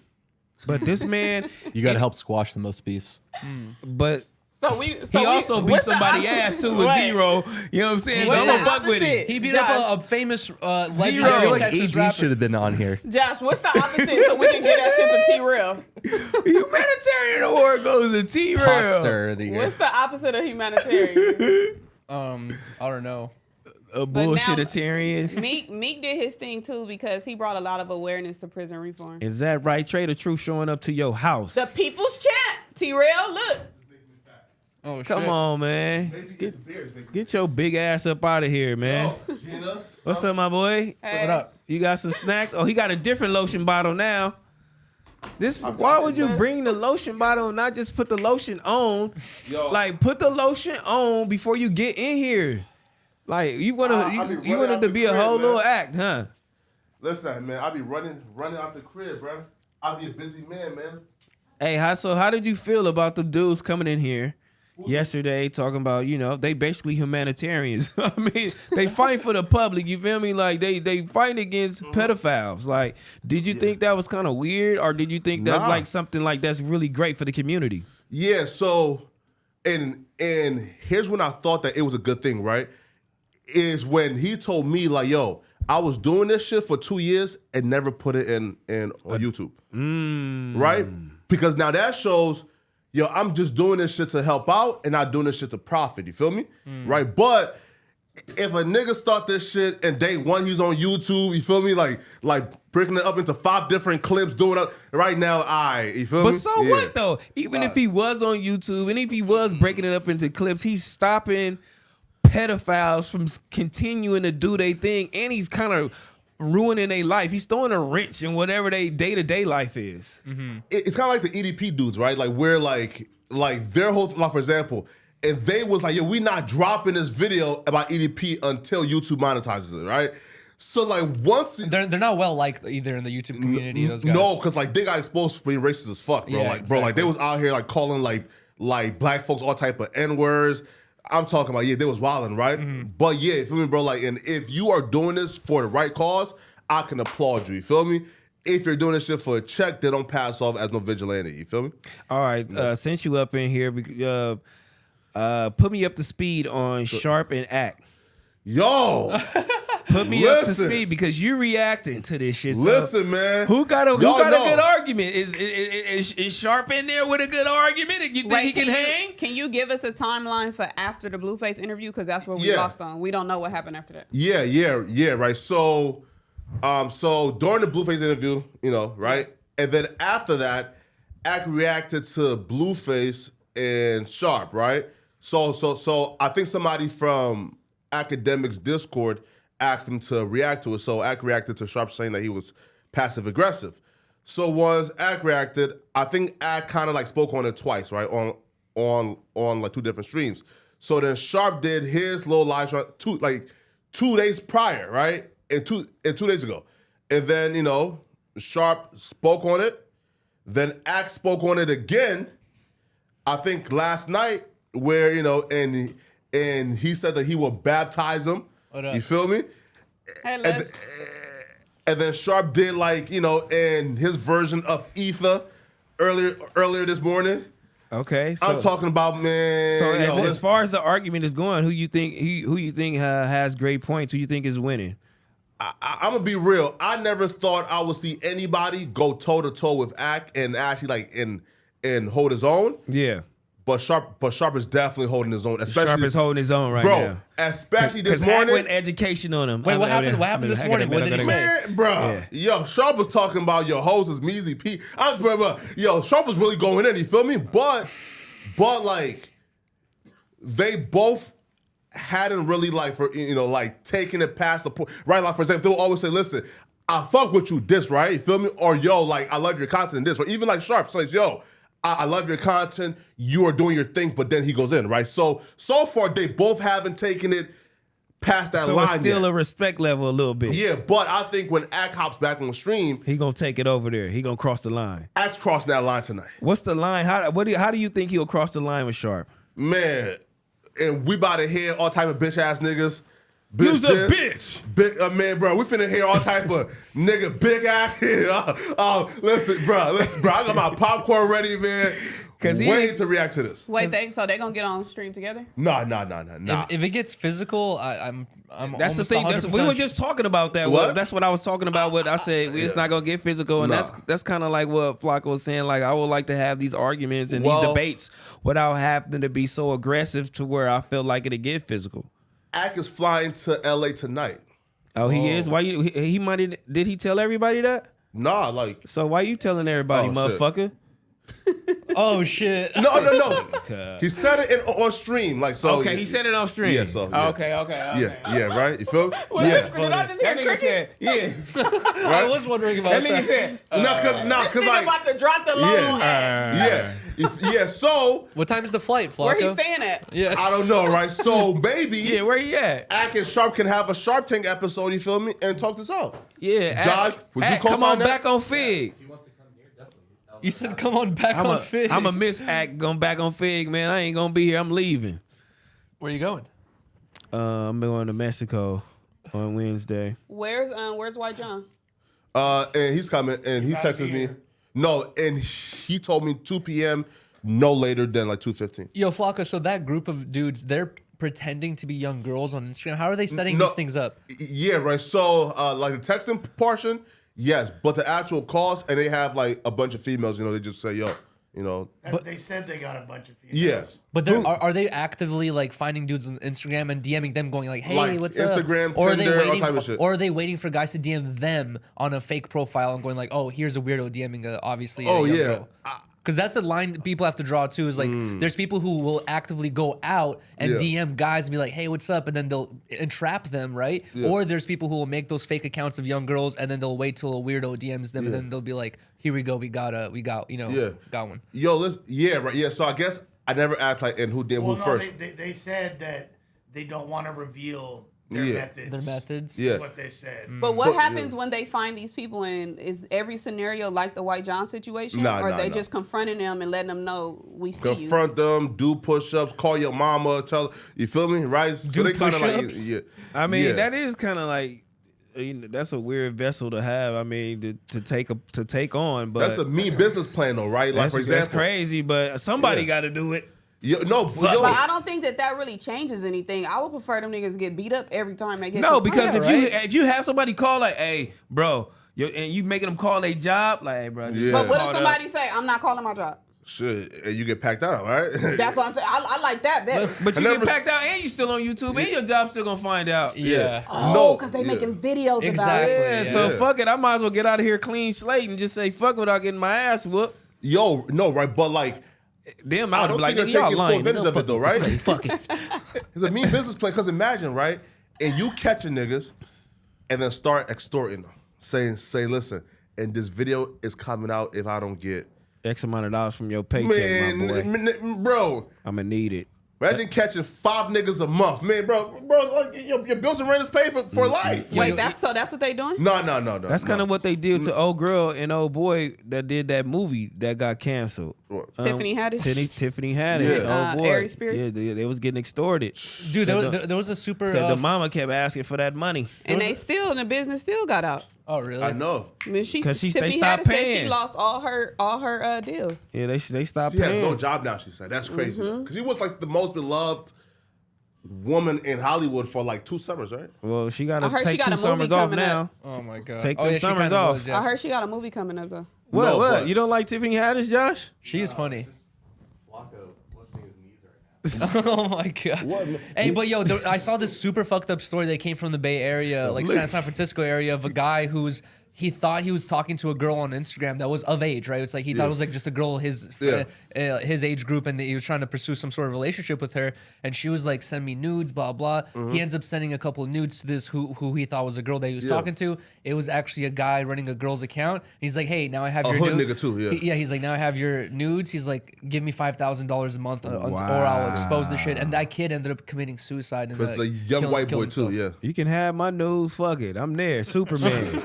But this man, You got to help squash the most beefs. but he he also beat somebody ass too with zero. You know what I'm saying? What's So I'm the gonna fuck with opposite? him. He beat Josh. up a famous legend. Zero. I feel like Texas AG rapper. should have been on here. Josh, what's the opposite so we can get that shit to T-Real? Humanitarian award goes to T-Real. Poster of the year. What's the opposite of humanitarian? I don't know. A But now- bullshititarian. Meek did his thing too because he brought a lot of awareness to prison reform. Is that right? Trader Truth showing up to your house. The people's champ, T-Real, look. Oh shit. Come on, man. Get your big ass up out of here, man. What's up, my boy? Hey. What up? You got some snacks? Oh, he got a different lotion bottle now. Why would you bring the lotion bottle and not just put the lotion on? Like, put the lotion on before you get in here. Like, you want it to be a whole little act, huh? Listen, man, I be running out the crib, bro. I be a busy man, man. Hey, how did you feel about the dudes coming in here yesterday talking about, they basically humanitarians. I mean, they fight for the public, you feel me? Like, they fight against pedophiles. Like, did you think that was kind of weird, or did you think that's like something like that's really great for the community? Yeah, so, and here's when I thought that it was a good thing, right? Is when he told me, like, yo, I was doing this shit for 2 years and never put it on YouTube. Right? Because now that shows, yo, I'm just doing this shit to help out and not doing this shit to profit. You feel me? Right? But if a nigga start this shit and day one he's on YouTube, you feel me? Like breaking it up into 5 different clips, doing it right now, you feel me? But so what though? Even if he was on YouTube and if he was breaking it up into clips, he's stopping pedophiles from continuing to do their thing, and he's kind of ruining their life. He's throwing a wrench in whatever their day-to-day life is. It's kind of like the EDP dudes, right? Like we're like their whole, like for example, and they was like, yo, we not dropping this video about EDP until YouTube monetizes it, right? So like once They're not well liked either in the YouTube community. Those guys. no, because like they got exposed for being racist as fuck, bro. Yeah, Like bro, like they was out here like calling like black folks all type of N-words. I'm talking about, they was wilding, right? But yeah, you feel me, bro? Like, and if you are doing this for the right cause, I can applaud you. You feel me? If you're doing this shit for a check, they don't pass off as no vigilante. You feel me? All right, since you up in here, put me up to speed on Sharp and Act. Yo, Put me up to Listen. speed because you reacting to this shit. So listen, man. who got a Y'all good know. argument? Is Sharp in there with a good argument? And you think he can hang? Can you give us a timeline for after the Blueface interview? Because that's where we Yeah. lost on. We don't know what happened after that. Yeah, right. So during the Blueface interview, right? And then after that, Act reacted to Blueface and Sharp, right? So I think somebody from Akademiks Discord asked him to react to it. So Act reacted to Sharp saying that he was passive aggressive. So once Act reacted, I think Act kind of like spoke on it twice, right? On like 2 different streams. So then Sharp did his little live stream 2 days prior, right? And 2 days ago. And then, Sharp spoke on it. Then Act spoke on it again, I think last night, where, and he said that he will baptize him. What up? You feel me? Hey, Les. And then Sharp did in his version of Ether earlier this morning. Okay, I'm talking about, man. So yo, as listen. far as the argument is going, who you think has great points? Who you think is winning? I'm gonna be real. I never thought I would see anybody go toe to toe with Act and actually and hold his own. Yeah, But Sharp is definitely holding his own. Especially, Sharp is holding his own right now. Especially this Because Act morning. went education on him. Wait, what happened? What happened this morning? What did he say? Man, bro, yo, Sharp was talking about your hoes is Measy P. Yo, Sharp was really going in. You feel me? But like, they both hadn't really taken it past the point, right? Like for example, they will always say, "Listen, I fuck with you, this, right? You feel me?" Or yo, like I love your content, this, or even like Sharp says, "Yo, I love your content. You are doing your thing," but then he goes in, right? So far they both haven't taken it past that So line it's still yet. a respect level a little bit. Yeah, but I think when Act hops back on the stream, He gonna take it over there. He gonna cross the line. Act's crossing that line tonight. What's the line? How do you think he'll cross the line with Sharp? Man, and we about to hear all type of bitch ass niggas You's a this, Big, man, bro, we finna hear all type of nigga big ass here. Listen, bro, I got my popcorn ready, man. Waiting to react to this. Wait, so they gonna get on stream together? Nah. If it gets physical, I'm That's the thing. We were just talking about that. What? That's what I was talking about. What I said, it's not gonna get physical, and that's kind of like what Flocko was saying. Like I would like to have these arguments and these debates without having to be so aggressive to where I feel like it'll get physical. Ak is flying to LA tonight. Oh, he is. Why you? He might. Did he tell everybody that? Nah, like. So why you telling everybody, motherfucker? Oh shit! No. He said it on stream, like so. Okay, he said it on stream. Yeah, so yeah. Okay. Yeah, right. You feel? Did I just hear crickets? Yeah. I was wondering about that. Nigga said, Cause like, about to drop the load. yeah. So What time is the flight, Flocko? Where he staying at? Yeah, I don't know, right? So maybe yeah, where he at? Ak and Sharp can have a Sharp Tank episode. You feel me? And talk this out. Yeah, Josh, would you Ak, co-sign come on that? back on Fig. You said come on back on Fig. I'm a miss Act going back on Fig, man. I ain't gonna be here. I'm leaving. Where you going? I'm going to Mexico on Wednesday. Where's White John? And he's coming, and he texted me. No, and he told me 2 p.m. no later than like 2:15. Yo, Flocko, so that group of dudes, they're pretending to be young girls on Instagram. How are they setting these things up? Yeah, right. So like the texting portion, yes, but the actual calls, and they have like a bunch of females. You know, they just say, "Yo," you know. But they said they got a bunch of females. Yes. But are they actively like finding dudes on Instagram and DMing them, going like, "Hey, Like what's Instagram, up?" Or are they Tinder, all waiting? type of shit. Or are they waiting for guys to DM them on a fake profile and going like, "Oh, here's a weirdo DMing obviously." Oh, a young yeah. girl. Because that's a line people have to draw too. Is like there's people who will actively go out and DM guys and be like, "Hey, what's up?" and then they'll entrap them, right? Yeah. Or there's people who will make those fake accounts of young girls and then they'll wait till a weirdo DMs them and then they'll be like, "Here we go, we got got one." Yo, right. Yeah, so I guess I never asked like, and who did who first. They said that they don't want to reveal their methods. Their methods. Yeah. Is what they said. But what happens when they find these people in? Is every scenario like the White John situation? Nah, or nah, they nah. just confronting them and letting them know we see Confront them, do push-ups, call your mama, tell her, you feel me, right? So Do they kind of like, push-ups? yeah. I mean, yeah. that is kind of like, that's a weird vessel to have. I mean, to take on, but That's a mean business plan, though, right? Like, that's, for example, that's crazy. But somebody got to do it. But I don't think that really changes anything. I would prefer them niggas get beat up every time they get because confronted. if you have somebody call like, "Hey, bro," and you making them call their job, like, "Hey, bro." Yeah. But what if somebody say, "I'm not calling my job"? shit, and you get packed out, right? That's what I'm saying. I like that better. But you I get never packed out and you still on YouTube and your job's still gonna find out. Yeah. Oh, because they making videos about Exactly. it. Yeah, so fuck it. I might as well get out of here clean slate and just say fuck without getting my ass whooped. Yo, no, right? But like, Them I out don't like think they're y'all taking full lying. advantage of it though, right? Fuck it. It's a mean business plan. Because imagine, right? And you catching niggas and then start extorting them, saying, listen, and this video is coming out if I don't get X amount of dollars from your paycheck, my boy. Bro. I'm gonna need it. Imagine catching 5 niggas a month, man, bro. Like your bills and rent is paid for life. Wait, that's what they doing? No. That's kind of what they did to old girl and old boy that did that movie that got canceled. Tiffany Haddish? Tiffany Haddish. Yeah. Oh boy. Aries Spears? Yeah, they was getting extorted. Dude, there was a super. Said the mama kept asking for that money. And they still in the business still got out. Oh really? I know. I mean, they Tiffany stopped Haddish said paying. she lost all her deals. Yeah, they stopped She has paying. no job now, she said. That's crazy. Because she was like the most beloved woman in Hollywood for like 2 summers, right? Well, she got I to heard she take got 2 a movie summers off coming now. up. Oh my god. Take oh, them yeah, she summers kinda off. was, yeah. I heard she got a movie coming up though. What? No, What? but- You don't like Tiffany Haddish, Josh? She is funny. Flocko lifting his knees right now. Oh my god. Hey, but yo, I saw this super fucked up story that came from the Bay Area, like San Francisco area, of a guy he thought he was talking to a girl on Instagram that was of age, right? It's like he thought it was like just a girl his age group, and he was trying to pursue some sort of relationship with her, and she was like, "Send me nudes," blah blah. He ends up sending a couple of nudes to this who he thought was a girl that he was talking to. It was actually a guy running a girl's account. He's like, "Hey, now I have A your hood nudes." nigga too, yeah. He's like, "Now I have your nudes." He's like, "Give me $5,000 a month, or I'll expose the shit." And that kid ended up committing suicide. And But it's a young white boy too, yeah. You can have my news. Fuck it. I'm there. Superman.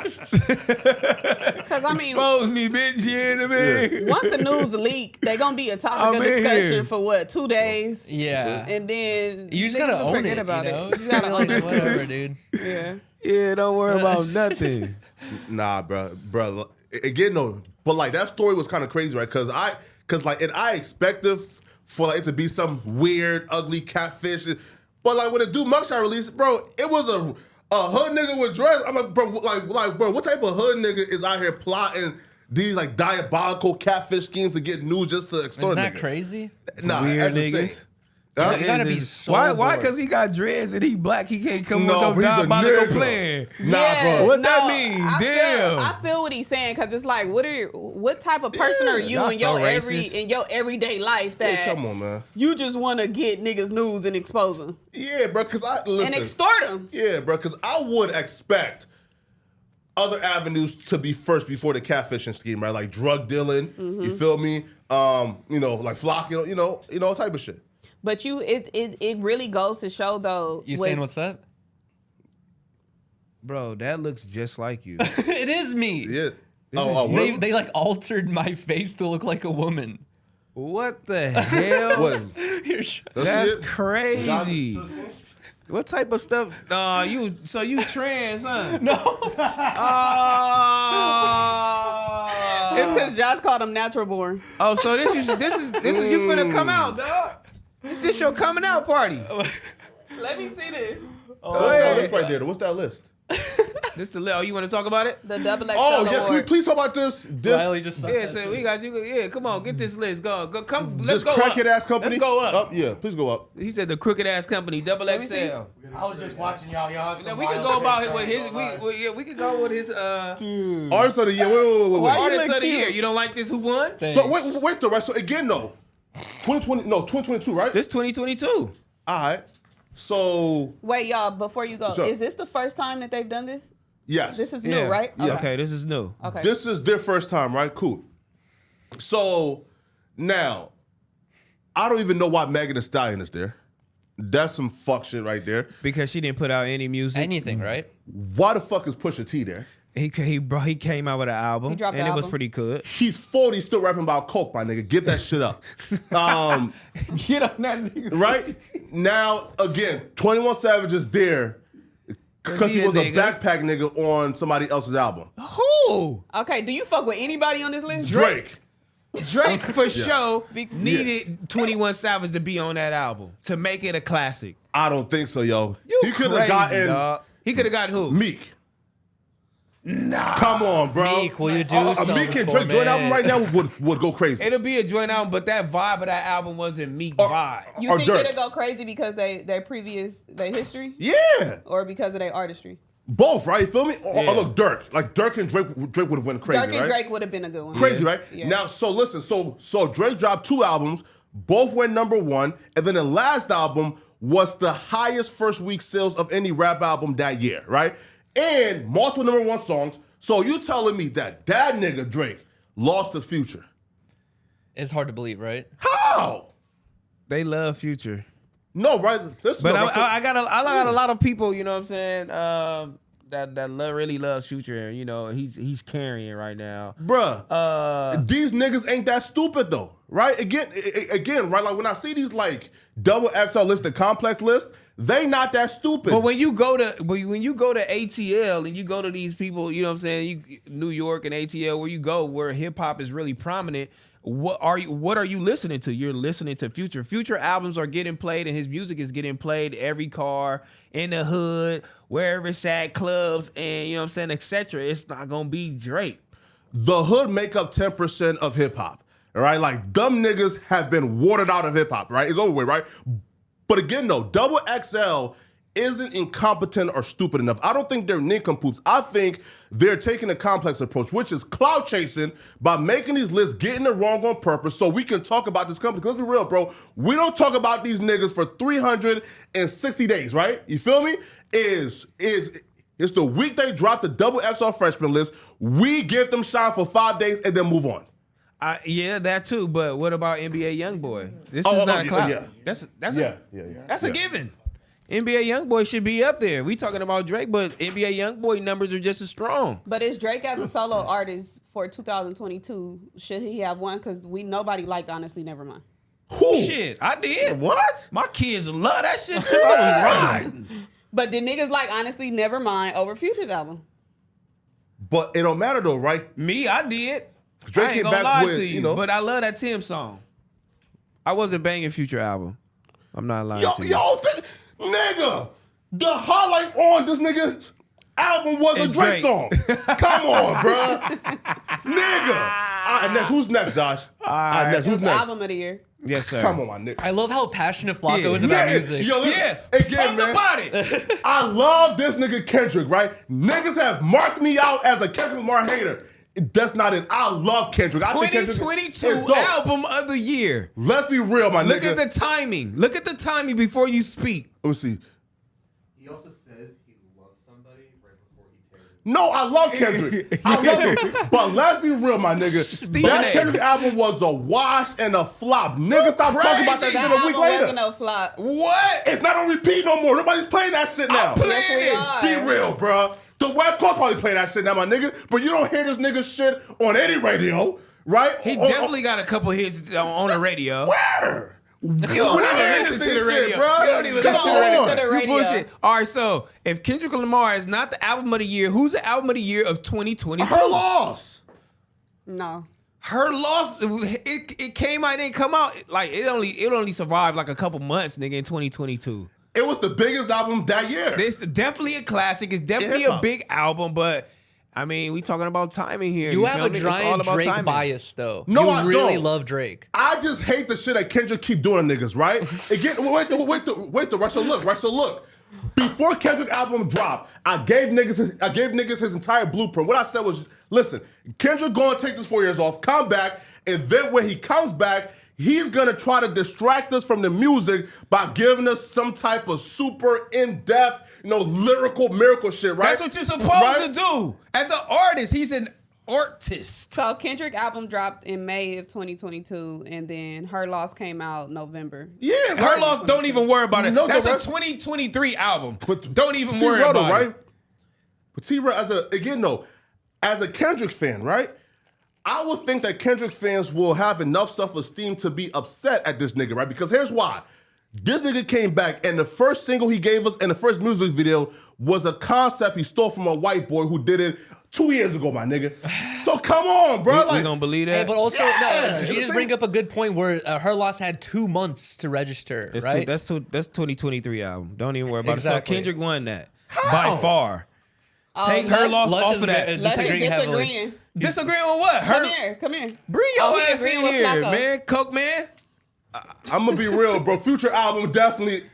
Because I mean, Expose me, bitch. You know what I mean? once the news leak, they gonna be a topic I'm of in discussion here. for what, 2 days? Yeah. And then You just niggas gotta will own forget it, about you know? it. You just gotta Like, own it. whatever, dude. Yeah. Yeah, don't worry about nothing. Nah, bro. Again, no, but like that story was kind of crazy, right? Because I expected for like it to be some weird, ugly catfish, but like when the dude mugshot released, bro, it was a hood nigga with dreads. I'm like, bro, bro, what type of hood nigga is out here plotting these like diabolical catfish schemes to get news just to extort Isn't a that nigga? crazy? Nah, Weird that's niggas. insane. Huh? You gotta be so Why? bored. Because he got dreads and he black. He can't come No, with but no he's a diabolical nigga. plan. Nah, bro. What that mean? Damn. I feel what he's saying because it's like, what type of person are you Y'all in so your racist. everyday life that Hey, come on, man. you just want to get niggas news and expose them Yeah, bro, because and extort them? Yeah, bro, because I would expect other avenues to be first before the catfishing scheme, right? Like drug dealing, you feel me? Like flocking, you know, type of shit. But it really goes to show though. You saying what's up? Bro, that looks just like you. It is me. Yeah. They like altered my face to look like a woman. What the hell? What? Here, That's it? crazy. What type of stuff? You trans, huh? No. It's because Josh called him natural born. Oh, so this is you finna come out, dog. This your coming out party. Let me see this. What's that list right there? What's that list? This the you want to talk about it? The XXL Oh, yes, can we Awards. please talk about this? Riley just Yeah, so we got you. Yeah, come on, get this list. Go, come. Let's This go crackhead up. ass company? Let's go up. Yeah, please go up. He said the crooked ass company, XXL. see. I was just watching y'all. Y'all had Now some we can wild go about takes it with his. on We can go with his. Artist of the year. Wait. Why you Artist look of the cute? year. You don't like this? Who won? So wait though, right? So again though, 2022, right? This 2022. All right. So Wait, y'all, before you go, Sure. is this the first time that they've done this? yes, This is new, right? Yeah. Okay, this is new. Okay. this is their first time, right? Cool. So now, I don't even know why Megan Thee Stallion is there. That's some fuck shit right there. Because she didn't put out any music. Anything, right? Why the fuck is Pusha T there? He came out with an album, He dropped and the it was album. pretty good. He's 40, still rapping about coke, my nigga. Get that shit up. Get on that nigga. Right? Now, again, 21 Savage is there because he he a was a nigga. backpack nigga on somebody else's album. Who? Okay, do you fuck with anybody on this list? Drake. Drake for sure needed 21 Savage to be on that album to make it a classic. I don't think so, yo. You He could have crazy, gotten dog. He could have got who? Meek. Nah. Come on, bro. Meek, will you do a something Meek and for Drake joint me? album right now would go crazy. It'll be a joint album, but that vibe of that album wasn't Meek vibe. You Or think Dirk. it'll go crazy because their history, Yeah. or because of their artistry? Both, right? You feel me? Or Yeah. look, Dirk. Like Dirk and Drake would have went crazy, Dirk and right? Drake would have been a good one. Crazy, right? Yeah. Now, so listen, so Drake dropped 2 albums, both went #1, and then the last album was the highest first week sales of any rap album that year, right? And multiple #1 songs. So you telling me that nigga Drake lost the future? It's hard to believe, right? How? They love Future. No, right? Listen, But no, I got a lot of people, you know what I'm saying, that really love Future. You know, he's carrying right now. bruh. These niggas ain't that stupid though, right? Again, right? Like when I see these like XXL list, the complex list, they not that stupid. But when you go to ATL and you go to these people, you know what I'm saying, New York and ATL, where you go where hip hop is really prominent. What are you listening to? You're listening to Future. Future albums are getting played, and his music is getting played every car, in the hood, wherever it's at, clubs, and you know what I'm saying, etc. It's not gonna be Drake. The hood make up 10% of hip hop, all right? Like dumb niggas have been watered out of hip hop, right? It's over with, right? But again, though, XXL isn't incompetent or stupid enough. I don't think they're nincompoops. I think they're taking a complex approach, which is clout chasing by making these lists, getting it wrong on purpose so we can talk about this company. Because let's be real, bro. We don't talk about these niggas for 360 days, right? You feel me? It's the week they drop the XXL freshman list. We give them shine for 5 days and then move on. Yeah, that too. But what about NBA YoungBoy? This is not a clout. yeah. That's Yeah. a given. NBA YoungBoy should be up there. We talking about Drake, but NBA YoungBoy numbers are just as strong. But is Drake as a solo artist for 2022? Should he have one? Because nobody liked Honestly Nevermind. Who? Shit, I did. What? My kids love that shit too. I was riding. But did niggas like Honestly Nevermind over Future's album? But it don't matter though, right? Me, I did. Drake I ain't came gonna back lie with, to you, you know. but I love that Tim song. I wasn't banging Future album. I'm not lying to you. Nigga, the highlight on this nigga's album was It's a Drake Drake. song. Come on, bro. Nigga. All right, next, who's next, Josh? All right, next, It who's was the next? album of the year. Yes, sir. Come on, my nigga. I love how passionate Flacco Yeah. is about Nigga, music. Yo, listen, Yeah, again, talk man, about it. I love this nigga Kendrick, right? Niggas have marked me out as a Kendrick Lamar hater. That's not it. I love Kendrick. I think Kendrick is 2022 dope. album of the year. Let's be real, my Look nigga. at the timing. Look at the timing before you speak. Let me see. He also says he loves somebody right before he tears. No, I love Kendrick. I love him. But let's be real, my nigga. Stephen That A. Kendrick album was a wash and a flop. Niggas stop talking about that crazy. shit That a week album later. wasn't no flop. What? It's not on repeat no more. Nobody's playing that shit now. I'm playing Yes, we it. are. Be real, bro. The West Coast probably play that shit now, my nigga. But you don't hear this nigga shit on any radio, right? He definitely got a couple hits on the radio. Where? You don't even listen to the radio. You don't even listen to the radio. to the You radio. bullshit. All right, so if Kendrick Lamar is not the album of the year, who's the album of the year of 2022? Her loss. No. Her loss. It came out. It didn't come out. Like it only survived like a couple months, nigga, in 2022. It was the biggest album that year. It's definitely a classic. It's definitely Yeah. a big album, but I mean, we talking about timing here. You have feel a me? It's all giant about Drake timing. bias, though. No, you I really don't. love Drake. I just hate the shit that Kendrick keep doing to niggas, right? Again, wait, right? So look. Before Kendrick album dropped, I gave niggas his entire blueprint. What I said was, listen, Kendrick gonna take this 4 years off, come back, and then when he comes back, he's gonna try to distract us from the music by giving us some type of super in-depth, lyrical miracle shit, right? That's what you're supposed to do as an artist. He's an artist. So Kendrick album dropped in May of 2022, and then Her Loss came out November. Yeah, Her loss. Don't even worry about it. No, That's a right? 2023 album. But Don't even T-Rail, worry about though, it. right? But T-Rail, as a Kendrick fan, right? I would think that Kendrick fans will have enough self-esteem to be upset at this nigga, right? Because here's why. This nigga came back, and the first single he gave us and the first music video was a concept he stole from a white boy who did it 2 years ago, my nigga. So come on, bro. We gonna believe that? Hey, but also, Yeah, no, you just same- bring up a good point where Her Loss had 2 months to register, right? That's 2023 album. Don't even worry about it. Exactly. So Kendrick won that How? by far. Take Her let's- loss Lush off is of that. very- Let's just disagreeing heavily. disagreeing. Disagreeing with what? Come here. Bring your Oh, he ass in agreeing with here, Flacco. man. Coke man. I'm gonna be real, bro. Future album definitely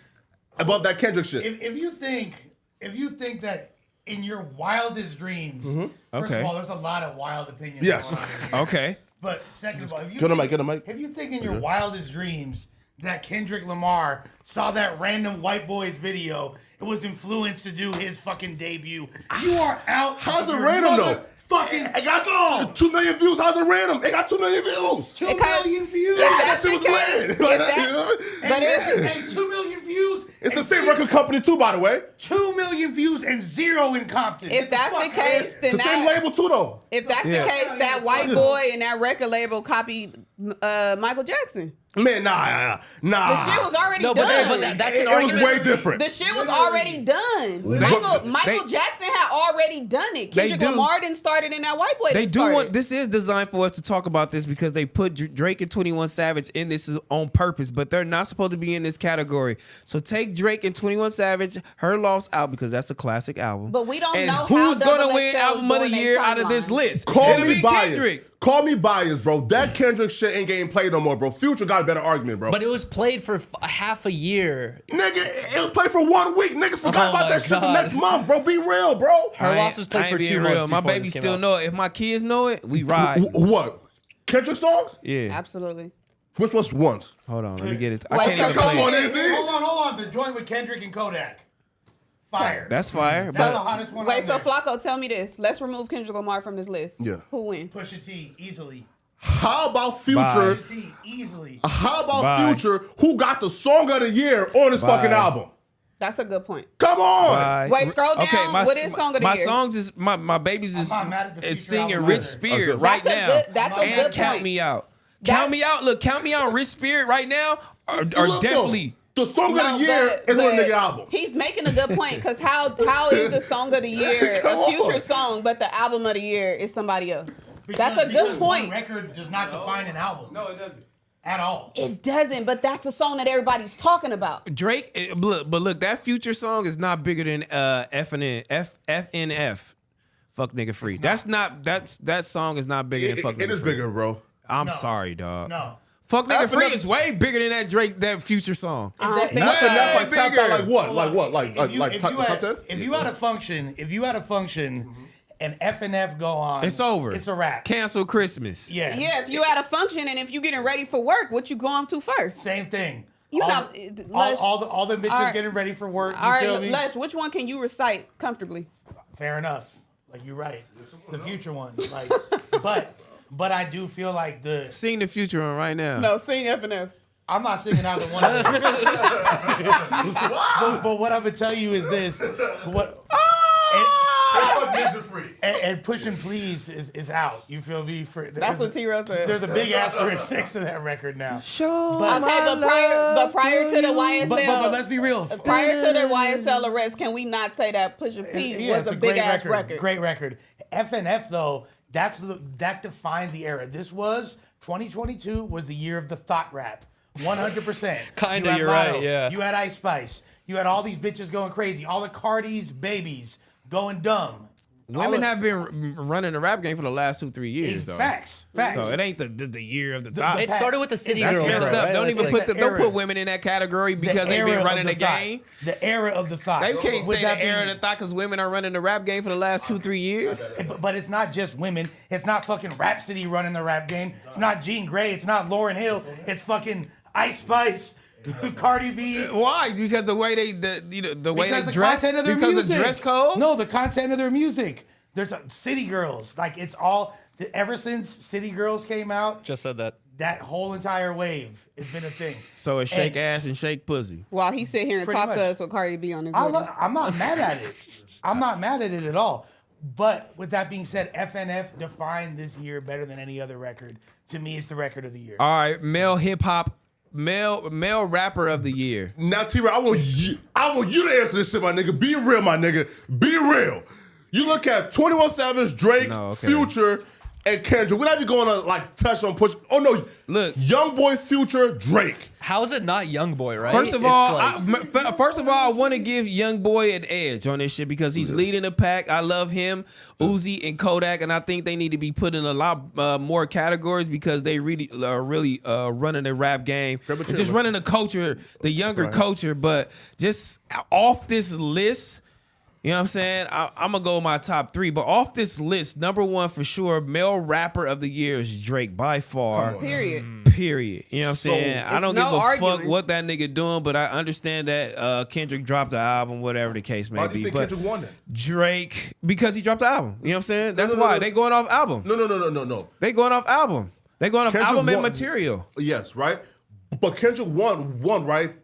above that Kendrick shit. If you think that in your wildest dreams, first Okay. of all, there's a lot of wild opinions. Yes. going on in here. Okay. But second of all, if you Get a think- mic, get a mic. If you think in your wildest dreams that Kendrick Lamar saw that random white boy's video, it was influenced to do his fucking debut, you are out. How's of it your random though? Fucking it got 2 million views. How's it random? It got 2 million views. 2 Because- million views. Yeah, that that's shit was the case. lit. If that- But Hey, 2 million views. It's the and same record company too, by the way. 2 million views and 0 in Compton. If that's the fuck case, out. then It's the same that, label too, though. if that's Yeah. the case, that white boy and that record label copied Michael Jackson. Man, nah. The shit was already No, done. but that's It an was argument. way different. The shit was already done. But Michael Jackson had already done it. They Kendrick do. Lamar didn't start it, and that white boy They didn't do start want. it. This is designed for us to talk about this because they put Drake and 21 Savage in this on purpose, but they're not supposed to be in this category. So take Drake and 21 Savage, Her Loss out because that's a classic album. But we don't and know how who's gonna XXL win is album of the doing their year out of this timeline. list. Call It'll me be biased. Kendrick. Call me biased, bro. That Kendrick shit ain't getting played no more, bro. Future got a better argument, bro. But it was played for half a year. Nigga, it was played for 1 week. Niggas forgot Oh about my that shit the God. next month, bro. Be real, bro. Her Loss was played for 2 months. My before baby this came still out. know it. If my kids know it, we ride. What? Kendrick songs? Yeah. Absolutely. Which one's once? Hold on, let me get it. I Wait, can't so even come play on, it. Izzy. Hold on. The joint with Kendrick and Kodak. Fire. That's fire. That's But the hottest one. Wait, on so there. Flacco, tell me this. Let's remove Kendrick Lamar from this list. Yeah. Who wins? Pusha T, easily. How about Future? Bye. Pusha T, easily. How about Bye. Future, who got the song of the year on his Bye. fucking album? That's a good point. Come on. Right. Wait, scroll down. What is song of the my year? songs is my babies is I'm not mad at the is Future singing album Rich either. Spirit Okay. right That's a now. good- that's a and good Count point. Me Out. That- Count Me Out. Look, Count Me Out. Rich Spirit right now are Look, definitely. though, the song of the year is on a nigga album. He's making a good point because how is the song of the year Come a Future on. song, but the album of the year is somebody else? Because- That's a because good point. One record does not define an album. No, it doesn't. At all. It doesn't, but that's the song that everybody's talking about. Drake, but look, that Future song is not bigger than FNF. Fuck nigga free. That song is not bigger than fuck nigga It is free. bigger, bro. I'm No. sorry, dog. No. Fuck nigga free FNF is way bigger than that Future song. I don't think That's so. enough. Like top bigger. that. Like what? Like what? Like If you- like if top you top had- 10? If you had a function, and FNF go on, It's over. It's a wrap. Cancel Christmas. Yeah. Yeah, if you at a function and if you getting ready for work, what you going to first? Same thing. You all, not- the- Lush- all the bitches all right. getting ready for work. You All feel right, me? Lush, which one can you recite comfortably? Fair enough. Like you're right. The Future one. Like, but I do feel like the Sing the Future one right now. No, sing FNF. I'm not singing either one of them. but what I'm gonna tell you is this: what and Pushing Please is out. You feel me? That's what T-Rose said. There's a big asterisk next to that record now. Okay, but prior to the YSL, But let's be real. prior to the YSL arrest, can we not say that Pusha P Yeah, was it's a big ass record? Great record. FNF though, that defined the era. This was 2022 was the year of the thought rap. 100%. Kinda, You had you're Lotto, right, yeah. You had Ice Spice. You had all these bitches going crazy. All the Cardi's babies going dumb. Women have been running the rap game for the last 2-3 years, though. Facts. So it ain't the year of the thought. It started with the City That's Girls. messed right? up. Don't That's even like- don't put women in that category because they've era been of running the thought. game. The era of the thought. They can't With say that the era being- of the thought because women are running the rap game for the last 2-3 years. But it's not just women. It's not fucking Rhapsody running the rap game. It's not Jean Grey. It's not Lauryn Hill. It's fucking Ice Spice, Cardi B. Why? Because the way the way Because they the dress, content of their because music. of dress code. No, the content of their music. There's City Girls. Like it's all ever since City Girls came out. Just said that. That whole entire wave has been a thing. So it's shake And ass and shake pussy. While he sit here and Pretty talk much. to us with Cardi B on his I'm radio. not mad at it. I'm not mad at it at all. But with that being said, FNF defined this year better than any other record. To me, it's the record of the year. All right, male hip hop, male rapper of the year. Now, T-Ray, I want you to answer this shit, my nigga. Be real, my nigga. Be real. You look at 21 Savage, Drake, No, okay. Future, and Kendrick. We're not even going to like touch on push. Oh no, Look. Young Boy, Future, Drake. How is it not Young Boy, right? First of It's all, like- I want to give Young Boy an edge on this shit because he's leading the pack. I love him, Uzi and Kodak, and I think they need to be put in a lot more categories because they really are running the rap game, and just running the culture, the younger culture. But just off this list. You know what I'm saying? I'm going to go with my top 3. But off this list, number 1 for sure, male rapper of the year is Drake by far. Period. Period. You know what I'm saying? I It's don't no give a fuck arguing. what that nigga doing, but I understand that Kendrick dropped the album, whatever the case may Why do be. you think But Kendrick won that? Drake, because he dropped the album. You know what I'm saying? That's no, why. no. They going off album. No. They going off album. They going off Kendrick album and won. material. Yes, right? But Kendrick won, right?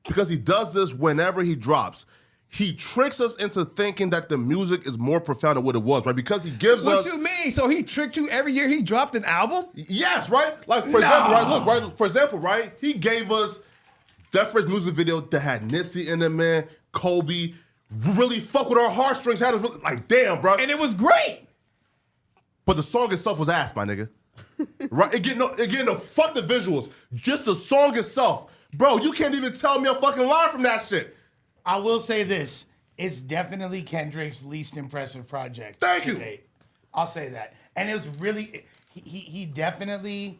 Because he does this whenever he drops. He tricks us into thinking that the music is more profound than what it was, right? Because he gives What us... you mean? So he tricked you every year he dropped an album? Yes, right? Like, for example, right? Look, right? For example, right? He gave us that first music video that had Nipsey in it, man. Kobe. Really fuck with our heartstrings. Had us really, like, damn, bro. And it was great. But the song itself was ass, my nigga. Right? Again, no, fuck the visuals. Just the song itself. Bro, you can't even tell me a fucking line from that shit. I will say this. It's definitely Kendrick's least impressive project. Thank to you. date. I'll say that. And it was really, he definitely,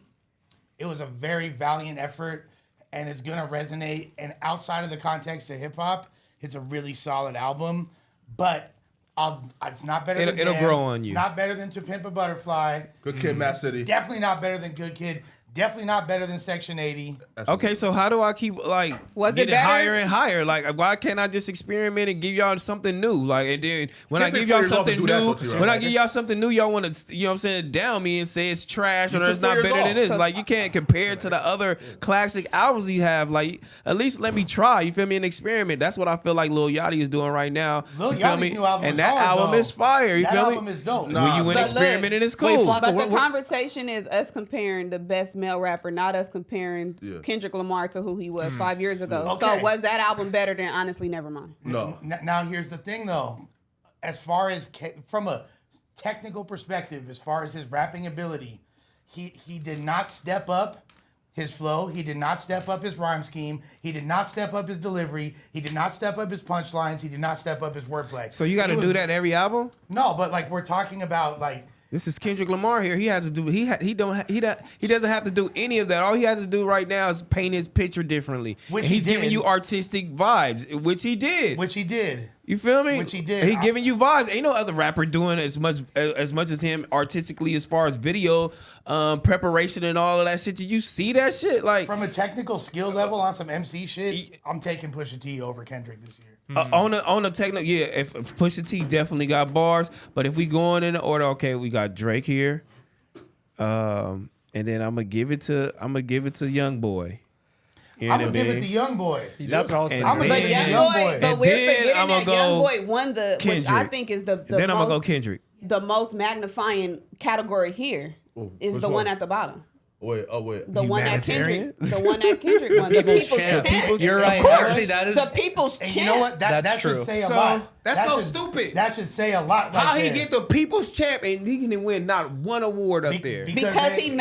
it was a very valiant effort and it's going to resonate. And outside of the context of hip hop, it's a really solid album. But it's not better than It'll Damn. grow on you. It's not better than To Pimp a Butterfly. Good Kid, Mad City. Definitely not better than Good Kid. Definitely not better than Section 80. Okay, so how do I keep like Was it getting better? higher and higher? Like, why can't I just experiment and give y'all something new? Like, and then when Can't I take give y'all 4 years off something to do that, new, though, T-Rock. when I give y'all something new, y'all want to, you know what I'm saying, down me and say it's trash or You it's took not 4 years better than off. this. Like, you can't compare it to the other classic albums you have. Like, at least let me try. You feel me? An experiment. That's what I feel like Lil Yachty is doing right now. Lil You feel Yachty's me? new album And is that hard, album though. is fire. You That feel album me? is dope. When you went But look, experimenting, it's wait, cool. Flocka, But what- the conversation is us comparing the best male rapper, not us comparing Yeah. Kendrick Lamar to who he was 5 years ago. Okay. So was that album better than Honestly Nevermind? No. Now here's the thing, though. As far as from a technical perspective, as far as his rapping ability, he did not step up his flow. He did not step up his rhyme scheme. He did not step up his delivery. He did not step up his punchlines. He did not step up his wordplay. So you got to He do was- that every album? No, but like we're talking about like. This is Kendrick Lamar here. He has to do. He doesn't have to do any of that. All he has to do right now is paint his picture differently. Which and he he's giving did. you artistic vibes, which he did. Which he did. You feel me? Which he did. He giving you vibes. Ain't no other rapper doing as much as him artistically as far as video preparation and all of that shit. Did you see that shit? Like From a technical skill level on some MC shit, I'm taking Pusha T over Kendrick this year. on the technical, yeah. If Pusha T definitely got bars, but if we going in the order, okay, we got Drake here, and then I'm gonna give it to Young Boy. You know I'm what I gonna give it mean? to Young Boy. That's what I was saying. I'm gonna But give it then- to Young Young Boy, Boy. but And we're then forgetting I'ma that Young go Boy won the, which I Kendrick. think is the Then I'm most, gonna go Kendrick. the most magnifying category here is which the one one? at the bottom. Wait. The one that Humanitarian? Kendrick, the one that Kendrick won. The people's champ. You're right. Of course. Actually, that is. The people's And champ. you know what? That That's should true. say a So, lot. that's That so should- stupid. That should say a lot. Right How he there. get the People's Champ and he can win not one award up Be- there? Because he they-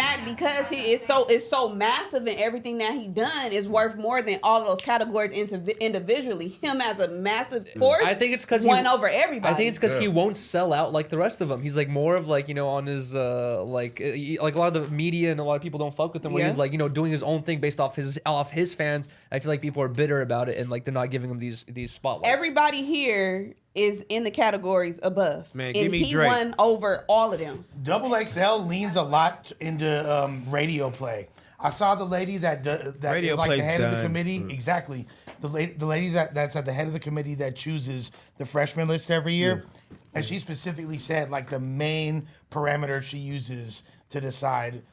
it's so massive and everything that he done is worth more than all of those categories individually. Him as a massive force, I think it's because won over everybody. I think it's because he won't sell out like the rest of them. He's like more of like on his like a lot of the media and a lot of people don't fuck with him. Where Yeah. he's like doing his own thing based off his fans. I feel like people are bitter about it and like they're not giving him these spotlights. everybody here is in the categories above, Man, and give me he Drake. won over all of them. XXL leans a lot into radio play. I saw the lady that Radio is like the play's head of the done. committee. Exactly, the lady that's at the head of the committee that chooses the freshman list every year, and she specifically said like the main parameter she uses to decide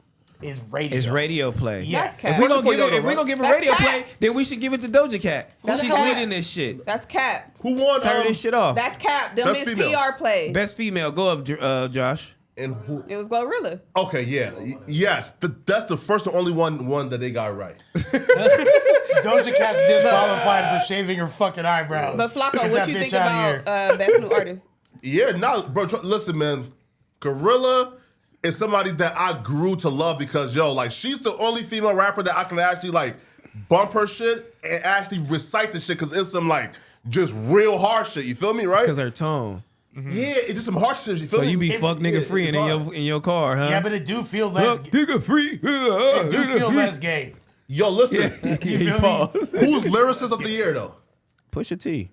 is radio. It's radio play. Yeah. That's cap. If we're gonna for give y'all, it, if we're right? gonna give it That's radio cap. play, then we should give it to Doja Cat. That's She's cap. leading this shit. That's cap. Who won? Turn this shit off. That's cap. Them Best is female. PR plays. Best female, go up, Josh. And who? It was Glorilla. Okay, yeah, yes. That's the first and only one that they got right. Doja Cat's disqualified for shaving her fucking eyebrows. But Flocko, Get what that you bitch think outta about here. best new artist? Yeah, no, bro. Listen, man. Gorilla is somebody that I grew to love because like she's the only female rapper that I can actually like bump her shit and actually recite the shit because it's some like just real hard shit. You feel me, right? Because her tone. Yeah, it's just some hard shit. You feel So me? you be It- fuck nigga yeah, free it's in hard. your car, huh? Yeah, but it do feel less. Fuck nigga free. It do feel less gay. Yo, listen. You feel me? Who's lyricist of the year though? Pusha T.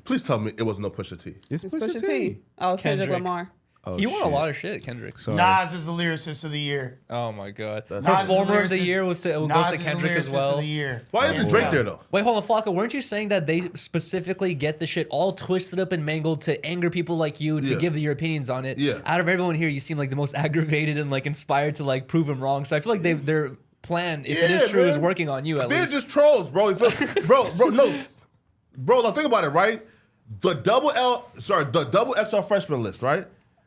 Please tell me it was no Pusha T. It's It's Pusha T. Oh, it's Kendrick Kendrick. Lamar. Oh, he won a shit. lot of shit, Kendrick. Sorry. Nas is the lyricist of the year. Oh my god. Nas is Performer of the lyricist- year goes Nas to is the Kendrick as lyricist well. Of the year. Why isn't Hands Drake down. there though? Wait, hold on, Flocka. Weren't you saying that they specifically get the shit all twisted up and mangled to anger people like you to Yeah. give your opinions on it? Yeah. Out of everyone here, you seem like the most aggravated and like inspired to like prove them wrong. So I feel like their plan, if it is Yeah, true, is man. working on you at They're least. just trolls, bro. You feel- bro. Now think about it, right? The double XR freshman list, right,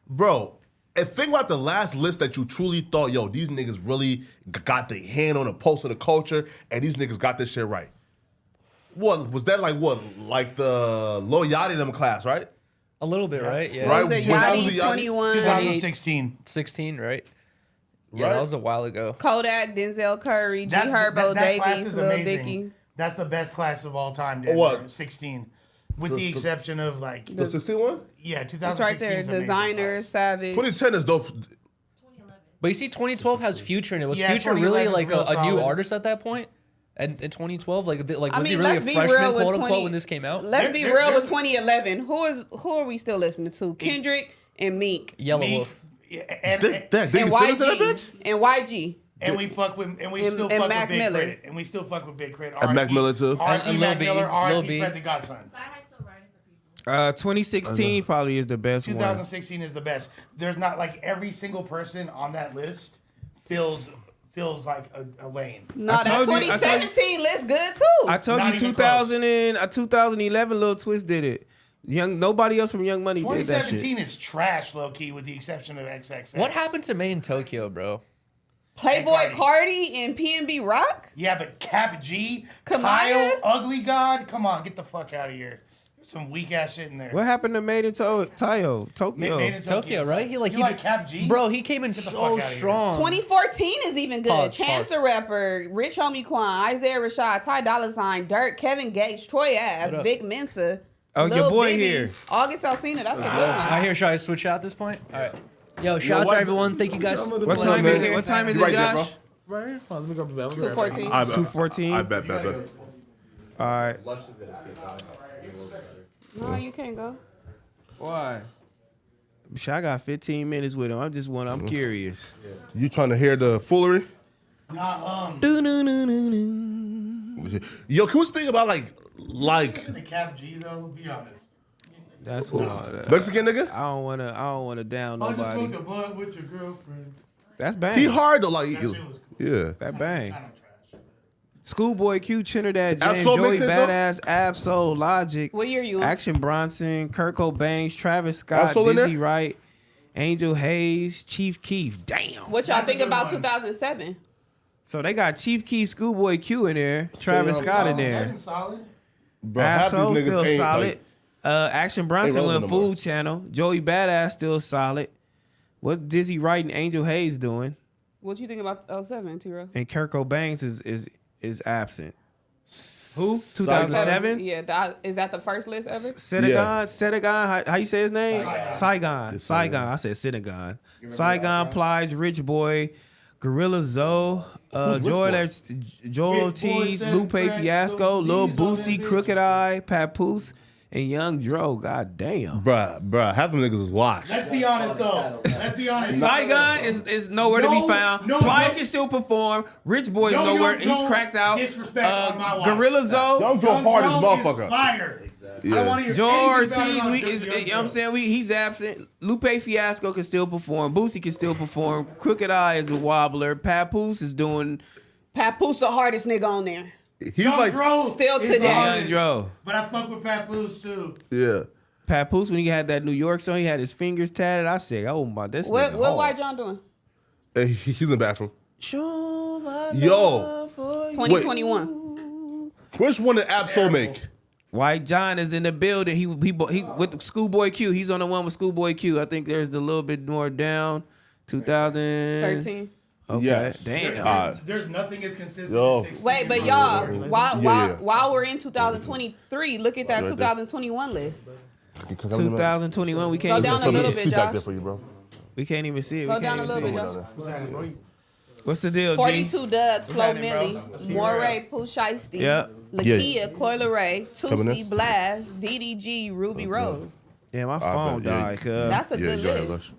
bro? And think about the last list that you truly thought, yo, these niggas really got their hand on the pulse of the culture, and these niggas got this shit right. What was that like? What like the Lil Yachty them class, right? A little bit, right? Yeah. Right. Was it When that was Yachty a Yachty- 21? 2016. 16, right? Yeah, Right. that was a while ago. Kodak, Denzel Curry, G That's Herbo, that class Davies, is Lil amazing. Dicky. That's the best class of all time. What? Denver, 16, with the exception of like The 16 one? yeah, 2016. It's right there. is an amazing Designer, class. Savage. 2010 is dope. But you see, 2012 has Future in it. Was Yeah, Future really 2011 like is real a new solid. artist at that point? And in 2012, like I was he mean, really a let's be freshman, real with quote unquote, 20 when this came out? Let's be There- real with there's- 2011. Who are we still listening to? Kendrick and Meek Yellow Me- Wolf. yeah, and Did you and see this in that YG bitch? and YG. And we fuck with, and we And- still and fuck Mac with Big Miller. Crit. And we still fuck with Big Crit. And Mac Miller, too. R.I.P. And Mac Lil B, Miller, Lil R.I.P. B. Fred the Godson. 2016 probably is the best one. 2016 is the best. There's not like every single person on that list feels like a lane. No, I that told you- I told you- 2017 looks good too. I told Not you even 2011 Lil Twist did it. Nobody else from Young Money did that shit. 2017 is trash, low key, with the exception of XXX. What happened to May in Tokyo, bro? Playboy Cardi. Cardi and PNB Rock. Yeah, but Cap G, Kamaya? Kyle, Ugly God, come on, get the fuck out of here. There's some weak ass shit in there. What happened to Made in Tokyo? Made in Tokyo, right? You like Cap G? Bro, he came in Get the fuck so outta here. strong. 2014 is even good. Pause, Chance pause. the Rapper, Rich Homie Quan, Isaiah Rashad, Ty Dolla $ign, Dirk, Kevin Gates, Troy Ave, Vic Mensa. Oh, your Lil boy Bibby, here. August Alsina. That's a good one. I hear, should I switch out at this point? All right. Yo, shout out to everyone. Thank you guys. What time is it? What time is You it, right there, bro. Josh? Right here. Hold on, let me go. Let me 214. 214. I bet. All right. No, you can't go. Why? Shit, I got 15 minutes with him. I'm curious. You trying to hear the foolery? Yo, can we speak about like Listen to Cap G though, be honest. That's what Mexican nigga? I don't wanna down I just nobody. smoked a blunt with your girlfriend. That's bang. He hard though, like That shit was cool. yeah. That bang. Kind of trash. Schoolboy Q, Trinidad James, Absol Joey mixtape, though? Badass, Absol, Logic, What year you on? Action Bronson, Kurt Cobain, Travis Scott, Absol in there? Dizzy Wright, Angel Hayes, Chief Keef. Damn. What y'all That's a think good about one. 2007? So they got Chief Keef, Schoolboy Q in there, Travis Scott in there. Second solid. Bro, half these Absol niggas still ain't solid. like Action Bronson relevant went no more. Food Channel. Joey Badass still solid. What's Dizzy Wright and Angel Hayes doing? What you think about 07, T-Row? And Kurt Cobain is absent. Who? 2007? Yeah, is that the first list ever? Sedagon, how you say his name? Saigon. I said Sedagon. Saigon, Plies, Rich Boy, Gorilla Zoe, Joel Ortiz, Lupe Fiasco, Lil Boosie, Crooked Eye, Papoose, and Young Dro. God damn. bruh, half them niggas is washed. Let's be honest though. Let's be honest. Saigon is nowhere to be found. Plies can still perform. Rich Boy is No, nowhere. Young He's Dro cracked out. disrespect on my watch. Gorilla Zoe. Young Joe hard as Young motherfucker. is fire. I Yeah. don't want to hear Joe anything Ortiz, bad about you Young know what I'm Dro. saying? He's absent. Lupe Fiasco can still perform. Boosie can still perform. Crooked Eye is a wobbler. Papoose is doing Papoose the hardest nigga on there. He's Young like Dro Still is today. the hardest, Young Dro. But I fuck with Papoose too. yeah. Papoose, when he had that New York song, he had his fingers tatted. I said, oh my, this What nigga what hard. White John doing? Hey, he's in the bathroom. Show my Yo. love for you. 2021. Which one did Absol make? White John is in the building. He with Schoolboy Q. He's on the one with Schoolboy Q. I think there's a little bit more down. 2013. 13. Okay. Yes. Damn. There's nothing as consistent Yo. as 16. Wait, but y'all, Yeah. while we're in 2023, look at that 2021 list. 2021. We Go can't down even a see little it. bit, Seat back Josh. there for you, bro. We can't even see it. Go We down can't a even little see bit, it. Josh. What's the deal, G? 42 Doug, Flo happening, bro? Millie, Moray, Pooh Shiesty, Yep. Lakia, Chloe LeRae, Coming Tootsie, in. Blast, DDG, Ruby Rose. Yeah, my phone bet, yeah. died. Cuz. That's a good go ahead, list.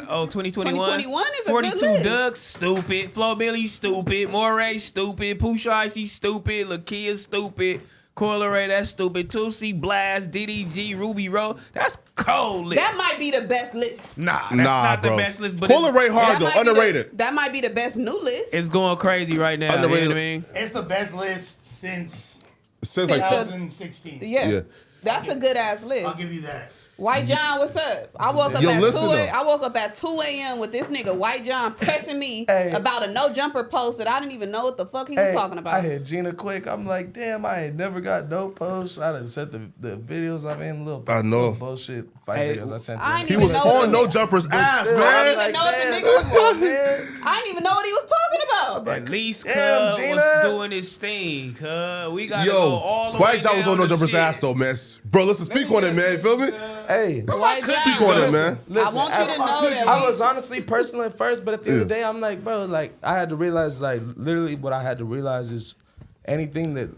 Oh, 2021? 2021 is a good 42 list. Doug, stupid. Flo Billy, stupid. Moray, stupid. Pooh Shiesty, stupid. Lakia, stupid. Coyle Ray, that's stupid. Tootsie, Blast, DDG, Ruby Rose. That's cold list. That might be the best list. Nah, that's not bro. the best list. But Coyle Ray That hard though, might be underrated. that might be the best new list. it's going crazy right now. You know what I mean? It's the best list since Since like Since 2016. Yeah. Yeah. That's a good ass list. I'll give you that. White John, what's up? I woke up Yo, at listen, 2 though. I woke up at 2 a.m. with this nigga White John pressing me about a no jumper post that I didn't even know what the fuck he was talking about. I hit Gina quick. I'm like, damn, I ain't never got no posts. I done sent the videos I've in little, I know. little bullshit fight Hey, videos I sent to I him. ain't He even was know what on the No nigga- Jumper's ass, still, I didn't man. even know what the damn, nigga was come on, talking. man. I didn't even know what he was talking about. At least Cub Damn, was Gina. doing his thing. Cub. We got to go all Yo, the way White John was down on No to Jumper's shit. ass though, man. Bro, listen, speak on it, man. You feel me? Hey, White Speak John, on it, man. listen, I want you to know that I we- was honestly personal at first, but at the end of the day, I'm like, bro, like I had to realize, like literally, what I had to realize is anything that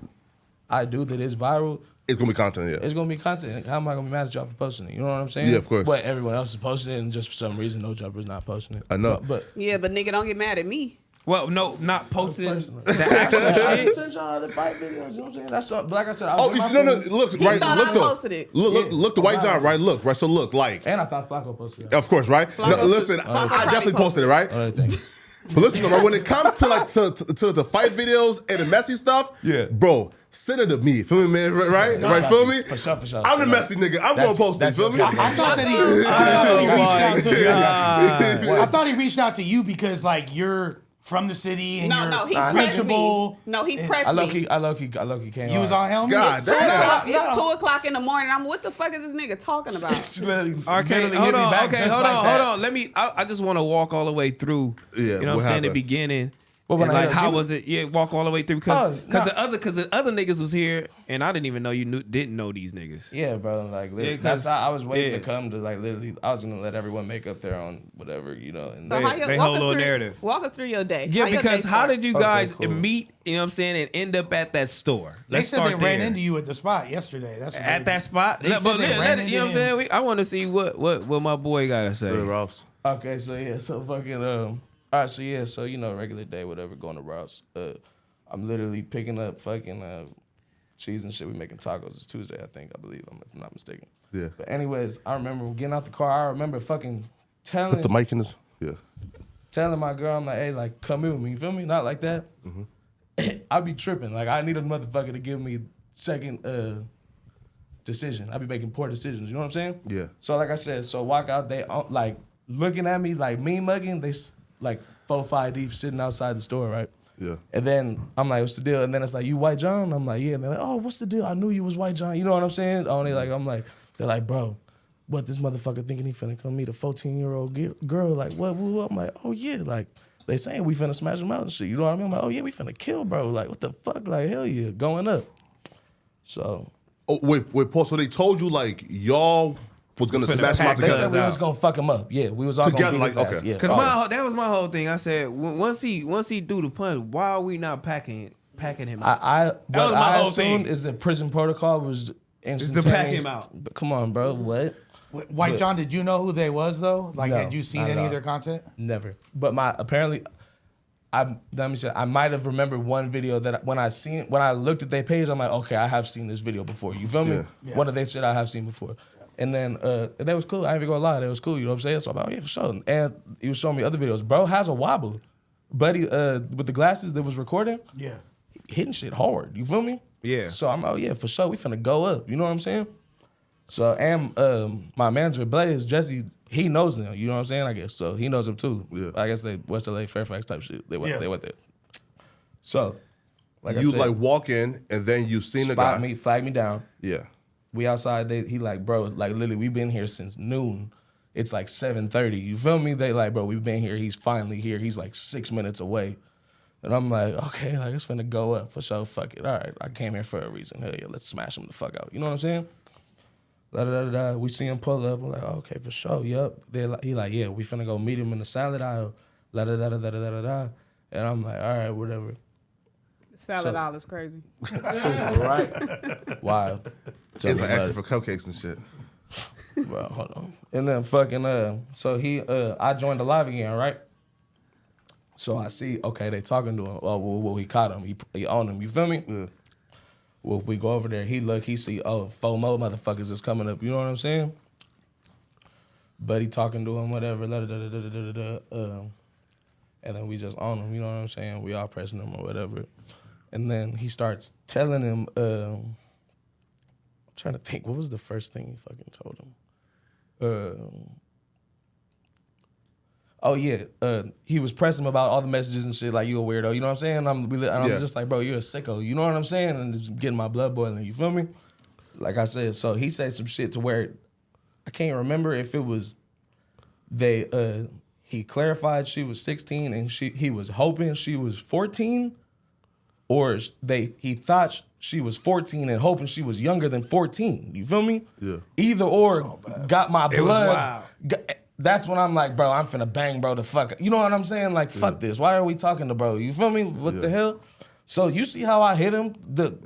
I do that is viral, It's gonna be content, yeah. it's gonna be content. How am I gonna be mad at y'all for posting it? You know what I'm saying? Yeah, of course. But everyone else is posting it, and just for some reason, No Jumper's not posting it. I know. But Yeah, but nigga, don't get mad at me. Well, no, not posting personal. the actual I shit. sent y'all the fight videos. You know what I'm saying? That's what, like I said. I Oh, was no, in my no, feelings. look, He right, thought look I though. posted it. Look, the white John, right? Look, right. So look, like, And I thought Flacco posted it. of course, right? No, Flacco- listen, Flacco I probably definitely posted it, right? Oh, thank you. But listen, though, right, when it comes to like to the fight videos and the messy stuff, Yeah. bro, send it to me. Feel me, man? Right? No, Right? got Feel you. me? For sure, for sure. I'm the So, messy nigga. I'm gonna that's- post it. that's Feel me? okay. I thought that he reached out to you. God. I thought he reached out to you because like you're from the city and you're No, he pressed me. reachable. No, he pressed I low me. key came. You was hard. on helmet. God It's 2 damn. o'clock. No. It's 2 o'clock in the morning. What the fuck is this nigga talking about? She literally Okay, literally hold hit me on. back Okay, just hold like on, that. hold on. Let me. I just want to walk all the way through. Yeah, you know what I'm what saying. The happened? beginning. But when And I like, hit how you- was it? Yeah, walk all the way through because Oh, nah. the other niggas was here and I didn't even know you didn't know these niggas. Yeah, bro. Like, literally, Yeah, 'cause- that's how I was waiting yeah. to come to. Like, literally, I was gonna let everyone make up their own whatever, you know. And So how They walk whole us little through, narrative. Walk us through your day. Yeah, your because day how start? did you Okay, guys cool. meet? You know what I'm saying, and end up at that store? They Let's said start they there. ran into you at the spot yesterday. That's what At they- that spot. They said But they let ran it- you know what I'm into saying? I want to see what my boy gotta say. Rouse. okay, so yeah, so fucking all right, so yeah, so you know, regular day, whatever, going to Rouse. I'm literally picking up fucking cheese and shit. We making tacos. It's Tuesday, I believe, if I'm not mistaken. Yeah. But anyways, I remember getting out the car. I remember fucking telling Put the mic in this. Yeah. telling my girl, I'm like, hey, like, come in with me. You feel me? Not like that. I be tripping. Like, I need a motherfucker to give me second decision. I be making poor decisions. You know what I'm saying? Yeah. So, like I said, so walk out, they like looking at me like me mugging. They like 4-5 deep sitting outside the store, right? Yeah. And then I'm like, what's the deal? And then it's like, you White John? I'm like, yeah. And they're like, oh, what's the deal? I knew you was White John. You know what I'm saying? Oh, they're like, bro, what this motherfucker thinking he finna come meet a 14-year-old girl? Like, what? I'm like, oh yeah, like they saying we finna smash him out and shit. You know what I mean? I'm like, oh yeah, we finna kill, bro. Like, what the fuck? Like, hell yeah, going up. So Oh wait, Paul. So they told you like y'all was gonna smash him out they said together. we was gonna fuck him up. Yeah, we was all Together, gonna beat his like, ass. okay. Yeah, Because always. that was my whole thing. I said once he do the punch, why are we not packing him out? What was my I whole assumed thing. is that prison protocol was to instantaneous. pack him out. But come on, bro, what? White John, did you know who they was though? Like, No, had you seen not at any all. of their content? Never. But I might have remembered one video that when I looked at their page, I'm like, okay, I have seen this video before. You feel me? Yeah. One of their shit I have seen before. And then that was cool. I ain't even gonna lie, that was cool. You know what I'm saying? So I'm like, oh yeah, for sure. And he was showing me other videos. Bro has a wobble. Buddy, with the glasses that was recording, Yeah. hitting shit hard. You feel me? Yeah. So I'm like, oh yeah, for sure. We finna go up. You know what I'm saying? So and my manager Blaze Jesse, he knows them. You know what I'm saying? I guess so. He knows them too. Yeah. I guess they West LA, Fairfax type shit. They went Yeah. there. So, like You I said, like walk in and then you seen the guy. flag me down. Yeah. We outside. He like, bro, like literally, we been here since noon. It's like 7:30. You feel me? They like, bro, we've been here. He's finally here. He's like 6 minutes away. And I'm like, okay, like it's finna go up for sure. Fuck it. All right, I came here for a reason. Hell yeah, let's smash him the fuck out. You know what I'm saying? Da-da-da-da-da. We see him pull up. I'm like, oh, okay, for sure. Yup. He like, yeah, we finna go meet him in the salad aisle. Da-da-da-da-da-da-da. And I'm like, all right, whatever. Salad aisle is crazy. Right? Wild. Tell It's me like about extra it. for cupcakes and shit. Bro, hold on. And then fucking so I joined the live again, right? So I see, okay, they talking to him. Oh, well, he caught him. He owned him. You feel me? Yeah. Well, we go over there. He see, oh, 4 more motherfuckers is coming up. You know what I'm saying? But he talking to him, whatever. And then we just own him. You know what I'm saying? We all pressing him or whatever. And then he starts telling him, I'm trying to think, what was the first thing he fucking told him? He was pressing him about all the messages and shit, like, you a weirdo, you know what I'm saying? I'm Yeah. just like, bro, you're a sicko, you know what I'm saying? And just getting my blood boiling, you feel me? Like I said, so he said some shit to where I can't remember if it was he clarified she was 16 and he was hoping she was 14, or he thought she was 14 and hoping she was younger than 14. You feel me? Yeah. Either or got my blood. It was wild. That's when I'm like, bro, I'm finna bang bro the fuck. You know what I'm saying? Like, fuck this. Why are we talking to bro? You feel me? What the hell? So you see how I hit him?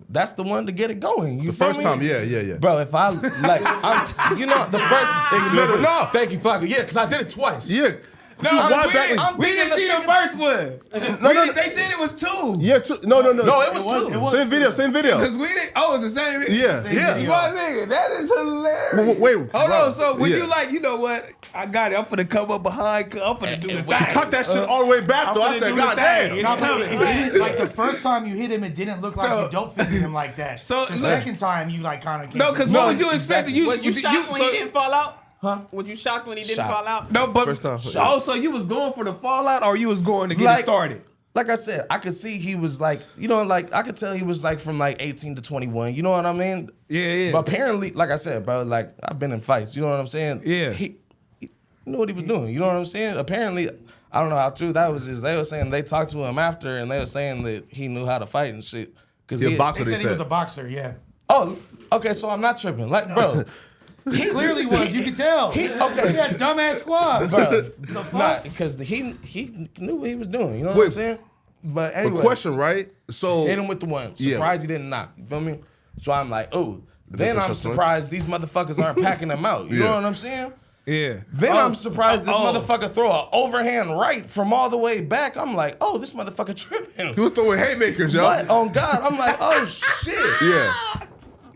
That's the one to get it going. You The feel first me? time, yeah. Bro, if I, like, you know, the first, never know. Thank you, fucker. Yeah, because I did it twice. Yeah. Two wild back. We didn't see the first one. No. They said it was 2. Yeah, no. No, it was two. Same video. Because we didn't. Oh, it's the same. Yeah. My nigga, that is hilarious. Wait, Hold bro. on. So when Yeah. you like, you know what? I got it. I'm finna come up behind. I'm finna do the we thing. Cut that shit all the way back, though. I finna said, do the God thing. damn. It's No, but coming. it didn't, like the first time you hit him, it didn't look like So- you dope fisted him like that. So, the look- second time you like kind of No, because what was you expecting? Was you shocked when he didn't fall out? Huh? Was you shocked when he didn't Shocked. fall out? No, but First time. Oh, so you was going for the fallout, or you was going to get it Like- started? Like I said, I could see he was like, you know, like I could tell he was like from like 18 to 21. You know what I mean? Yeah. But apparently, like I said, bro, like I've been in fights. You know what I'm saying? Yeah. He knew what he was doing. You know what I'm saying? Apparently, I don't know how true that was. They were saying they talked to him after, and they were saying that he knew how to fight and shit. Cause He a boxer, They they said he was a said. boxer, yeah. Oh, okay. So I'm not tripping. Like, bro. He clearly was. You could tell. Okay. He had dumbass squad. Bro, nah, because he knew what he was doing. You know what I'm saying? But anyway, But question, right? So hit him with the one. Yeah. Surprised he didn't knock. You feel me? So I'm like, oh. Then what I'm you're saying? surprised these motherfuckers aren't packing them out. You Yeah. know what I'm saying? Yeah. Then I'm surprised this motherfucker throw an overhand right from all the way back. I'm like, oh, this motherfucker tripping. he was throwing haymakers, yo. But on God, I'm like, oh shit. Yeah.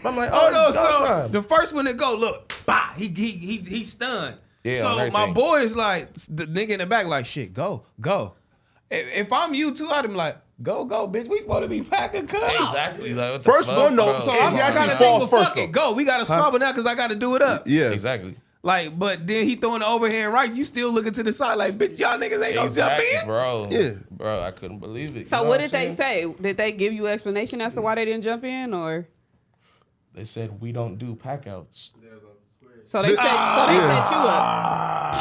I'm like, Oh oh no! it's dog So time. the first one to go, look, bah, he stunned. Yeah, on so my everything. boy is like the nigga in the back, like shit, go. If I'm you too, I'd be like, go, bitch. We supposed to be packing cut. Exactly. Like, what the First fuck, one, no. bro? So It I'm actually trying to falls think, but first, fuck it, though. go. We got to squabble now because I got to do it up. Yeah. Exactly. Like, but then he throwing the overhand right. You still looking to the side, like, bitch, y'all niggas ain't gonna Exactly, jump in. bro. Yeah. Bro, I couldn't believe it. So You know what I'm did they saying? say? Did they give you an explanation as to why they didn't jump in, or They said we don't do packouts. so they set you up?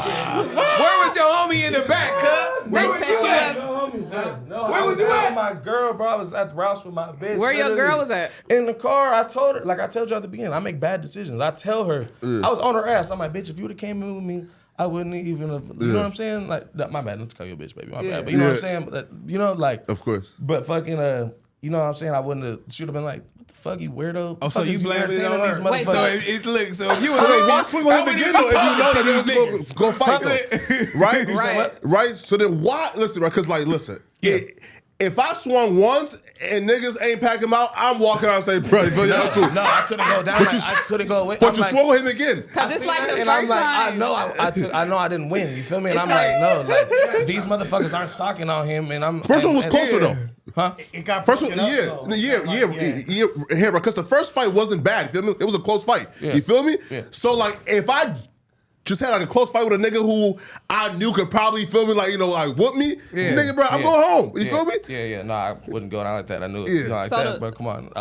Where was your homie in the back, cut? They set you up. Where was you at? My girl, bro. I was at the Rouse with my bitch. Where your literally. girl was at? In the car. I told her, like I told you at the beginning, I make bad decisions. I tell her, I was on her ass. I'm like, bitch, if you would have came in with me, I wouldn't even have, you know what I'm saying? Like, my bad, not to call you a bitch, baby. My bad. But you know what I'm saying? But, you know, like, Of course. but fucking, you know what I'm saying? I wouldn't have, she would have been like, what the fuck, you weirdo? Oh, so Fuck you is blame it entertaining on these her. Wait, So motherfuckers? it's look. So if you So then was why swing on him again, though, if you know that they was just go fight, though? Right? Right. Right? So then why? Listen, right? Because, like, listen. If I swung once and niggas ain't packing him out, I'm walking out and say, bro, you feel me? That's cool. No, I couldn't go down. But you- I couldn't go away. But I'm you like, swung on him again. Because it's seen like that, the and I'm first like, time. I know I didn't win. You feel me? And It's I'm like, no, like these motherfuckers aren't socking on him. And I'm First one was closer, though. Huh? It got First one, broken up, though. yeah, because the first fight wasn't bad. You feel me? It was a close fight. Yeah. You feel me? Yeah. So like, if I just had like a close fight with a nigga who I knew could probably feel me, like like whoop me, nigga, bro, I'm going home. You feel me? Yeah. No, I wouldn't go down like that. I knew it. Yeah. You know, like So that. the- But come on.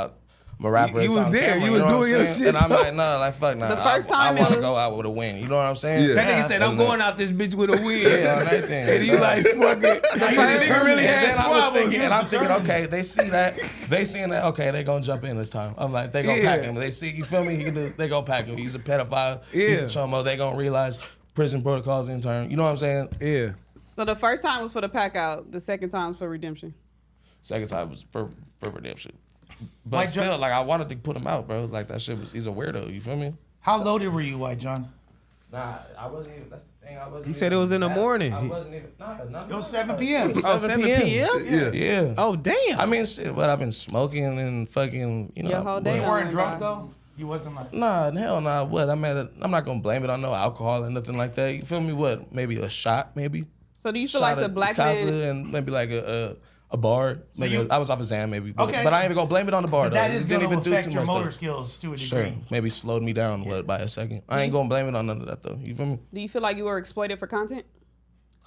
I'm a rapper. You it's was on there. camera, You was know what doing I'm your saying? shit, And I'm though. like, no, like fuck, nah. The first time I it want to was- go out with a win. You know what I'm saying? Yeah. That nigga said, I'm And, going out this bitch with a win. Yeah, on everything. And you like, fuck it. The nigga really had And then I was squabbles. thinking, and I'm thinking, okay, they see that, they seeing that, okay, they gonna jump in this time. I'm like, they gonna pack him. They see, you feel me? They gonna pack him. He's a pedophile. He's a chomo. They gonna realize prison protocols intern. You know what I'm saying? Yeah. So the first time was for the pack out. The second time was for redemption. Second time was for redemption. But White still, John- like I wanted to put him out, bro. Like that shit was, he's a weirdo. You feel me? How loaded were you, White John? Nah, I wasn't even. That's the thing. I wasn't. He said it was in the morning. I wasn't even. Nah, It was 7 p.m. Oh, 7 p.m.? Yeah. Yeah. Oh, damn. I mean, shit. But I've been smoking and fucking. You know. Your whole day. You but- weren't Oh, drunk, God. though? You wasn't like... Nah, hell nah. What? I'm not gonna blame it on no alcohol and nothing like that. You feel me? What? Maybe a shot, maybe. So do you feel Shot like the at black Casa man? and maybe like a bar. Maybe you- I was off a Xan maybe. But, Okay. but I ain't even gonna blame it on the bar But though. that It is didn't going to even do affect too your much motor though. skills to a degree. Sure, maybe slowed me down by a second. I ain't gonna blame it on none of that though. You feel me? Do you feel like you were exploited for content?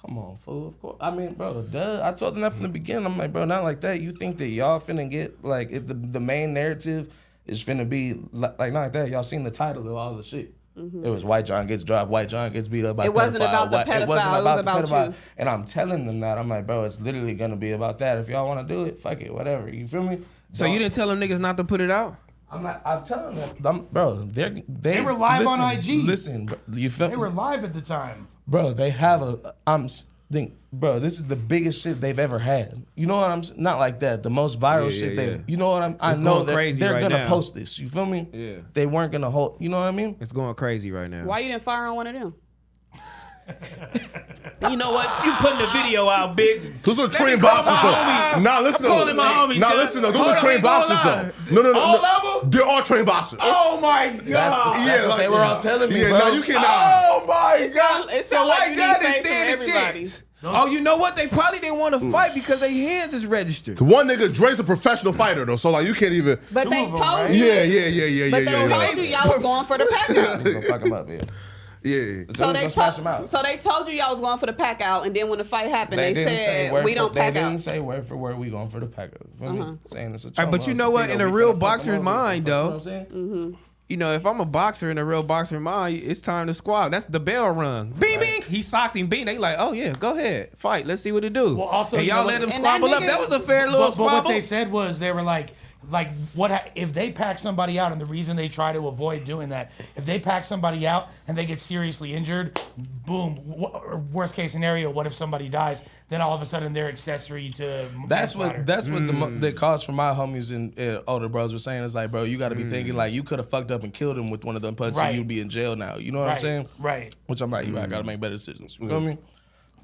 Come on, fool. Of course. I mean, bro, duh. I told them that from the beginning. I'm like, bro, not like that. You think that y'all finna get like if the main narrative is finna be like not like that? Y'all seen the title of all the shit. It was White John gets dropped, White John gets beat up by It wasn't pedophile, about the It pedophile, wasn't it was about about the pedophile. you. And I'm telling them that. I'm like, bro, it's literally gonna be about that. If y'all wanna do it, fuck it, whatever. You feel me? So you didn't tell them niggas not to put it out? I'm telling them, bro. They were live on listen, IG. Listen, bro, you feel They were live at the time. bro, they have bro, this is the biggest shit they've ever had. You know what I'm saying? Not like that. The most viral shit yeah. they've. You know what I It's know going crazy they're right gonna now. post this. You feel me? Yeah. They weren't gonna hold. You know what I mean? It's going crazy right now. Why you didn't fire on one of them? You know what? You putting the video out, bitch. Those are Let me trained call boxers, my though. homie. Nah, listen, I'm calling my homies. Nah, cuz. listen, though. Those Hold are on, trained ain't gonna boxers, lie. though. No. All of them? They're all trained boxers. Oh my god. That's what they were all telling me, Yeah, bro. no, you cannot. Oh my It god. sound- it So sound like why you John need didn't face from stand a everybody. chance? Oh, you know what? They probably didn't want to fight because their hands is registered. The one nigga, Dre's a professional fighter, though. So, like, you can't even. But they of them, told right? you. Yeah. But they told you y'all was going for the pack out. Gonna fuck him up, yeah. Yeah. So they, gonna smash him out. so they told you y'all was going for the pack out, and then when the fight happened, they, didn't say said word we for- don't They pack didn't out. say word for word we going for the pack out. You feel me? Saying it's a But chomo, you know what? so In a we real finna fuck boxer's him over, mind, you know though. what I'm saying? You know, if I'm a boxer in a real boxer mind, it's time to squab. That's the bell rung. Bing, bing. He socked him, bing. They like, oh yeah, go ahead, fight. Let's see what it do. Well, also, and you y'all know let what- him And that squabble up. nigga- That was a fair little But what squabble. they said was they were like what if they pack somebody out, and the reason they try to avoid doing that, if they pack somebody out and they get seriously injured, boom. Worst case scenario, what if somebody dies? Then all of a sudden they're accessory to That's manslaughter. what the cause for my homies and older bros were saying. Is like, bro, you got to be thinking like you could have fucked up and killed him with one of them punches. Right. You'd be in jail now. You know what I'm Right, saying? right. Which I'm like, you right, gotta make better decisions. You feel me?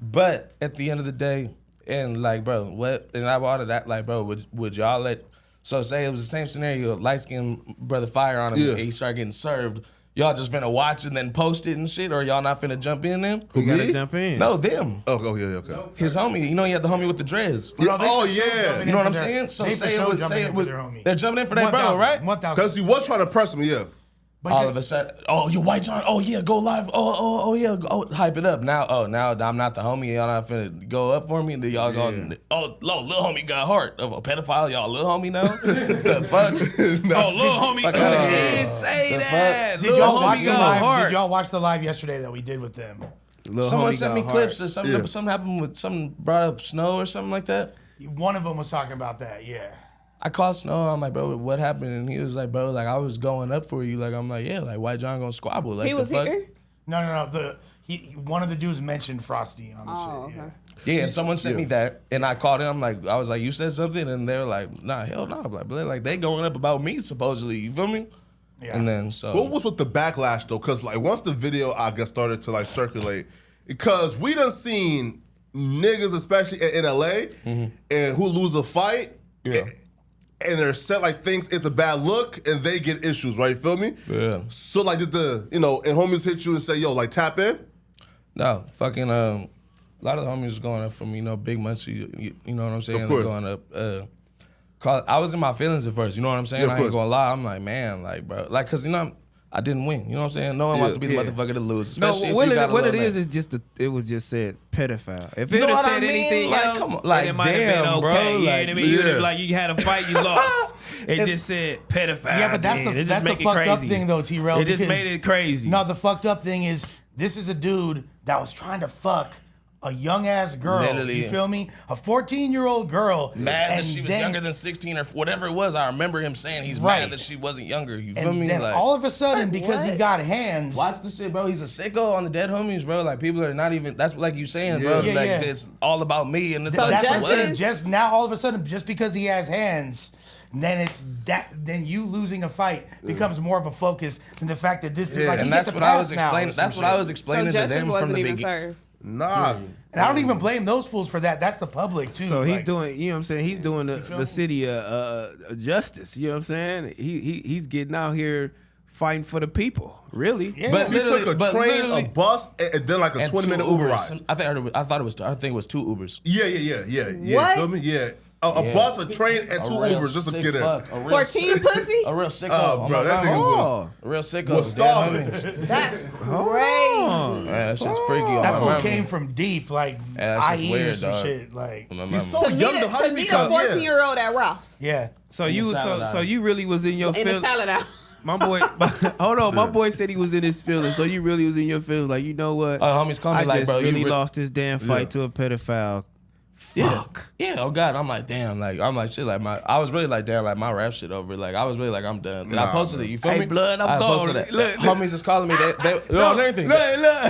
But at the end of the day, and like, bro, what? And I brought that, like, bro, would y'all let? So say it was the same scenario, light skinned brother fire on him, Yeah. and he started getting served. Y'all just finna watch and then post it and shit, or y'all not finna jump in then? You gotta Me? jump in. No, them. Oh, yeah, okay. His homie, you know, he had the homie with the dreads. No, they Oh, for sure yeah. jumping You know what in I'm for their- saying? So they for say sure it was, jumping say in it for was, their homie. they're jumping in for their brother, 1,000, right? 1,000. Because he was trying to press me, yeah. All of a sudden, oh, you white John, oh yeah, go live, oh yeah, oh hype it up. Now I'm not the homie, y'all not finna go up for me, and then y'all going, oh, little homie got heart of a pedophile, y'all little homie now? The fuck? Oh, little homie. Fuck He out. didn't say The that. fuck? Did Little y'all watch homie the got live? heart. Did y'all watch the live yesterday that we did with them? Little Someone homie sent me got clips heart. or something, something happened with something brought up Snow or something like that. One of them was talking about that. Yeah. I called Snow. I'm like, bro, what happened? And he was like, bro, like I was going up for you. Like I'm like, yeah, like White John gonna squabble. Like He was the fuck? here. No. One of the dudes mentioned Frosty on the Oh, shit. okay. Yeah. Yeah, and someone sent me that, and I called him. I was like, you said something, and they were like, nah, hell no. I'm like, but like they going up about me supposedly. You feel me? Yeah. And then so What was with the backlash though? Because like once the video I guess started to like circulate, because we done seen niggas, especially in LA, and who lose a fight, Yeah. and they're set like thinks it's a bad look, and they get issues, right? Feel me? Yeah. So like did the and homies hit you and say, yo, like tap in? no fucking a lot of the homies was going up for me. You know, Big Munchie. You know what I'm saying? Of They're course. going up. I was in my feelings at first. You know what I'm saying? Yeah, of I ain't course. gonna lie. I'm like, man, like bro, like cause you know I didn't win. You know what I'm saying? No one wants to be the Yeah. motherfucker to lose. No, Especially if what you it, got a what it little is man. is just it was just said pedophile. If You it know would have what I said mean? anything Like, else, come on, then like, it might have been damn, okay. bro, You know what I like, mean? You would have yeah. like you had a fight, you lost. It just said pedophile. Yeah, but then. It just that's the make it fucked up crazy. thing though, T-Rail. It just because- made it crazy. No, the fucked up thing is this is a dude that was trying to fuck a young ass girl. Literally. You feel me? A 14-year-old girl. Mad that and she was then- younger than 16 or whatever it was. I remember him saying he's Right. mad that she wasn't younger. You feel And me? then Like, all of a sudden, because he what? got hands. watch the shit, bro. He's a sicko on the dead homies, bro. Like people are not even. That's like you saying, bro. Yeah, like yeah. it's all about me, and it's So like That's Justice- what I'm saying. what? Just now, all of a sudden, just because he has hands, then it's that. Then you losing a fight becomes more of a focus than the fact that this dude, like, he And gets that's a what I pass was now or explaining. some That's what I shit. was So explaining to justice them from wasn't the even beginning. served. Nah. And I don't even blame those fools for that. That's the public too. So he's like- doing, you know what I'm saying? He's doing feel the me? city justice. You know what I'm saying? He's getting out here fighting for the people. Really? Yeah. But He took a but train, a literally- bus, and then like a and 20-minute two Uber Ubers. ride. I think it was 2 Ubers. Yeah. What? Feel me? Yeah. A Yeah. bus, a train, and 2 real Ubers just to sick get in. fuck. A real 14 sick- pussy? A real sicko. Oh, bro, my that God. nigga was. A real sicko. Was Dead starving. homies. That's crazy. Man, that shit's freaky. on That my fool mama. came from deep, like Yeah, that shit's IE or weird, some dog. shit. Like, On my He's mama. so To young. meet How a, did to he meet a become? 14-year-old at Ralph's yeah. So In you the salad so aisle. you really was in your in the feelings. salad aisle. My boy, hold on. My boy said he was in his feelings. So you really was in your feelings. Like, you know what? Oh, homies call me I like, just bro, you really re- lost this damn fight Yeah. to a pedophile. Yeah, oh God, I'm like, damn, like, I'm like, shit, like, I was really like, damn, like, my rap shit over, like, I was really like, I'm done. And I posted it, you feel Hey, me? blood, I'm I posted gone. it. Look. Homies is calling me, they on everything. Look.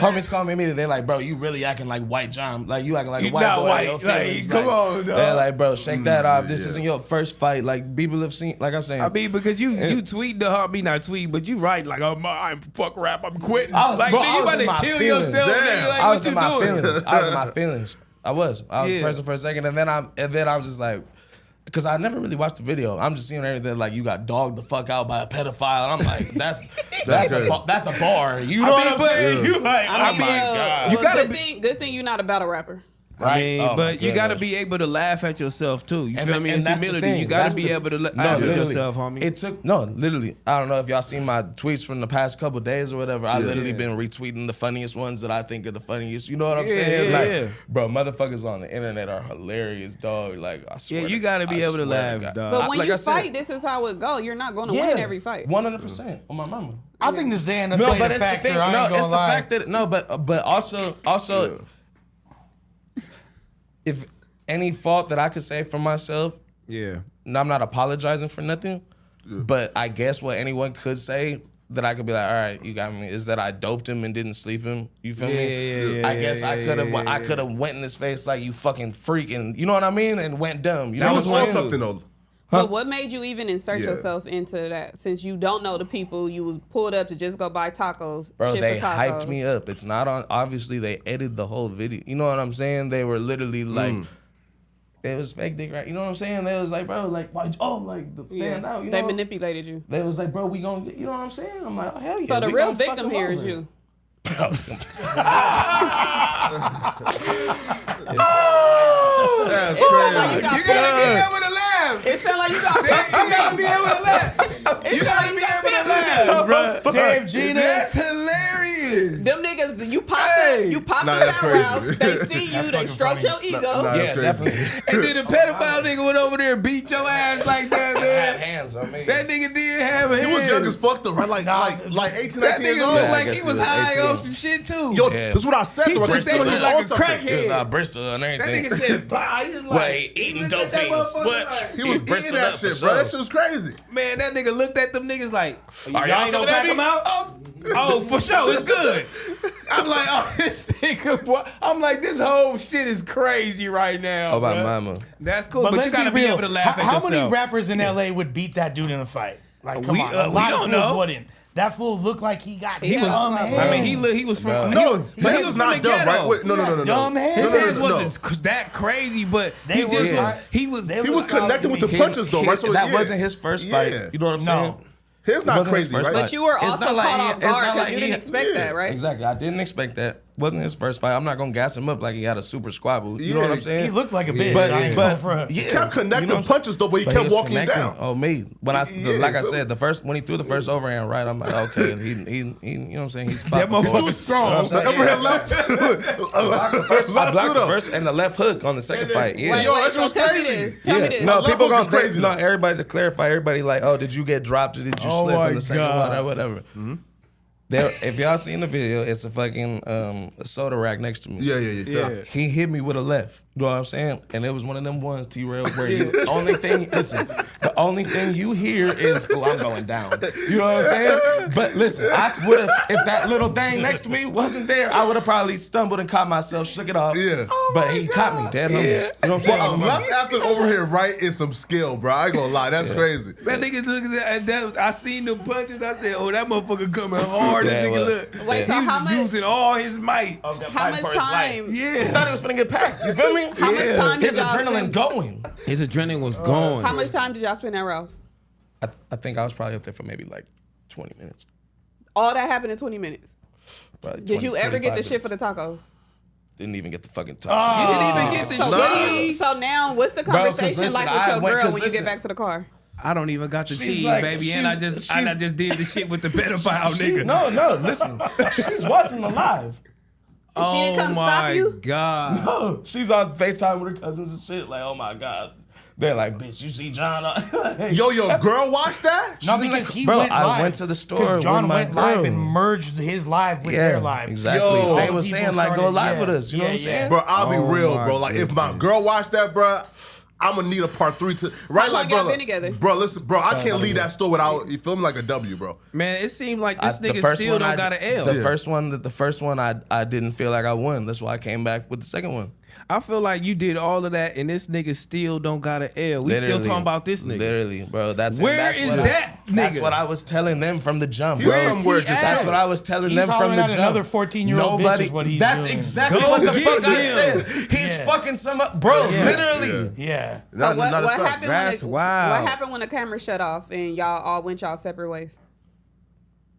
Homies calling me immediately, they're like, bro, you really acting like white John, like, you acting like a You white not boy. white, Your like, feelings, come on, dog. They're like, bro, shake that off. This isn't your first fight. Like, people have seen, like I'm saying. I mean, because you tweet the heart, me not tweet, but you write like, I'm fuck rap, I'm quitting. I was- like, bro, nigga, I you was about in to my kill feelings. yourself, Damn. nigga. Like, I was what in you my doing? feelings. I was in my feelings. I was Yeah. present for a second, and then I was just like, because I never really watched the video. I'm just seeing everything like you got dogged the fuck out by a pedophile, and I'm like, that's a bar. You know what I'm saying? You like, I oh mean, my God. You gotta good thing you're not a battle rapper. I mean, Oh my but you gotta goodness. be able to laugh at yourself too. You And feel th- me? and It's that's the humility. thing. You gotta That's be the- able to laugh No, at literally. yourself, homie. It took literally. I don't know if y'all seen my tweets from the past couple days or whatever. I literally been retweeting the funniest ones that I think are the funniest. You know what I'm saying? yeah, Like, yeah. bro, motherfuckers on the internet are hilarious, dog. Like, I swear. you gotta be able to laugh, God. dog. But when like you I said- fight, this is how it go. You're not going to win every fight. 100% on my mama. I think the Xander No, played but a it's the factor. thing. I No, ain't it's gonna the lie. fact that no, but also, if any fault that I could say for myself, Yeah. and I'm not apologizing for nothing, but I guess what anyone could say that I could be like, all right, you got me, is that I doped him and didn't sleep him. You feel me? I guess I could have went in his face like you fucking freak, and you know what I mean, and went dumb. You That know was what I'm on saying? something though. But what made you even insert Yeah. yourself into that? Since you don't know the people, you was pulled up to just go buy tacos. Bro, shit they for tacos. hyped me up. It's not on. Obviously, they edited the whole video. You know what I'm saying? They were literally like, it was fake dick, right? You know what I'm saying? They was like, bro, like, why? Oh, like the fan out. You They know? manipulated you. They was like, bro, we gonna get. You know what I'm saying? I'm like, oh, hell yeah. So the we real gonna fuck victim them here is over. you. That's It sound like crazy. you got You gotta be pimped. able to laugh. It sound like you got pimped You gotta be to able to laugh. me. You gotta be able to laugh, bro. Damn, Gina. That's hilarious. Them niggas, you pop Hey. the Nah, that's battle crazy. routes. They see you. They stroke your ego. Nah, Yeah, that's crazy. definitely. And then the pedophile nigga went over there and beat your ass like that, Had man. hands on me. That nigga did have a He was hand. young as fuck though, right? Like 18, That 19 years nigga old. looked I like guess he he was was high 18. off some shit too. Yo, Yeah. that's what I said. He though. took Like, that he shit was like on a something. crackhead. It was Bristol and That everything. nigga said, "Bye." He was like, Wait, eating looked dope at that fiends, motherfucker but like- He was Bristol eating that up for shit, bro. sure. That shit was crazy. Man, that nigga looked at them niggas like, Are y'all y'all ain't gonna coming pack at me? them out? Oh, for sure, it's good. I'm like, oh, this nigga, boy. I'm like, this whole shit is crazy right now. Oh, my bruh. mama. That's cool, But but, let's you gotta be be real. able to laugh at How yourself. many rappers in LA would beat that dude in a fight? Like, come We- on, a we lot don't of know. fools wouldn't. That fool looked like he got He dumb was- hands. I mean, he was from Bro. No, but he his was is from not the dumb, ghetto. right? Wait, no. Dumb hands. His No, hands no, no. wasn't that crazy, but They he just were- was. He was. they He was solid connecting with the to me. punches though, right? So that yeah. wasn't his first fight. Yeah. You know what I'm No. saying? His It not wasn't his crazy, first right? fight. But you were It's also not like caught he- off it's guard not because like you he- didn't expect that, right? Exactly. I didn't expect that. Wasn't his first fight. I'm not gonna gas him up like he had a super squabble. You know what I'm Yeah. saying? He looked like a bitch. But I ain't but going front. yeah, He kept connecting you know what I'm punches though, but he But kept was walking you connecting. down. Oh me, when Yeah, like I so- said, when he threw the first overhand right, I'm like, okay, he you know what I'm saying? He's That motherfucker's strong. The overhead left. I blocked the first and the left hook on the second fight. Yeah. Wait, Yo, wait, that so was tell me crazy. this. Tell me this. No, left people hook is gonna crazy, no. though. Everybody to clarify. Everybody like, oh, did you get dropped? Or did you Oh slip my in the second God. one or whatever? If y'all seen the video, it's a fucking a soda rack next to me. Yeah. He hit me with a left. You know what I'm saying? And it was one of them ones, T-Rail, where the only thing you hear is, oh, I'm going down. You know what I'm saying? But listen, I would have, if that little thing next to me wasn't there, I would have probably stumbled and caught myself, shook it off. Yeah. But he caught me dead homies. You know what I'm Well, saying? left after the overhead right is some skill, bro. I ain't gonna lie, that's crazy. That nigga look at that. I seen the punches. I said, "Oh, that motherfucker coming hard." Yeah, This it nigga was. look. Wait, so he how was much- using all his might. How much time? He Yeah. thought he was finna get packed. You feel me? How much time did His y'all adrenaline spend? going. His adrenaline was going. How much time did y'all spend at Rouse? I think I was probably up there for maybe like 20 minutes. All that happened in 20 minutes. Probably Did 20, you ever get 25 the shit for the minutes. tacos? Didn't even get the fucking talk. You didn't even get the So, cheese. so now, what's the Bro, 'cause conversation listen, like with I your went- girl 'cause when you listen. get back to the car? I don't even got the She's cheese, like- baby, and I she's- just did the shit with the pedophile nigga. No, listen. She's watching the live. Oh She didn't come my stop you? God. Oh, she's on FaceTime with her cousins and shit. Like, oh my God. They're like, bitch, you see John? Yo, your girl watched that? No, She's because like, he bro, went live. I went to the store with John my went live girl. and merged his live with their live. Exactly. Yo. They All was the saying people like, go started- live yeah, with us. You know what I'm yeah, saying? Bro, I'll be Oh real, my bro. Like, if my goodness. girl watched that, bro, I'm gonna need a part 3 to right. How Like, long bro, y'all been together? bro, listen, bro, I can't leave that store without you feel me like a W, bro. Man, it seemed like this The nigga first still one don't I- got an L. The first one, I didn't feel like I won. That's why I came back with the second one. I feel like you did all of that, and this nigga still don't got an L. We still talking about this nigga. Literally, bro. That's Where is that That's nigga? what I was telling them from the jump, He's bro. somewhere he just at? That's what I was telling He's them from hollering the at jump. another 14-year-old bitch is what he's That's doing. exactly Go what the get fuck I him. said. He's Yeah. fucking some up, bro. Yeah. Literally. Yeah. So Not what a fact. happened That's when wild. what happened when the camera shut off and y'all all went y'all separate ways?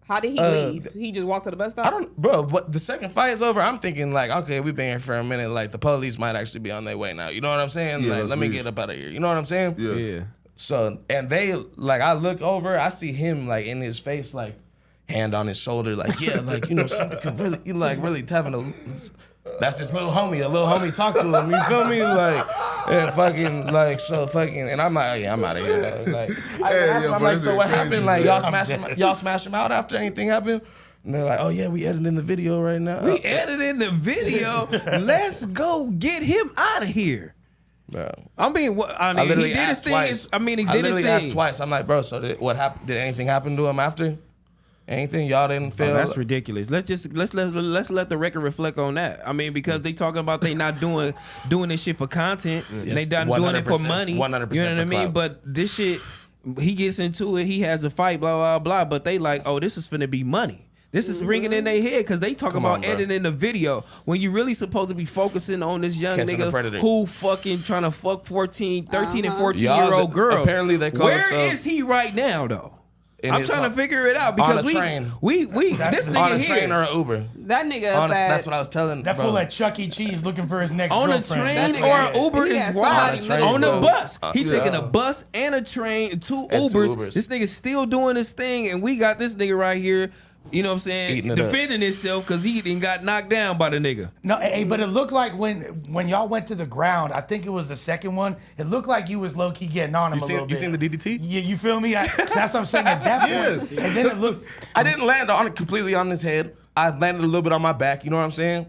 How did he Uh, leave? He just walked to the bus stop? I don't, bro. But the second fight is over. I'm thinking like, okay, we've been here for a minute. Like the police might actually be on their way now. You know what I'm saying? Yeah, Like, let's let me leave. get up out of here. You know what I'm saying? Yeah. Yeah. So, and they, like, I look over, I see him, like, in his face, like, hand on his shoulder, like, yeah, like, you know, something could really, you like, really having a, that's his little homie. A little homie talk to him, you feel me? Like, and fucking, like, so fucking, and I'm like, oh, yeah, I'm out of here, though. Like, I asked him, I'm bro, like, this so is what crazy, happened? Like, man. y'all smash him out after anything happened? And they're like, oh, yeah, we editing the video right now. We edited the video. Let's go get him out of here. Bro. I mean, I he literally did his asked thing. twice. I mean, he I did his literally thing. asked twice. I'm like, bro, so what happened? Did anything happen to him after? Anything? Y'all didn't feel? Oh, that's ridiculous. Let's let the record reflect on that. I mean, because they talking about they not doing this shit for content. And they not doing it for 100%, money. 100% You know what I for mean? clout. But this shit, he gets into it. He has a fight. Blah blah blah. But they like, oh, this is finna be money. This is ringing in their head because they talk Come about on, bro. editing the video when you really supposed to be focusing on this young Catching the nigga predator. who fucking trying to fuck 13 and 14 Y'all, year old girls. apparently they call Where themselves- is he right now though? In I'm his trying to home. figure it out On because a train. we this on nigga a here train or an Uber. That nigga up at, That's what I was telling. That bro. fool at Chuck E. Cheese looking for his next on a girlfriend. train That's nigga- or what- an Uber he is had wild. somebody On bro. the bus. He Yeah. taking a bus and a train, two And two Ubers. Ubers. This nigga still doing his thing, and we got this nigga right here. You know what I'm saying? Eating it up. Defending himself because he didn't got knocked down by the nigga. No, hey, but it looked like when y'all went to the ground, I think it was the second one, it looked like you was low-key getting on him a little bit. You seen the DDT? Yeah, you feel me? That's what I'm saying at that point. And then it looked... I didn't land on it completely on his head. I landed a little bit on my back. You know what I'm saying?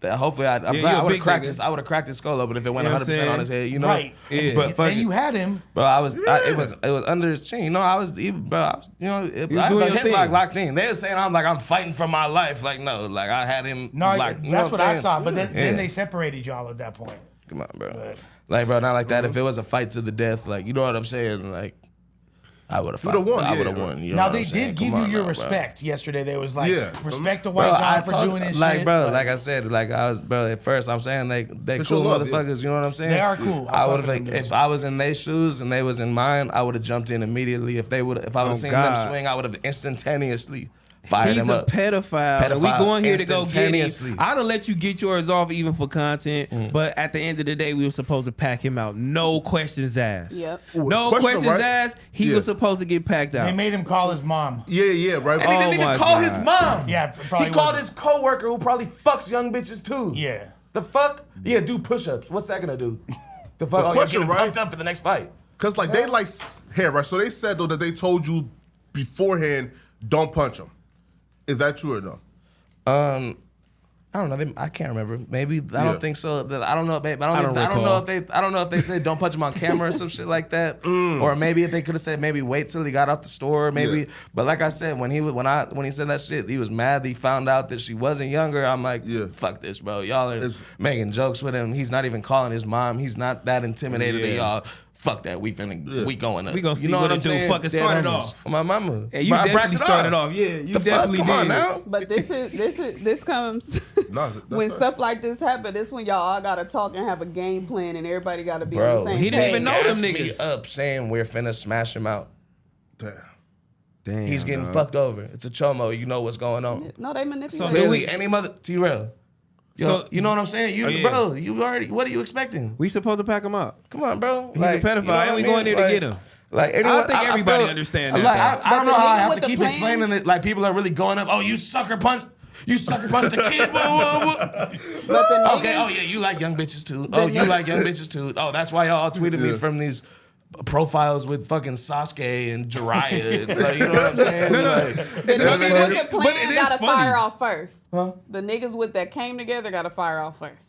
That hopefully you're a I would have big cracked nigga. his. I would have cracked his skull open if it went You know what 100% I'm on his head. You know, Right. Yeah. But fuck then it. you had him. Bro, it was under his chin. You know, I was, you know, was I doing had your the headlock thing. locked in. They were saying I'm fighting for my life. Like no, like I had him. No, locked. You know that's what I'm I saying? saw. But then Yeah. they separated y'all at that point. Come on, bro. Like, bro, not like that. If it was a fight to the death, like, you know what I'm saying? Like, I would have would've won, I yeah. would have won. You know Now what they I'm saying? did give Come you on your now, bro. respect yesterday. They was like, Yeah. respect the Bro, white I John for told, doing his like, shit. bro, but like I said, like I was, bro. At first, I'm saying they They cool show love, yeah. motherfuckers. You know what I'm saying? They are cool. I I fuck would have, with like, them if dudes. I was in their shoes and they was in mine, I would have jumped in immediately. If I would have seen them God. swing, I would have instantaneously fired He's them a up. pedophile. And we Pedophile, going here to go get him. instantaneously. I'd have let you get yours off even for content, but at the end of the day, we were supposed to pack him out. No questions asked. Yep. No Question, questions right? asked. He Yeah. was supposed to get packed out. they made him call his mom. Yeah, right. And he Oh didn't even my call his God. mom. Yeah, probably he called wasn't. his coworker who probably fucks young bitches too. Yeah. The fuck? Yeah, do push-ups. What's that gonna do? The fuck? Oh, question, you're getting right? pumped up for the next fight. Cause like they like here, right? So they said though that they told you beforehand, don't punch him. Is that true or no? I don't know. I can't remember. Maybe I Yeah. don't think so. I don't know. Babe. I don't don't know recall. if they. I don't know if they said don't punch him on camera or some shit like that. Or maybe if they could have said maybe wait till he got out the store. Maybe. Yeah. But like I said, when he said that shit, he was mad. He found out that she wasn't younger. I'm like, Yeah. fuck this, bro. Y'all are It's- making jokes with him. He's not even calling his mom. He's not that intimidated Yeah. of y'all. Fuck that. We going up. We gonna see you know what what it I'm do. saying? Fucking Dead start it homies. off. My mama. And you Bro, I definitely bracked it started off. Yeah, you The fuck? definitely Come on did. now. But this comes No, that's when right. stuff like this happen. This when y'all all gotta talk and have a game plan, and everybody gotta be on Bro, the same he didn't page. even know them gassed me niggas. up saying we're finna smash him out. Damn. Damn, He's getting dog. fucked over. It's a chomo. You know what's going on. No, they manipulate. So Clearly, we- any mother T-Rail. Yo, So- you know what I'm saying? You, Oh, yeah. bro, you already. What are you expecting? We supposed to pack him up. Come on, bro. He's a pedophile, and we going there to get him. Like, anyone, think everybody feel- understand that, Like, though. I don't But know the how I nigga have with to the keep plan- explaining it. Like, people are really going up. Oh, you sucker punch. You sucker punched a kid. But the niggas, Okay, oh yeah, you like young bitches too. Oh, you like young bitches too. Oh, that's why y'all tweeted me from these profiles with fucking Sasuke and Jiraiya. Like, you know what I'm saying? Like, the niggas with the but plan it is gotta funny. fire off first. Huh? The niggas with that came together gotta fire off first.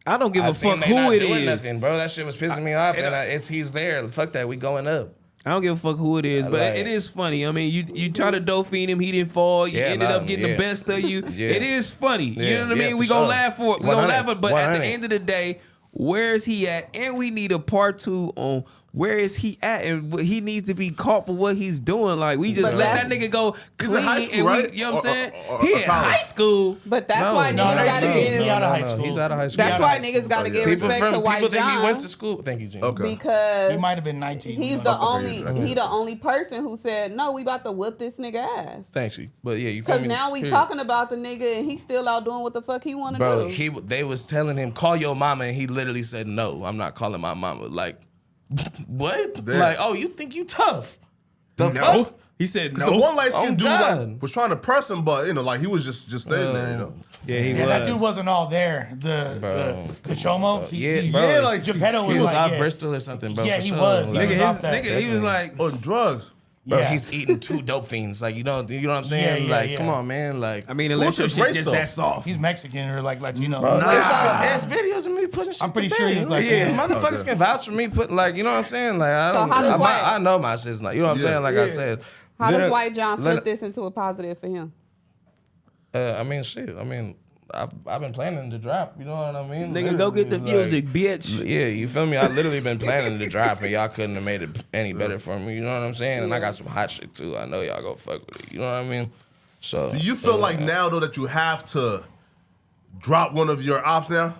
I don't give I a seen fuck they who not it doing is. nothing, bro. That shit was pissing me off, and he's there. Fuck that, we going up. I don't give a fuck who it is, but Like- it is funny. I mean, you try to dope fiend him, he didn't fall. You ended up getting the best of you. Yeah. It is funny. You Yeah, know what I yeah, mean? for We gonna sure. laugh for it. We gonna 100, laugh, but at the 100. end of the day, where is he at? And we need a part 2 on where is he at, and he needs to be caught for what he's doing. Like we just But let that- that nigga go He's clean. in high school, and we, right? you know what I'm saying? Or He in college? high school. But that's why No, niggas no, gotta 18. give. He out of high school. He's out of high school. That's why niggas gotta give People respect to White people that he John went to school. Thank you, Gene. Okay. because He might have been 19. he's the only person who said no. We about to whip this nigga ass. Thanks you. But yeah, you feel Cause me? now we Period. talking about the nigga and he's still out doing what the fuck he want to Bro, do. they was telling him, call your mama, and he literally said, no, I'm not calling my mama. Like, what? Damn. Like, oh, you think you tough? The No, fuck? he said The no. one light skinned Oh, dude God. like, was trying to press him, but like he was just staying there, you know. Yeah, he Yeah, was. that dude wasn't all there. Bro. The Chomo. Yeah, bro. Yeah, like Geppetto He was was like, out yeah. Bristol or something, bro. Yeah, for he sure. was. Like, He Nigga, was his, off that. nigga, he was like, on drugs. bro, Yeah. he's eating 2 dope fiends. Like, you know what I'm saying? Yeah, yeah, like, yeah. come on, man. Like, I mean, unless your Who's his shit race, just though? that soft. He's Mexican or like Latino. there's videos of me putting shit I'm pretty to sure bed. he was like, yeah, yeah. motherfuckers can vouch for me. Put like, you know what I'm saying? Like, I So don't. how does White- I know my shit's not. You know what I'm saying? Like I said. How does Let- White John let- flip this into a positive for him? I mean, shit. I mean, I've been planning to drop. You know what I mean? Nigga, go get the Literally, like, music, bitch. Yeah, you feel me? I literally been planning to drop, and y'all couldn't have made it any better for me. You know what I'm saying? And I got some hot shit too. I know y'all go fuck with it. You know what I mean? So. Do you feel like now though that you have to drop one of your ops now?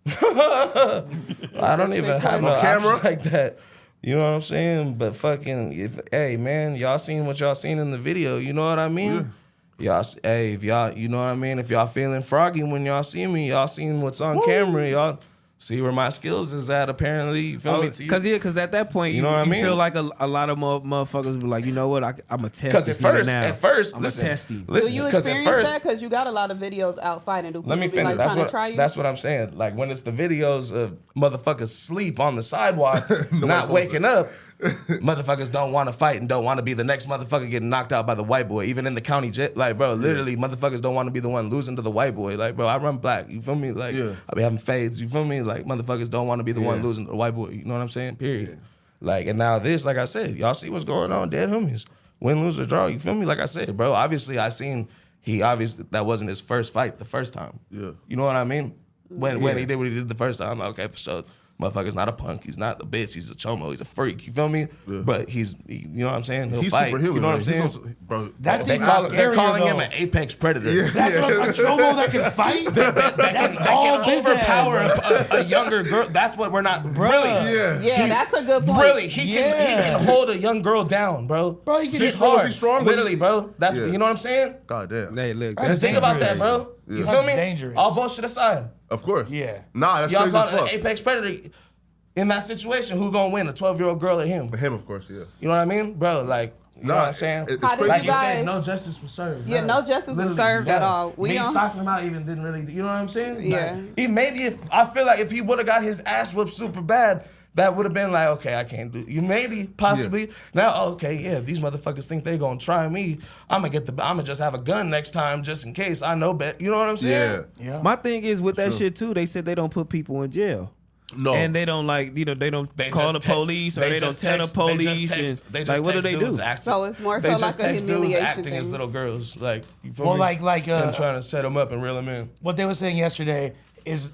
I don't even have no camera? camera like that. You know what I'm saying? But fucking, hey man, y'all seen what y'all seen in the video. You know what I mean? Y'all, hey, if y'all, you know what I mean? If y'all feeling froggy when y'all see me, y'all seen what's on camera. Y'all see where my skills is at. Apparently, you feel me? Because at that point, you know what I mean? feel like a lot of motherfuckers be like, you know what, I'm gonna test Because this at first, nigga now. I'm gonna test him. Listen, Do you 'cause at experience first, that? Because you got a lot of videos out fighting. Do people let me be finish. like trying to try you? That's what I'm saying. Like when it's the videos of motherfuckers sleep on the sidewalk, not waking up. Motherfuckers don't want to fight and don't want to be the next motherfucker getting knocked out by the white boy. Even in the county jet, like bro, literally motherfuckers don't want to be the one losing to the white boy. Like bro, I run black. You feel me? Like I be having fades. You feel me? Like motherfuckers don't want to be the one losing to the white boy. You know what I'm saying? Period. Like and now this, like I said, y'all see what's going on. Dead homies, win, lose or draw. You feel me? Like I said, bro. Obviously, I seen he obviously that wasn't his first fight the first time. Yeah. You know what I mean? When he did what he did the first time, I'm like, okay, for sure. Motherfucker's not a punk. He's not a bitch. He's a chomo. He's a freak. You feel me? But you know what I'm saying? He'll He's fight. superhuman. You know what I'm man. He's saying? so- bro, That's They're even calling scarier, him though. an apex predator. That's what a Chomo that can fight. That's all Can business. overpower a younger girl. That's what we're not. Really? yeah. yeah, that's a good point. Really, he Yeah. can hold a young girl down, bro. Bro, he can He's strong. He's strong. but Literally, bro. That's Yeah. you know what I'm saying. God damn. Hey, look, That's that's Think about that, dangerous. bro. You That's feel me? dangerous. All bullshit aside, Of course. Yeah. Nah, that's y'all crazy as call it an fuck. apex predator. In that situation, who gonna win? A 12-year-old girl or him? Him, of course, yeah. You know what I mean, bro? Like, you know what I'm saying? It's How did crazy. Like you you guys- said, no justice was served. Yeah, no justice was served at all. We Me on- socking him out even didn't really. You know what I'm saying? Yeah. Like, he maybe if I feel like if he would have got his ass whooped super bad, that would have been like, okay, I can't do. You maybe possibly now. Okay, yeah, these motherfuckers think they gonna try me. I'm gonna just have a gun next time just in case. I know bet. You know what I'm saying? Yeah. Yeah. My thing is with that Sure. shit too. They said they don't put people in jail. No. And they don't they don't They call the just te- police or they don't just tell the text- police. They And just like, what do text they do? dudes acting- So it's more they so just like a text dudes humiliation acting as thing. little girls, like you feel Well, me? like them trying to set them up and reel them in. what they were saying yesterday is,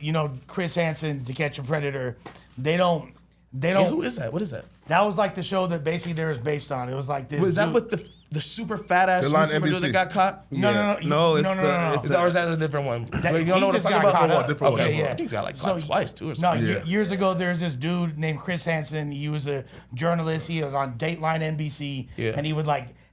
Chris Hansen, To Catch a Predator. They don't. Yeah, who is that? What is that? That was like the show that basically there was based on. It was like this. Was that dude- with the super fat ass The line YouTuber dude NBC. that got caught? No, No, it's no, the- no. it's Is that, or is that a different one? That- you don't know what I'm he just talking got about? caught Oh, up. different one, Okay, different yeah. one. I think he's got like So, caught twice too or No, something. Yeah. years ago, there's this dude named Chris Hansen. He was a journalist. He was on Dateline NBC, Yeah. and he would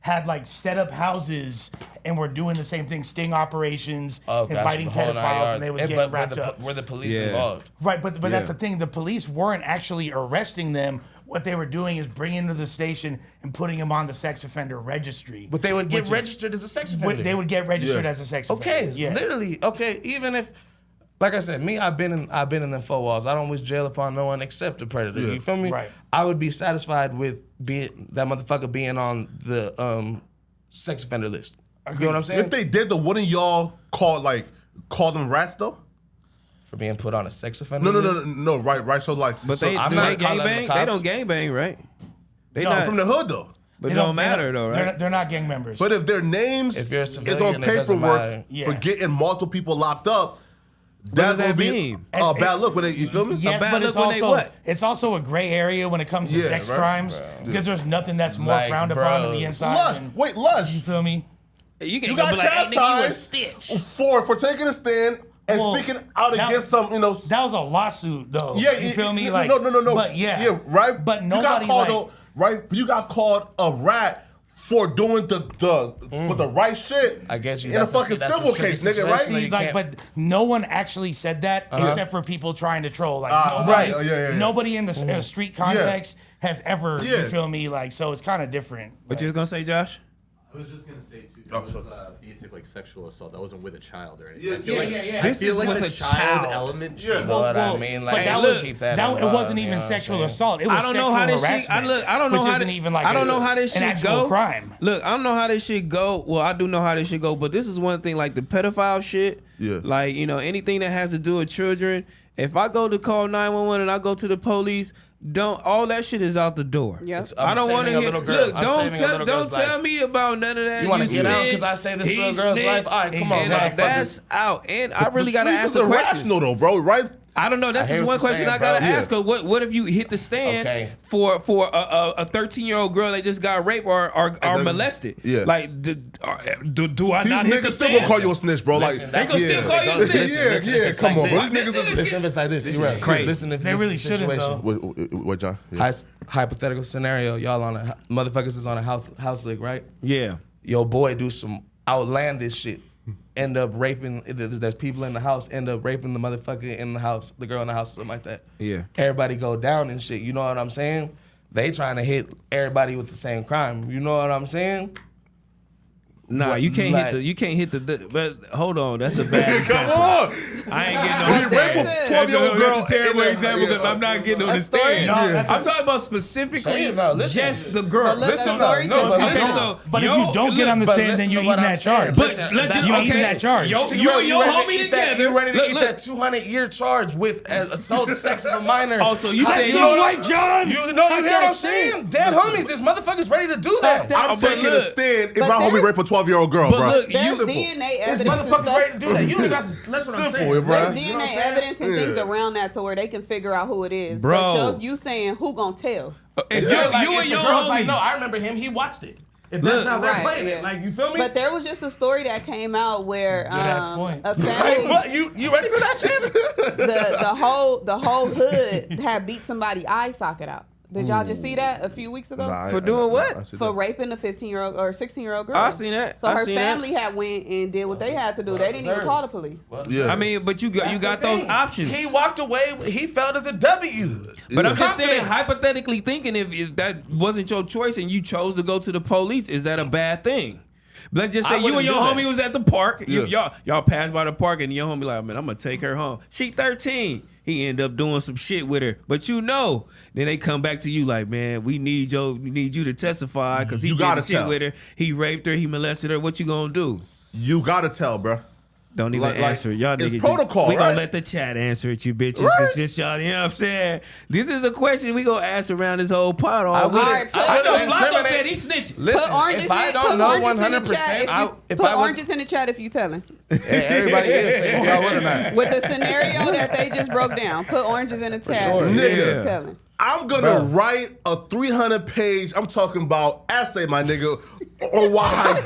had set up houses and were doing the same thing, sting operations, Oh, gotcha, inviting the whole nine pedophiles, yards. and they was And getting but wrapped up. were the police Yeah. involved? Right, but that's Yeah. the thing. The police weren't actually arresting them. what they were doing is bringing him to the station and putting him on the sex offender registry. But they would get which is- registered as a sex offender. They would get registered as a sex Okay, offender. literally. Okay, even if, like I said, me, I've been in them 4 walls. I don't wish jail upon no one except a predator. You feel me? Right. I would be satisfied with that motherfucker being on the sex offender list. You know what I'm saying? If they did, though, wouldn't y'all call them rats though? For being put on a sex offender No, list? right. So like, But so, they I'm do not they calling them gangbang? cops. They don't gangbang, right? They no, not from the hood though. But it don't matter though, right? They're not gang members. But if their names If you're a is civilian, on it doesn't paperwork matter. Yeah. for getting multiple people locked up, does that that would be mean? a bad look. You feel me? Yes, bad but look it's when they also what? it's also a gray area when it comes to Yeah, sex right. crimes because there's nothing that's more Like, frowned upon on bro. the inside. Lush, than- wait, Lush. You feel me? You You got chastised for taking a stand and Well, speaking out that- against some, That was a lawsuit, though. Yeah, you feel me? No, Like no. But yeah, right. But you nobody got called right. You got called a rat for doing the right shit. I guess you. in a that's fucking that's civil tricky case, nigga, situation. right? You See, like, can't- but no one actually said that except for people trying to troll. Like, right. nobody, Yeah. nobody in the street context has ever. Yeah. You feel me? Like, so it's kind of different. What you was gonna say, Josh? I was just gonna say too. That was basic like sexual assault. That wasn't with a child or anything. Yeah, I feel like, yeah. I This feel is like with the a child child. element. Yeah. should- know what I well, mean? but Like, that let's was keep that it involved, wasn't you even know what I'm sexual saying? assault. It was I don't know sexual how this shit. harassment. I don't know which how isn't this, even like I don't know how this an shit actual go. crime. Look, I don't know how this shit go. Well, I do know how this shit go, but this is one thing. Like the pedophile shit. Yeah. Like anything that has to do with children. If I go to call 911 and I go to the police, all that shit is out the door. Yep. I don't want to saving a hear. little girl. Look, I'm don't saving a tell little girl's life. me about none of that. You want to get out because snitch, I saved this he little girl's snitched. life? All right, come on, Exactly. motherfucker. That's out. And I really The gotta streets ask is the questions. irrational though, bro. Right? I don't know. That's I hear just what one you're question saying, I gotta bro. ask her. What if you hit the stand Okay. for a 13-year-old girl that just got raped or molested? Yeah. Like do I These not hit the niggas still gonna stand? call you a snitch, bro. Listen, Like that's They gonna still call you a snitch. Yeah. Come on, bro. These niggas is Listen if it's like this, T-Rex. crazy. Listen if They this really is the shouldn't, situation. What, John? Yeah. Hypothetical scenario, y'all on a motherfuckers is on a house lick, right? Yeah. Your boy do some outlandish shit. End up raping. There's people in the house. End up raping the motherfucker in the house, the girl in the house, something like that. Yeah. Everybody go down and shit. You know what I'm saying? They trying to hit everybody with the same crime. You know what I'm saying? Nah, you can't like- hit the. But hold on, that's a bad Come example. on. I ain't getting When no. you rape a That's 12-year-old girl, That's a terrible in the- example because I'm not getting on the stand. No, that's I'm talking about specifically Say it now, listen. just the girl. But look, Listen, that story no, just but came okay, listen. out. so But if you don't get on the but stand, listen then to you're what eating I'm that saying. charge. Listen, But let's that's- just You're eating that charge. You and ready your to homie eat that- together. You ready to Look, eat look. that 200-year charge with assault, sex of a minor? Oh, so you How- saying you you know don't what like John? You know Talk what that I'm shit. saying? Dead homies, this motherfucker's ready to do that. that. I'm But taking a look- stand if but my homie there's- rape a 12-year-old girl, But bro. look, There's Simple. DNA This evidence and motherfucker's stuff. ready to do that. You don't got to. That's what I'm Simple, saying. bro. There's You DNA know what I'm saying? evidence and things Yeah. around that to where they can figure out who it is. Bro. But you saying who gonna tell? if Yeah, like, you if and the your girl's homie. like, no, I remember him. He watched it. If that's Look, how they're right, playing yeah. it, like, you feel me? But there was just a story that came out where ass point. a Hey, family, what? You ready for that shit? the whole hood had beat somebody's eye socket out. Did y'all just see that a few weeks ago? Nah, For doing what? I see For that. raping a 15-year-old or 16-year-old girl. I seen that. So I her seen that. family had went and did what they had to do. They didn't even deserved. call the police. Yeah. I mean, but you got those options. He walked away. He felt as a W. But I'm just saying, Confidence. hypothetically thinking, if that wasn't your choice and you chose to go to the police, is that a bad thing? But let's just I say you wouldn't and your do that. homie was at the park. Yeah. Y'all passed by the park and your homie like, man, I'm gonna take her home. She 13. He end up doing some shit with her. But then they come back to you like, man, we need you to testify because he You did gotta shit tell. with her. He raped her. He molested her. What you gonna do? You gotta tell, bro. Don't even Like- answer it. Y'all it's niggas. protocol, we gonna right? let the chat answer it, you bitches. Right. Cause just y'all, you know what I'm saying? This is a question we gonna ask around this whole pot all wouldn't- week. All right, I know wouldn't Flacco incriminate- said he snitching. Listen, Put oranges if I in. don't Put know oranges in the 100%, chat. If I put was, oranges in the chat if you telling. everybody is saying if y'all would or not. With the scenario that they just broke down, put oranges in the chat sure. if Nigga. you telling. I'm gonna Bro. write a 300-page, I'm talking about essay, my nigga, on why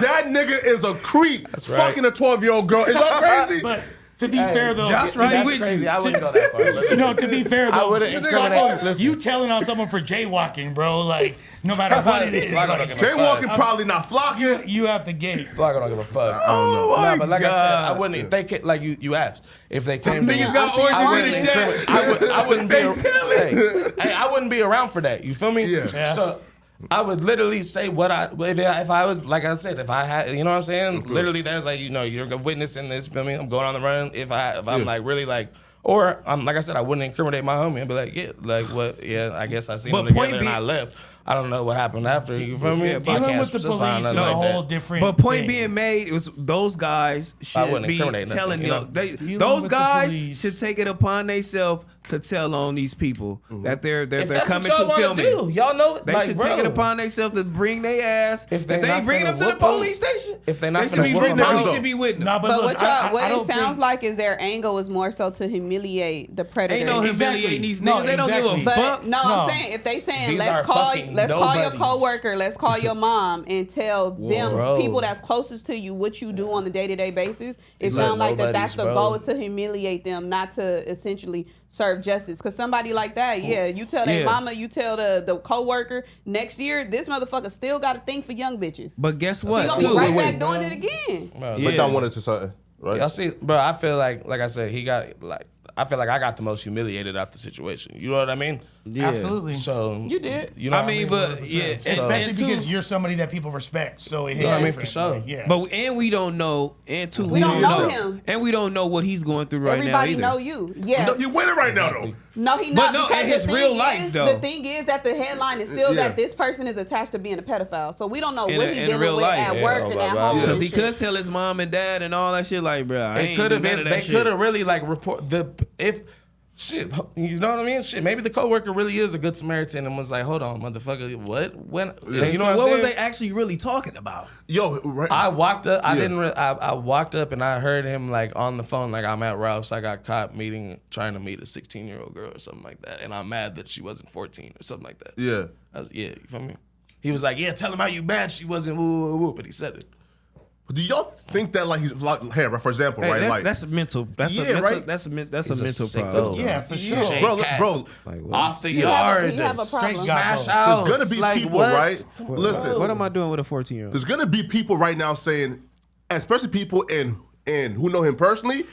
that nigga is a creep fucking a 12-year-old girl. Is y'all crazy? But To be fair though, Josh to right be- with Crazy. you. I wouldn't go that far. No, to be fair though, wouldn't incriminate- listen. you telling on someone for jaywalking, bro. Like no matter what it is, Flacco don't like, give a Jaywalking fuck. probably not flocking. you out the gate. Flacco don't give a fuck. Oh my Nah, but like I said, I God. wouldn't. If they came, like you asked, if they came, to Niggas me, got I oranges in the wouldn't chat. I wouldn't be. They selling. Hey, I wouldn't be around for that. You feel me? Yeah. So I would literally say what if I was, like I said, if I had, you know what I'm saying? Literally, there's like, you're witnessing this. Feel me? I'm going on the run. If I'm like really like. Or like I said, I wouldn't incriminate my homie and be like, yeah, like what? Yeah, I guess I seen But them point together and I being- left. I don't know what happened after. You feel me? I Dealing can't with the specify police is nothing a like whole that. different. But point thing. being made, it was those guys should wouldn't be incriminate nothing, telling you know? them. Dealing Those with the guys police. should take it upon themselves to tell on these people that they're If they're that's coming what y'all to wanna film do, it. y'all know. They like, should bro, take it upon themselves to bring their ass. If If they they not bring them finna to the whoop 'em, police station, if they not they should finna be whoop with 'em, them. I They don't should be with them. Nah, but But look, what I it don't sounds think- like is their angle is more so to humiliate the predator. Ain't no humiliating these No, niggas. They don't give a exactly. But fuck. no, No. I'm saying if they saying These let's are call fucking your nobodies. coworker, let's call your mom and tell them Bro. people that's closest to you what you do on the day-to-day basis. It These sounds are like that's nobodies, the bro. goal is to humiliate them, not to essentially serve justice. Because somebody like that, yeah, you tell their Yeah. mama, you tell the coworker, next year this motherfucker still got a thing for young bitches. But guess He what? gonna be too? right back doing it again. Bro, But y'all wanted to something, right? Y'all see, bro, I feel like I said, I feel like I got the most humiliated out the situation. You know what I mean? Yeah. Absolutely. So You did. You know I what mean, but 100%. yeah, So- Especially And two- because you're somebody that people respect, so it hits I mean, different. for sure. Like, yeah. But we don't know, and two, We don't know him. and we don't know what he's going through right Everybody now know either. you. Yeah. No, you winning right now, though. No, he But not. no, because in the his thing real is, life, though. the thing is that the headline is still Yeah. that this person is attached to being a pedophile. So we don't know In what a- he's in dealing real with life. at Yeah, work oh, and my at God. home. Because and he shit. could tell his mom and dad and all that shit. Like, bro, I It ain't could do have none been. of that They shit. could have really like report the if shit. You know what I mean? Shit. Maybe the coworker really is a good Samaritan and was like, "Hold on, motherfucker, what? When? Yeah. You know So what I'm what was saying? they actually really talking about? Yo, right? I walked up. I Yeah. didn't. I walked up and I heard him like on the phone, like I'm at Ralph's. I got caught trying to meet a 16-year-old girl or something like that, and I'm mad that she wasn't 14 or something like that. yeah. Yeah, you feel me? He was like, "Yeah, tell him how you bad she wasn't." Woo, woo, woo, but he said it. Do y'all think that like he's like here, for example, Hey, right? that's, like that's a mental. That's Yeah, a that's right? that's a He's mental sicko. problem. Yeah, for sure. Shake bro, cats, bro, Like, what? off the You have a- yard, you have a problem. Straight smash Gatto. out. there's gonna be Like, people, what? right? Listen, What am I doing with a 14-year-old? there's gonna be people right now saying, especially people in who know him personally,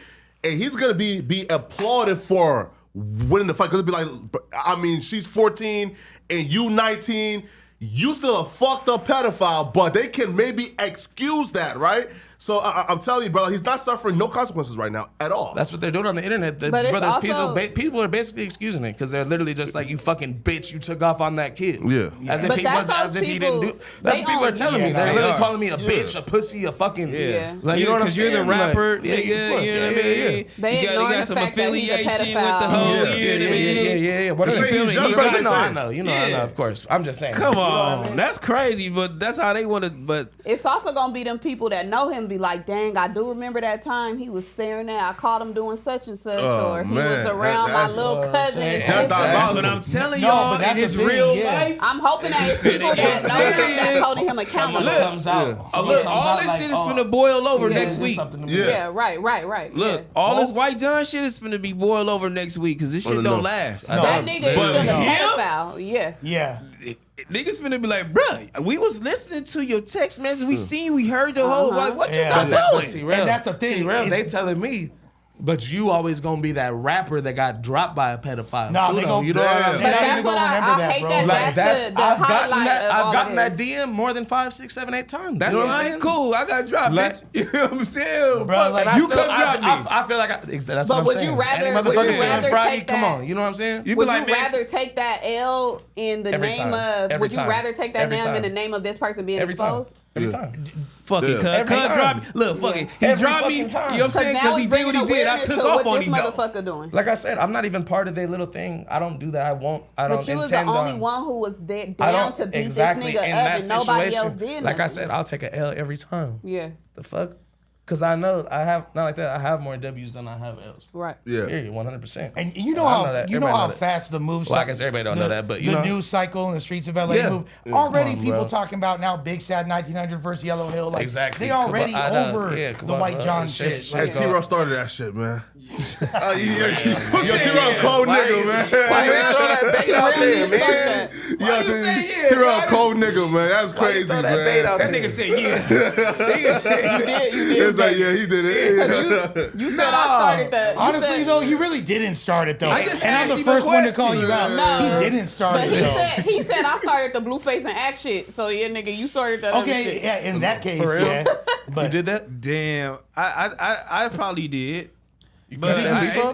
and he's gonna be applauded for winning the fight. Cause it'll be like, I mean, she's 14 and you 19. You still a fucked up pedophile, but they can maybe excuse that, right? So I'm telling you, brother, he's not suffering no consequences right now at all. That's what they're doing on the internet. But it's Brothers, also- people are basically excusing it because they're literally just like, "You fucking bitch, you took off on that kid." Yeah. As if But he that's was, as those if he didn't people- do. That's they what people are own- telling Yeah, me. They're they literally are. calling me a bitch, a pussy, a fucking. Yeah. Like, you know what I'm Because you're the saying? Like, rapper, yeah, nigga. of You course, know what I yeah, mean? yeah. They You ignoring got the some fact that he's a affiliation with the pedophile. whole. Yeah. You know what I mean? Yeah. What They are say they he's feeling? young, You that's what know, they I say. know. You know, Yeah. I know. Of course, I'm just saying. Come You know what I on, mean? that's crazy, but that's how they want to. But It's also gonna be them people that know him be like, dang, I do remember that time he was staring at. I caught him doing such and such, Oh, or he man, was around my that's- little cousin. And That's sister. not that's possible. what I'm telling No, y'all. but In that's his the thing, real yeah. life, I'm hoping that it's people that know him that's holding him accountable. Someone comes out. look, someone comes all out this like, shit is oh, finna boil over Yeah, next did week. something to me. Yeah. Yeah, right. Look, yeah. all this white John shit is finna be boiled over next week because this shit no. don't last. That nigga is But still a him? pedophile. Yeah. Yeah. Niggas finna be like, bruh, we was listening to your text message. We seen you, we heard your whole like, what Yeah. you got doing? T-Rail, And that's the thing, T-Rail, is- they telling me, but you always gonna be that rapper that got dropped by a pedophile. Nah, too, they though. gon- You know what I'm Damn. But saying? not that's even what gonna remember I that, hate bro. that. Like, That's the highlight of I've all gotten of that this. DM more than 5, 6, 7, 8 times. That's you know what I'm fine, saying? cool. I got dropped, Like- bitch. You know what I'm saying? Bro, Fuck, like, And I you still- come drop me. I feel like that's But what I'm would saying. you rather- Any would you motherfucker feeling rather froggy, take come that- on, you know what I'm saying? You be Would like, you man, rather take that L in the Every name time. of? Every Would you time. rather take that Every name in time. the name of this person being Every time. exposed? Every time. fuck it, Yeah. cuz Every time. drop me. Look, fuck it. He Every dropped me. You fucking time. know what I'm saying? Because he did what he did. I took off on what him this though. motherfucker doing. Like I said, I'm not even part of their little thing. I don't do that. I don't But you was the intend only on. one who was I down don't to beat exactly this nigga in up, that and nobody situation. else did. Like I nothing. said, I'll take an L every time. Yeah. The fuck? Cause I know I have not like that. I have more W's than I have L's. Right. Yeah. Period, 100%. And you know I how know that. you know Everybody how know that. fast the moves. Well, I guess everybody don't know that, but you the know. news cycle in the streets of LA Yeah. move. Yeah, Already come on, people bro. talking about now Big Sad 1900 versus Yellow Hill. Like, Exactly. They already Come on, over yeah, the come on, White John shit, shit. shit. Like, Hey, T-Rock started that shit, man. Yo, Yeah, T-Rock cold Why nigga, you- man. Why you throw that bait out there, man? Yo, T-Rock cold nigga, man. That's crazy, Throw that bait man. out That there. nigga said, yeah. You did. It's like, yeah, he did it. You said I started that. You honestly, said- though, he really didn't start it though. I just and I'm asked the you first a one to call question. you out. No. He didn't start But it. he said I started the Blueface and act shit. So yeah, nigga, you started that. other Okay, shit. yeah, in that case, For real? yeah. But You did that? Damn. I probably did. But cut that beef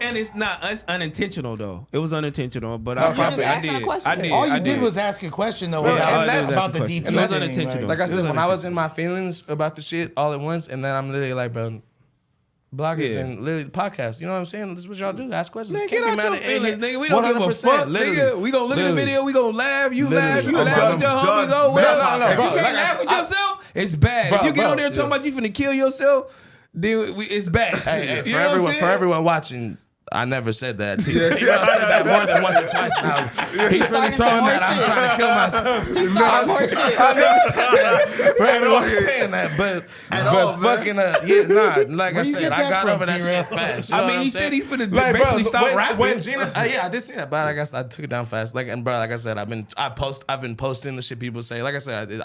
up? it's unintentional though. It was unintentional, but Okay. I You probably just I asking a did. question. I did. all you I did was ask a question though Yeah, about, all I did was about ask the a question. DP. And it was thing, unintentional. Like I It said, was when I was unintentional. in my feelings about the shit all at once, and then I'm literally like, bro, bloggers Yeah. and literally the podcast. You know what I'm saying? This is what y'all do. Ask questions. Man, Can't get be out mad your at feelings, any- nigga. We don't give a 100%, fuck, literally. nigga. We gonna look at the Literally. video. We gonna laugh. You laugh. You Literally. laugh with your I'm homies. done. Oh, well. No, If bro. you can't Like I laugh said, with yourself, it's bad. Bro, If you get bro, on there talking about you finna kill yourself, then it's bad. Hey, You know what I'm for saying? everyone watching, I never said that. T-Rock said that more than once or twice now. He's really Starting throwing some that. more I'm shit. trying to kill myself. He started more shit. I never said that. For everyone saying that, but all, man. fucking like I you said, get I that got from, over that T-Rap? shit fast. You I know mean, what he I'm said saying? he's finna Like, basically bro, stop when rapping. Gina, yeah, I did see that, but I guess I took it down fast. Like, and bro, like I said, I've been posting the shit people say. Like I said,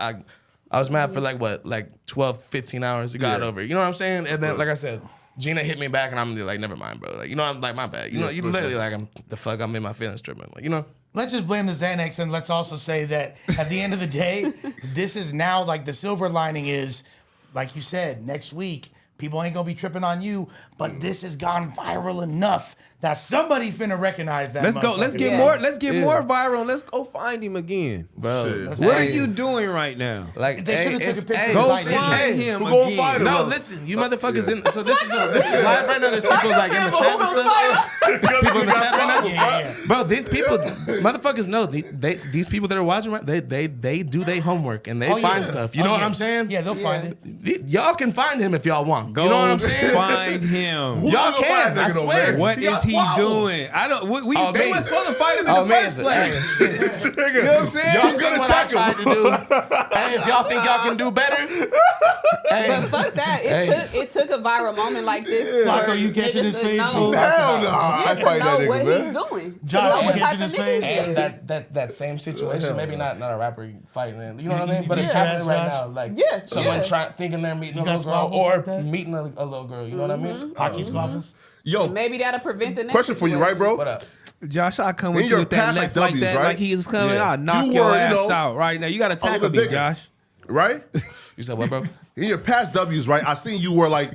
I was mad for like 12, 15 hours. It got Yeah. over. You know what I'm saying? And then, like I said, Gina hit me back, and I'm like, never mind, bro. Like, you know, I'm like, my bad. You know, you literally like, I'm in my feelings tripping. Like, you know. Let's just blame the Xanax, and let's also say that at the end of the day, this is now like the silver lining is, like you said, next week people ain't gonna be tripping on you, but this has gone viral enough that somebody finna recognize that. Let's go. Let's get Yeah. more. Let's get more viral. Let's go find him again. Bro, Shit. What are you doing right now? Like, They should've took a picture hey, of Go his shit, find hey, him Who gonna again. find him? No, Bro. listen, you motherfuckers in. So this is live right now. There's people like in the chat and stuff. People in the chat right now. Yeah. Bro, these people, motherfuckers know these people that are watching, right? They do their homework and they Oh, find yeah. stuff. You Oh, know what yeah. I'm saying? Yeah, they'll find it. Y'all can find him if y'all want. Go You know what I'm saying? find him. Y'all gonna can. find I nigga though, swear. man? What He is got he wobbles. doing? I don't. Oh, They me. were supposed to fight him in Oh, the man, first place. hey, shit. You know what I'm saying? Y'all He's see gonna what I check him. tried to do. Hey, if y'all think y'all can do better, hey, But fuck that. It took a viral moment like this. Flacco, for you catching niggas his to fade? know- Hell no. I to fight that know what nigga, he's man. doing. Josh, To know you what catching type his of nigga fade? he is. and that same situation, maybe not a rapper fighting, you know what I You mean? But it's beat your happening ass, right Josh? now. Like Yeah, someone yeah. thinking they're meeting a got little girl squabbles or like that? meeting a little girl. You know what I mean? Hockey squabbles. Yo, Maybe that'll prevent the next question for you, right, bro? What up? Josh, I come In with you your with that path left like like W's, that, right? like he was coming. Yeah. I'll knock You your were, you ass know, out right now. You got to little tackle bit me, bigger. Josh. Right? You said what, bro? In your past W's, right? I seen you were like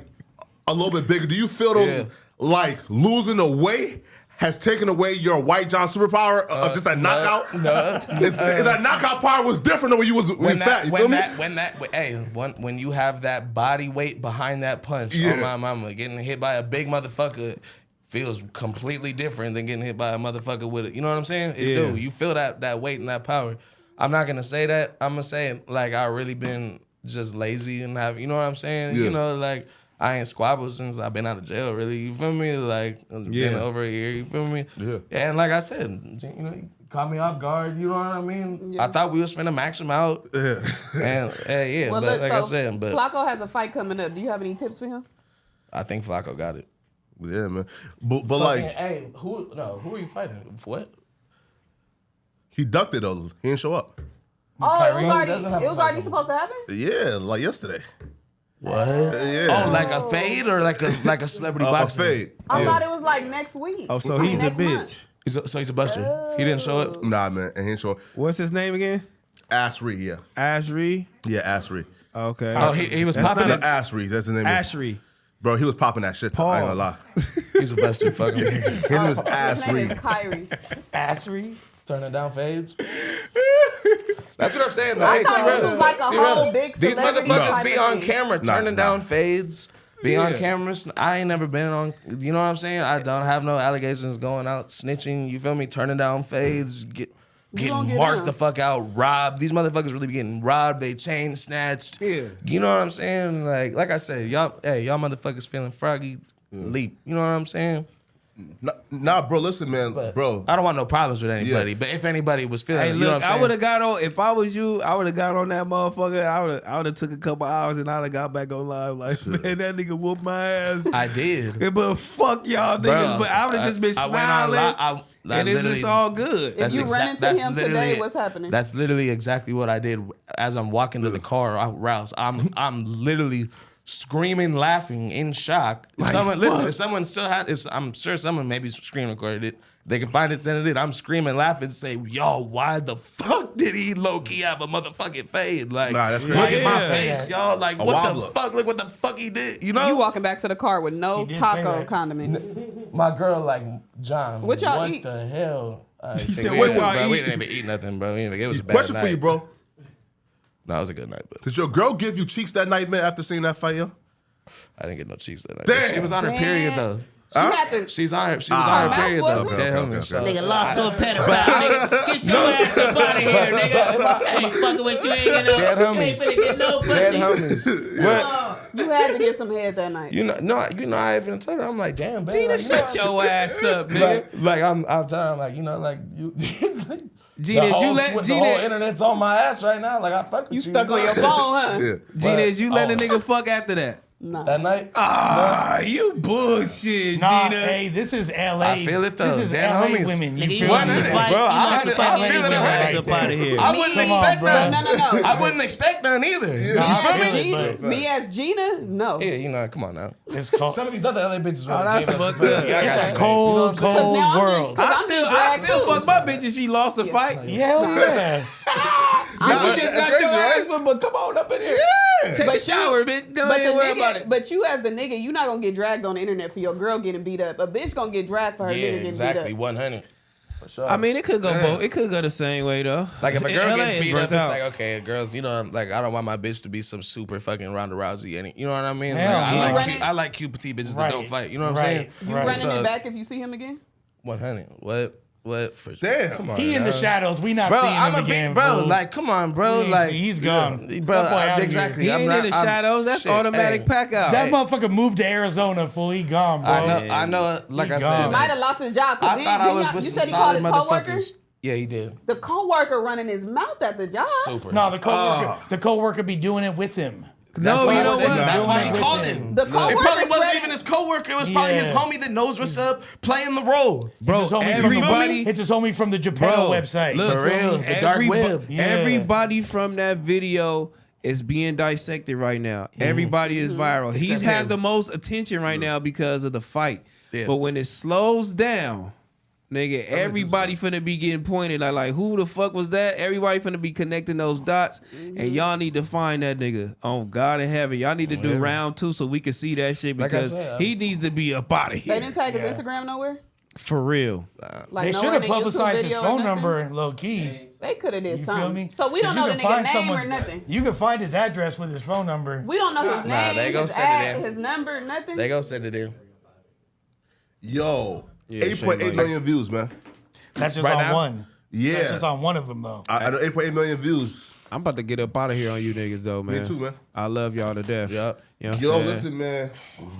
a little bit bigger. Do you feel Yeah. like losing the weight has taken away your White John superpower of just that knockout? No. Is that knockout power was different than when you was fat. You feel me? When you have that body weight behind that punch, Yeah. oh my mama, getting hit by a big motherfucker feels completely different than getting hit by a motherfucker with it. You know what I'm saying? It Yeah. do. You feel that weight and that power. I'm not gonna say that. I'm gonna say like I really been just lazy and have, you know what I'm saying? Yeah. You know, like I ain't squabbled since I've been out of jail, really. You feel me? Like it's been Yeah. over a year, you feel me? Yeah. And like I said, you know, you caught me off guard, you know what I mean? I thought we was finna max him out. Yeah. And yeah, Well, but look, like so I said, but Flacco has a fight coming up. Do you have any tips for him? I think Flacco got it. Yeah, man. But like, hey, who are you fighting? For what? he ducked it though. He didn't show up. Oh, Kyrie doesn't have a it was fight already coming. supposed to happen? Yeah, like yesterday. What? Yeah. Oh, like a fade or like a celebrity A boxing? fade. I Yeah. thought it was like next week. Oh, so I mean, he's a next bitch. month. He's a buster. He didn't show up. Nah, man. And he didn't show up. What's his name again? Ashry, yeah. Ashry. Yeah, Ashry. Okay. Oh, he was That's popping No, it. Ashry, that's the name. Ashry. Bro, he was popping that shit. Though. I ain't gonna lie. He's a buster. Fucking His name is His name is Ashry. Kyrie. Assery. turning down fades. That's what I'm saying. Though. I Hey, thought T-Rell, this was like a T-Rell, whole big These celebrity motherfuckers type be of on thing. camera turning Nah. down fades. Be on cameras. I ain't never been on. You know what I'm saying? I don't have no allegations going out snitching. You feel me? Turning down fades. getting get marked down. the fuck out, robbed. These motherfuckers really be getting robbed. They chain snatched. Yeah. You know what I'm saying? Like I said, y'all motherfuckers feeling froggy, leap. You know what I'm saying? Nah, bro, listen, man, bro. I don't want no problems with anybody, but if anybody was feeling, Hey, it, you know look, what I'm I saying? would have got on if I was you. I would have got on that motherfucker. I would have took a couple hours and I'd have got back on live. Like, man, that nigga whooped my ass. I did. But fuck y'all niggas. But I would have just been I went smiling. on And it's just all good. If you run into him today, what's happening? That's literally exactly what I did as I'm walking to the car. Rouse, I'm literally screaming, laughing in shock. If someone listen, if someone still had, I'm sure someone maybe screen recorded it. They can find it, send it. I'm screaming, laughing, say, "Yo, why the fuck did he low key have a motherfucking fade? Like, Nah, that's look crazy. at my Yeah. face, y'all. Like, what wobbler. the fuck? Look what the fuck he did. You know, You walking back to the car with no He did say taco that. condiments. my girl, like John. What y'all eat? the hell? He said, "What y'all We eat?" didn't even eat nothing, bro. It was a bad Question night. for you, bro. No, it was a good night, but Did your girl give you cheeks that night, man, after seeing that fight, yo? I didn't get no cheeks that night. Damn. She was on her period though. She had to. She was on her mouth period though. wasn't? Dead Okay, homies. okay. Nigga lost to a pedophile. Nigga, get your ass up out of here, nigga. I ain't fucking with you. Ain't gonna, Dead you ain't homies. finna get no Dead pussy. homies. What? You had to get some head that night. I even told her, I'm like, damn, babe. Gina, like, shut your ass up, nigga. like I'm telling her, I'm like, you. Gina, the you whole let the whole Gina. internet's on my ass right now. Like I fuck with you. You stuck on your phone, huh? Yeah. Gina, is you let a nigga fuck after that? Nah. That night? Ah, you bullshit, Nah, Gina. hey, this is LA. I feel it, though. This is Dead LA homies. women. You Nigga, feel you want me? to fight? Bro, You I want to had- fight? I Get feel your it ass right up out of here. I wouldn't Come on, expect bro. none. No. I wouldn't expect none either. Nah, You I feel feel me? it, Gina, but- me as Gina, no. Yeah, come on now. It's cold. Some of these other LA bitches Oh, that's gave us fucked pussy. up. I got It's you, a babe. cold, You know what I'm saying? cold now I'm world. getting- I I'm still dragged fuck too. my bitch if she lost the fight. Hell yeah. You just got your ass, but come on up in here. Take a shower, bitch. Don't But the even worry about nigga, it. but you as the nigga, you not gonna get dragged on the internet for your girl getting beat up. A bitch gonna get dragged for her Yeah, nigga getting exactly. beat up. 100. For sure. I mean, it could go both. It could go the same way though. like if a In girl LA, gets it's beat up, burnt it's out. like, okay, girls, you know, like I don't want my bitch to be some super fucking Ronda Rousey. You know what I mean? Hell Like, no. I like cute petite bitches that don't fight. You know what I'm Right, saying? You right. running So- it back if you see him again? 100. What? For Damn. Come on. He in the now. shadows. We not Bro, seeing I'm him a again, big bro. fool. Like, come on, bro. Like, He's gone. bro. That boy outta here. Exactly. He I'm ain't not- in the I'm- shadows. That's shit, automatic hey. pack out. That motherfucker moved to Arizona, fool. He gone, bro. I know. Like He I gone. said, Might have lost his job. 'Cause I thought I was you with some said he called solid his coworker. motherfuckers. Yeah, he did. The coworker running his mouth at the job. Super. No, the coworker be doing it with him. That's No, why you I know said what? That's why Doing he it called with him. The It probably coworker wasn't sweating. even his coworker. It was probably his Yeah. homie that knows what's up, playing the role. Bro, It's his homie everybody. It's his homie from the Geppetto website. Look, For real, the dark web. Yeah. Everybody from that video is being dissected right now. Everybody is viral. He Except has him. the most attention right now because of the fight. Yeah. But when it slows down, nigga, everybody finna be getting pointed like who the fuck was that? Everybody finna be connecting those dots, and y'all need to find that nigga. Oh God in heaven, y'all need to do round 2 so we can see that shit Like I because said, he needs to be up out of They here didn't tag his Instagram nowhere. for real. Like They nowhere should have in the YouTube publicized his video or phone nothing? number low key. They could have did You feel something. me? So we don't 'Cause know you the can nigga find name or someone's- nothing. You can find his address with his phone number. We don't know his name, they gonna his send it ad, in. his number, nothing. They gonna send it in. Yo, Yeah, 8.8 shame million views, man. That's just Right on now? one. Yeah. That's just on one of them though. I know 8.8 million views. I'm about to get up out of here on you niggas though, man. Me too, man. I love y'all to death. Yup. You know what I'm Yo, saying? listen, man.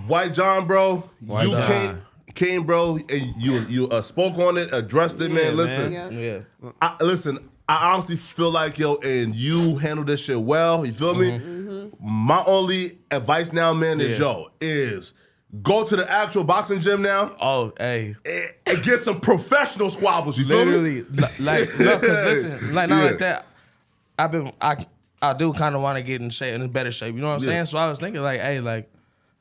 White John, bro. White you John. came, bro, and you spoke on it, addressed it, man. Listen, man. Yeah. Yeah. listen. I honestly feel like, yo, and you handled this shit well. You feel me? My only advice now, man, is go to the actual boxing gym now Oh, hey. and get some professional squabbles. You feel me? Literally, like, no, cause listen, like not Yeah. like that. I do kind of want to get in shape, in better shape. You know what I'm Yeah. saying? So I was thinking, like, hey, like,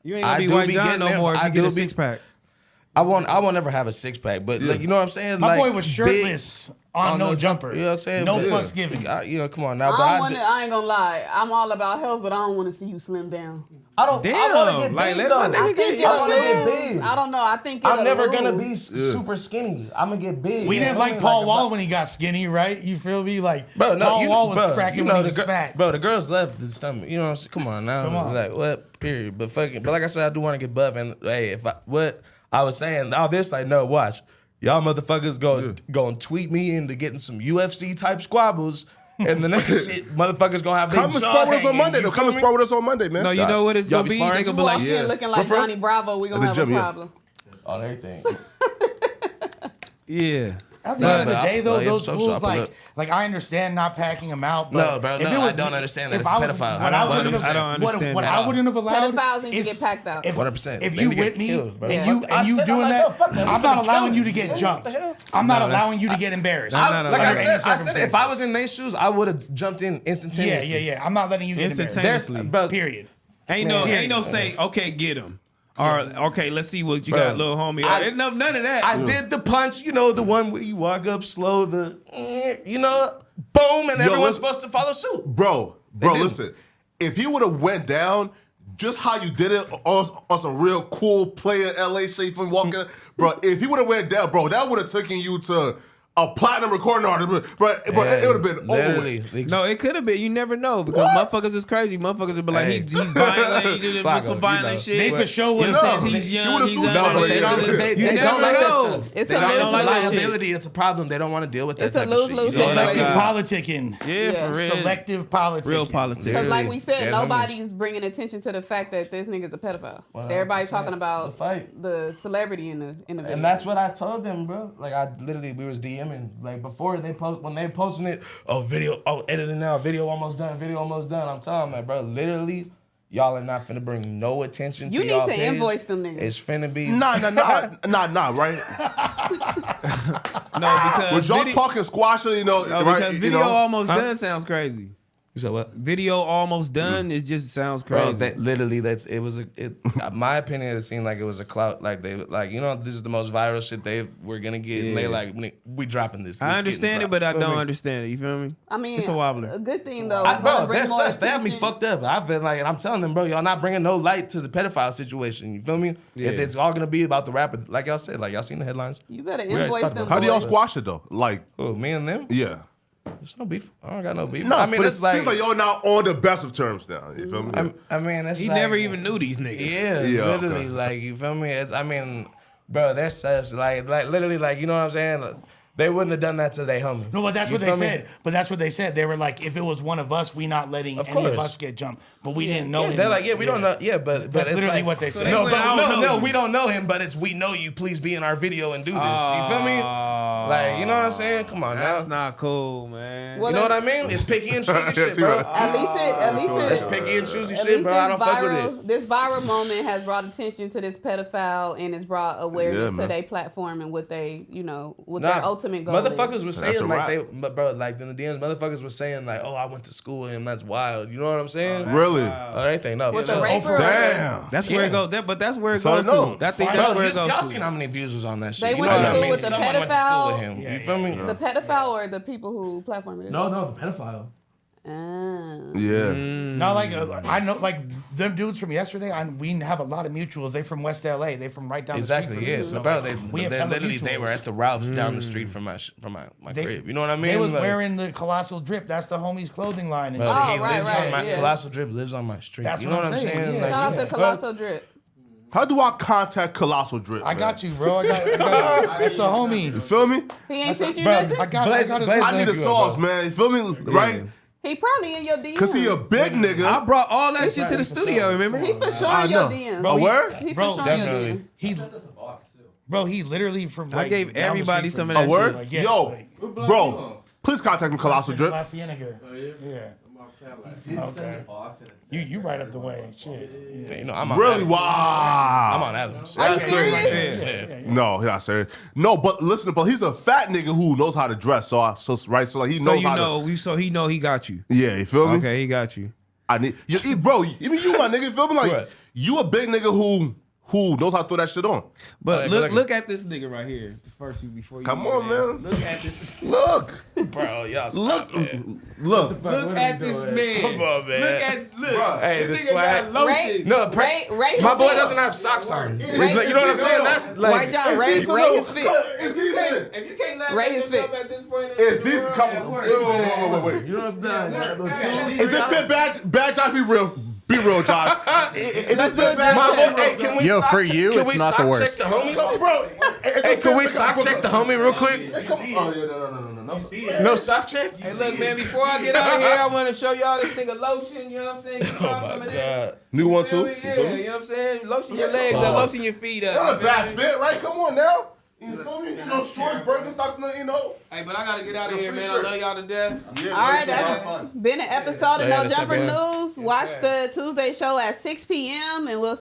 You ain't gonna I be do White be John getting no them. more if I you get do a be- 6-pack. I won't ever have a 6-pack, but like, you know what I'm saying? My like, boy was shirtless on no jumper. You know what I'm saying? No But- fucks given. You know, come on now. I But don't I, want to. I ain't gonna lie. I'm all about health, but I don't want to see you slim down. I don't. Damn, I want to get like, big let though. my nigga I think get- I want to it'll get lose. big. I don't know. I think I'm it'll never gonna lose. be super skinny. I'm gonna get big. We you didn't know like what I mean? Paul Like, Wall when he got skinny, right? You feel me? Like Bro, no, Paul Wall was cracking when he was the fat. Bro, the girls love the stomach. You know what I'm saying? Come on now. Come on. Like, what? Period. But like I said, I do want to get buff. And hey, what I was saying, all this, like, no, watch. y'all motherfuckers gonna tweet me into getting some UFC type squabbles. And the next shit, motherfuckers gonna have their Come and jaw spar with us on hanging, Monday. you Though. Come and feel spar me? with us on Monday, man. No, you know what it's Y'all gonna be be? They sparring? gonna be like, You're looking like For- Johnny Bravo. We gonna At the have gym, a yeah. problem. On everything. yeah. At the end of the but day, though, yeah, those so rules, I'll pull up. like I understand not packing them out. But No, bro, if no, it I was don't me- understand that if it's I was- pedophile. What I wouldn't have, I don't understand what that. I wouldn't have allowed. Pedophiles need to if- get packed out. If, 100%. if They you need to with get me killed, bro. and I you said, doing I'm like, that, no, fuck that. I'm not Kill allowing me. you to get jumped. the hell? I'm not No, that's- allowing you to get embarrassed. No, no, no, Under no. any I said, if circumstances. I was in their shoes, I would have jumped in Yeah, instantaneously. yeah. I'm not letting you get embarrassed. Instantaneously. Bro, Period. Ain't no say, okay, get him. Or okay, let's see what you Bro, got, little homie. No, none of that. I did the punch, the one where you walk up slow, boom, and everyone's listen- supposed to follow suit. Bro, do. listen. If you would have went down just how you did it on some real cool player LA shit from walking, bro, if he would have went down, bro, that would have taken you to a platinum recording artist, bro, it would have been over with. No, it could have been. You never know because What? motherfuckers is crazy. Motherfuckers would be like, Hey. he's violent. He did Flacco, some you violent know. shit. They for sure You would know have what I'm said saying? He's you young. would've He's sued under. them. They You don't never like that know. stuff. It's They a don't lose-lose it's a shit. liability. It's a problem. They don't want to deal with that It's a type of shit. lose-lose You know what I mean? Selective situation. politicking. Yeah, Yeah. for real. Selective politicking. Real politics. Because like we said, Dead nobody's bringing attention to the fact that this nigga's a pedophile. 100%. Everybody's talking about The fight. the celebrity in the video. And that's what I told them, bro. Like we was DMing like before when they posting it. Editing now. Video almost done. I'm telling them, bro. Literally, y'all are not finna bring no attention You to need y'all to page. invoice them niggas. It's finna be Nah, right? No, because Was y'all talking squash, No, right? because video almost done sounds crazy. You said what? Video almost done. It just sounds Bro, crazy. my opinion, it seemed like it was a clout. Like this is the most viral shit we're gonna get. And they Yeah. we dropping this. I It's understand getting it, but I dropped. don't Feel me? understand it. You feel me? I mean, It's a wobbler. A good thing though. Bro, bring they're more sus. They have me attention. fucked up. I've been like, and I'm telling them, bro, y'all not bringing no light to the pedophile situation. You feel me? Yeah. If it's all gonna be about the rapper, like y'all said, like y'all seen the headlines. You better We already invoice talked them. about How do y'all boys. squash it though? Like, Oh, me and them? yeah. There's no beef. I don't got no beef. No, I mean, but it it's like, seems like y'all not on the best of terms now. You feel me? I mean, it's He like, never even knew these niggas. Yeah, Yeah, literally, okay. like you feel me? Bro, they're sus. Like literally, like you know what I'm saying? Like, they wouldn't have done that to their homie. No, but that's You what they feel me? said. But that's what they said. They were like, if it was one of us, we not letting Of any of course. us get jumped. But we didn't know him. They're like, yeah, we don't know. Yeah, but That's it's literally like, what they said. No, They but went, "I don't know no, you." we don't know him, but it's we know you. Please be in our video and do this. You feel me? Like, you know what I'm saying? Come on That's now. not cool, man. Well, You know what I mean? It's picky and choosy shit, too bro. right. At least It's picky and choosy At shit, least bro. I don't fuck with it. This viral moment has brought attention to this pedophile and it's brought awareness Yeah, to man. their platform and what they, what Nah, their ultimate goal is. motherfuckers was That's saying a like wrap. but bro, like in the DMs, motherfuckers was saying like, oh, I went to school with him. That's wild. You know what I'm saying? Really? They think no. With for the sure. raper, Damn. That's where it goes. But that's where it So I goes know. to. I think Bro, that's where it y'all goes seen to. how many views was on that shit? They You went know to what I school mean? with the Someone went to school with pedophile. him. You feel me? the pedophile or the people who platform it? No, the pedophile. Yeah. No, like I know, like them dudes from yesterday. We have a lot of mutuals. They from West LA. They from right down the Exactly, street. yeah. from me. So, bro, we have hella literally they mutuals. were at the Ralph's down the street from my crib. You know what I mean? They was Like, wearing the Colossal Drip. That's the homie's clothing line. And bro, shit. he right, lives right, on my yeah. Colossal Drip lives on my street. That's you know what what I'm I'm saying, saying? yeah. Shout out to bro, Colossal Drip. How do I contact Colossal Drip? I man? got you, bro. I got that's the homie. You feel me? He ain't sent you bro, nothing? I got Blaze- his Blaze- I need a you up, sauce, bro. man. You feel me? Right? He probably in your DMs. Cause he a big nigga. I brought all that shit to the studio, remember? He for sure I in your know. DMs. Bro, A word? He for Bro, sure in your definitely. DMs. he literally from like I gave down the everybody street some from of A that word? shit. Like, yeah, Yo, like- bro, please contact me, Colossal Drip. La Cienega. Yeah. Okay. You right up the way. Shit. You know, I'm on Really? Adams. Wow. I'm on Adams. Are you serious? Yeah. No, he's not serious. No, but listen, but he's a fat nigga who knows how to dress. So like he So knows you how know, so he know he got you. to. Yeah, you feel me? Okay, he got you. I need bro. Even you, my nigga, you feel me? Like What? you a big nigga who knows how to throw that shit on. But Like, look at this nigga right here. First, before you Come go on, there. man. Look at this. Look, Bro, y'all look, stop, man. look. Look at this man. Come on, man. Look. Hey, the This nigga swag. got Ray, lotion. No, Ray my his boy feet. doesn't have socks on. Ray- You know what I'm saying? That's White like. John, Ray his feet. If you can't laugh Ray at his yourself fit. at this point, It's decent. Come on. Wait. You know what I'm saying? Is it fit bad? Bad job. Be real real, Josh. Is this fit bag? Mama, Come on, hey, can we Yo, sock for check- you, can it's we not the sock worst. check the homie? Come on, bro. Hey, can we sock check the homie real quick? Come on. Oh, yeah, no. No sock check? Hey, look, man, before I get out of here, I want to show y'all this nigga lotion. You know what I'm saying? Get y'all some of this. New one, Feel too? me? Yeah, you know what I'm saying? Lotion your legs up, lotion your feet up. Not a bad fit, right? Come on now. You feel me? You know, shorts, Birkenstocks, you know. Hey, but I got to get out of here, man. I Sure. love y'all to death. Yeah, All right, man. that's been an episode of So, No yeah, Jumper that's News. Watch the Tuesday show at 6 p.m. and we'll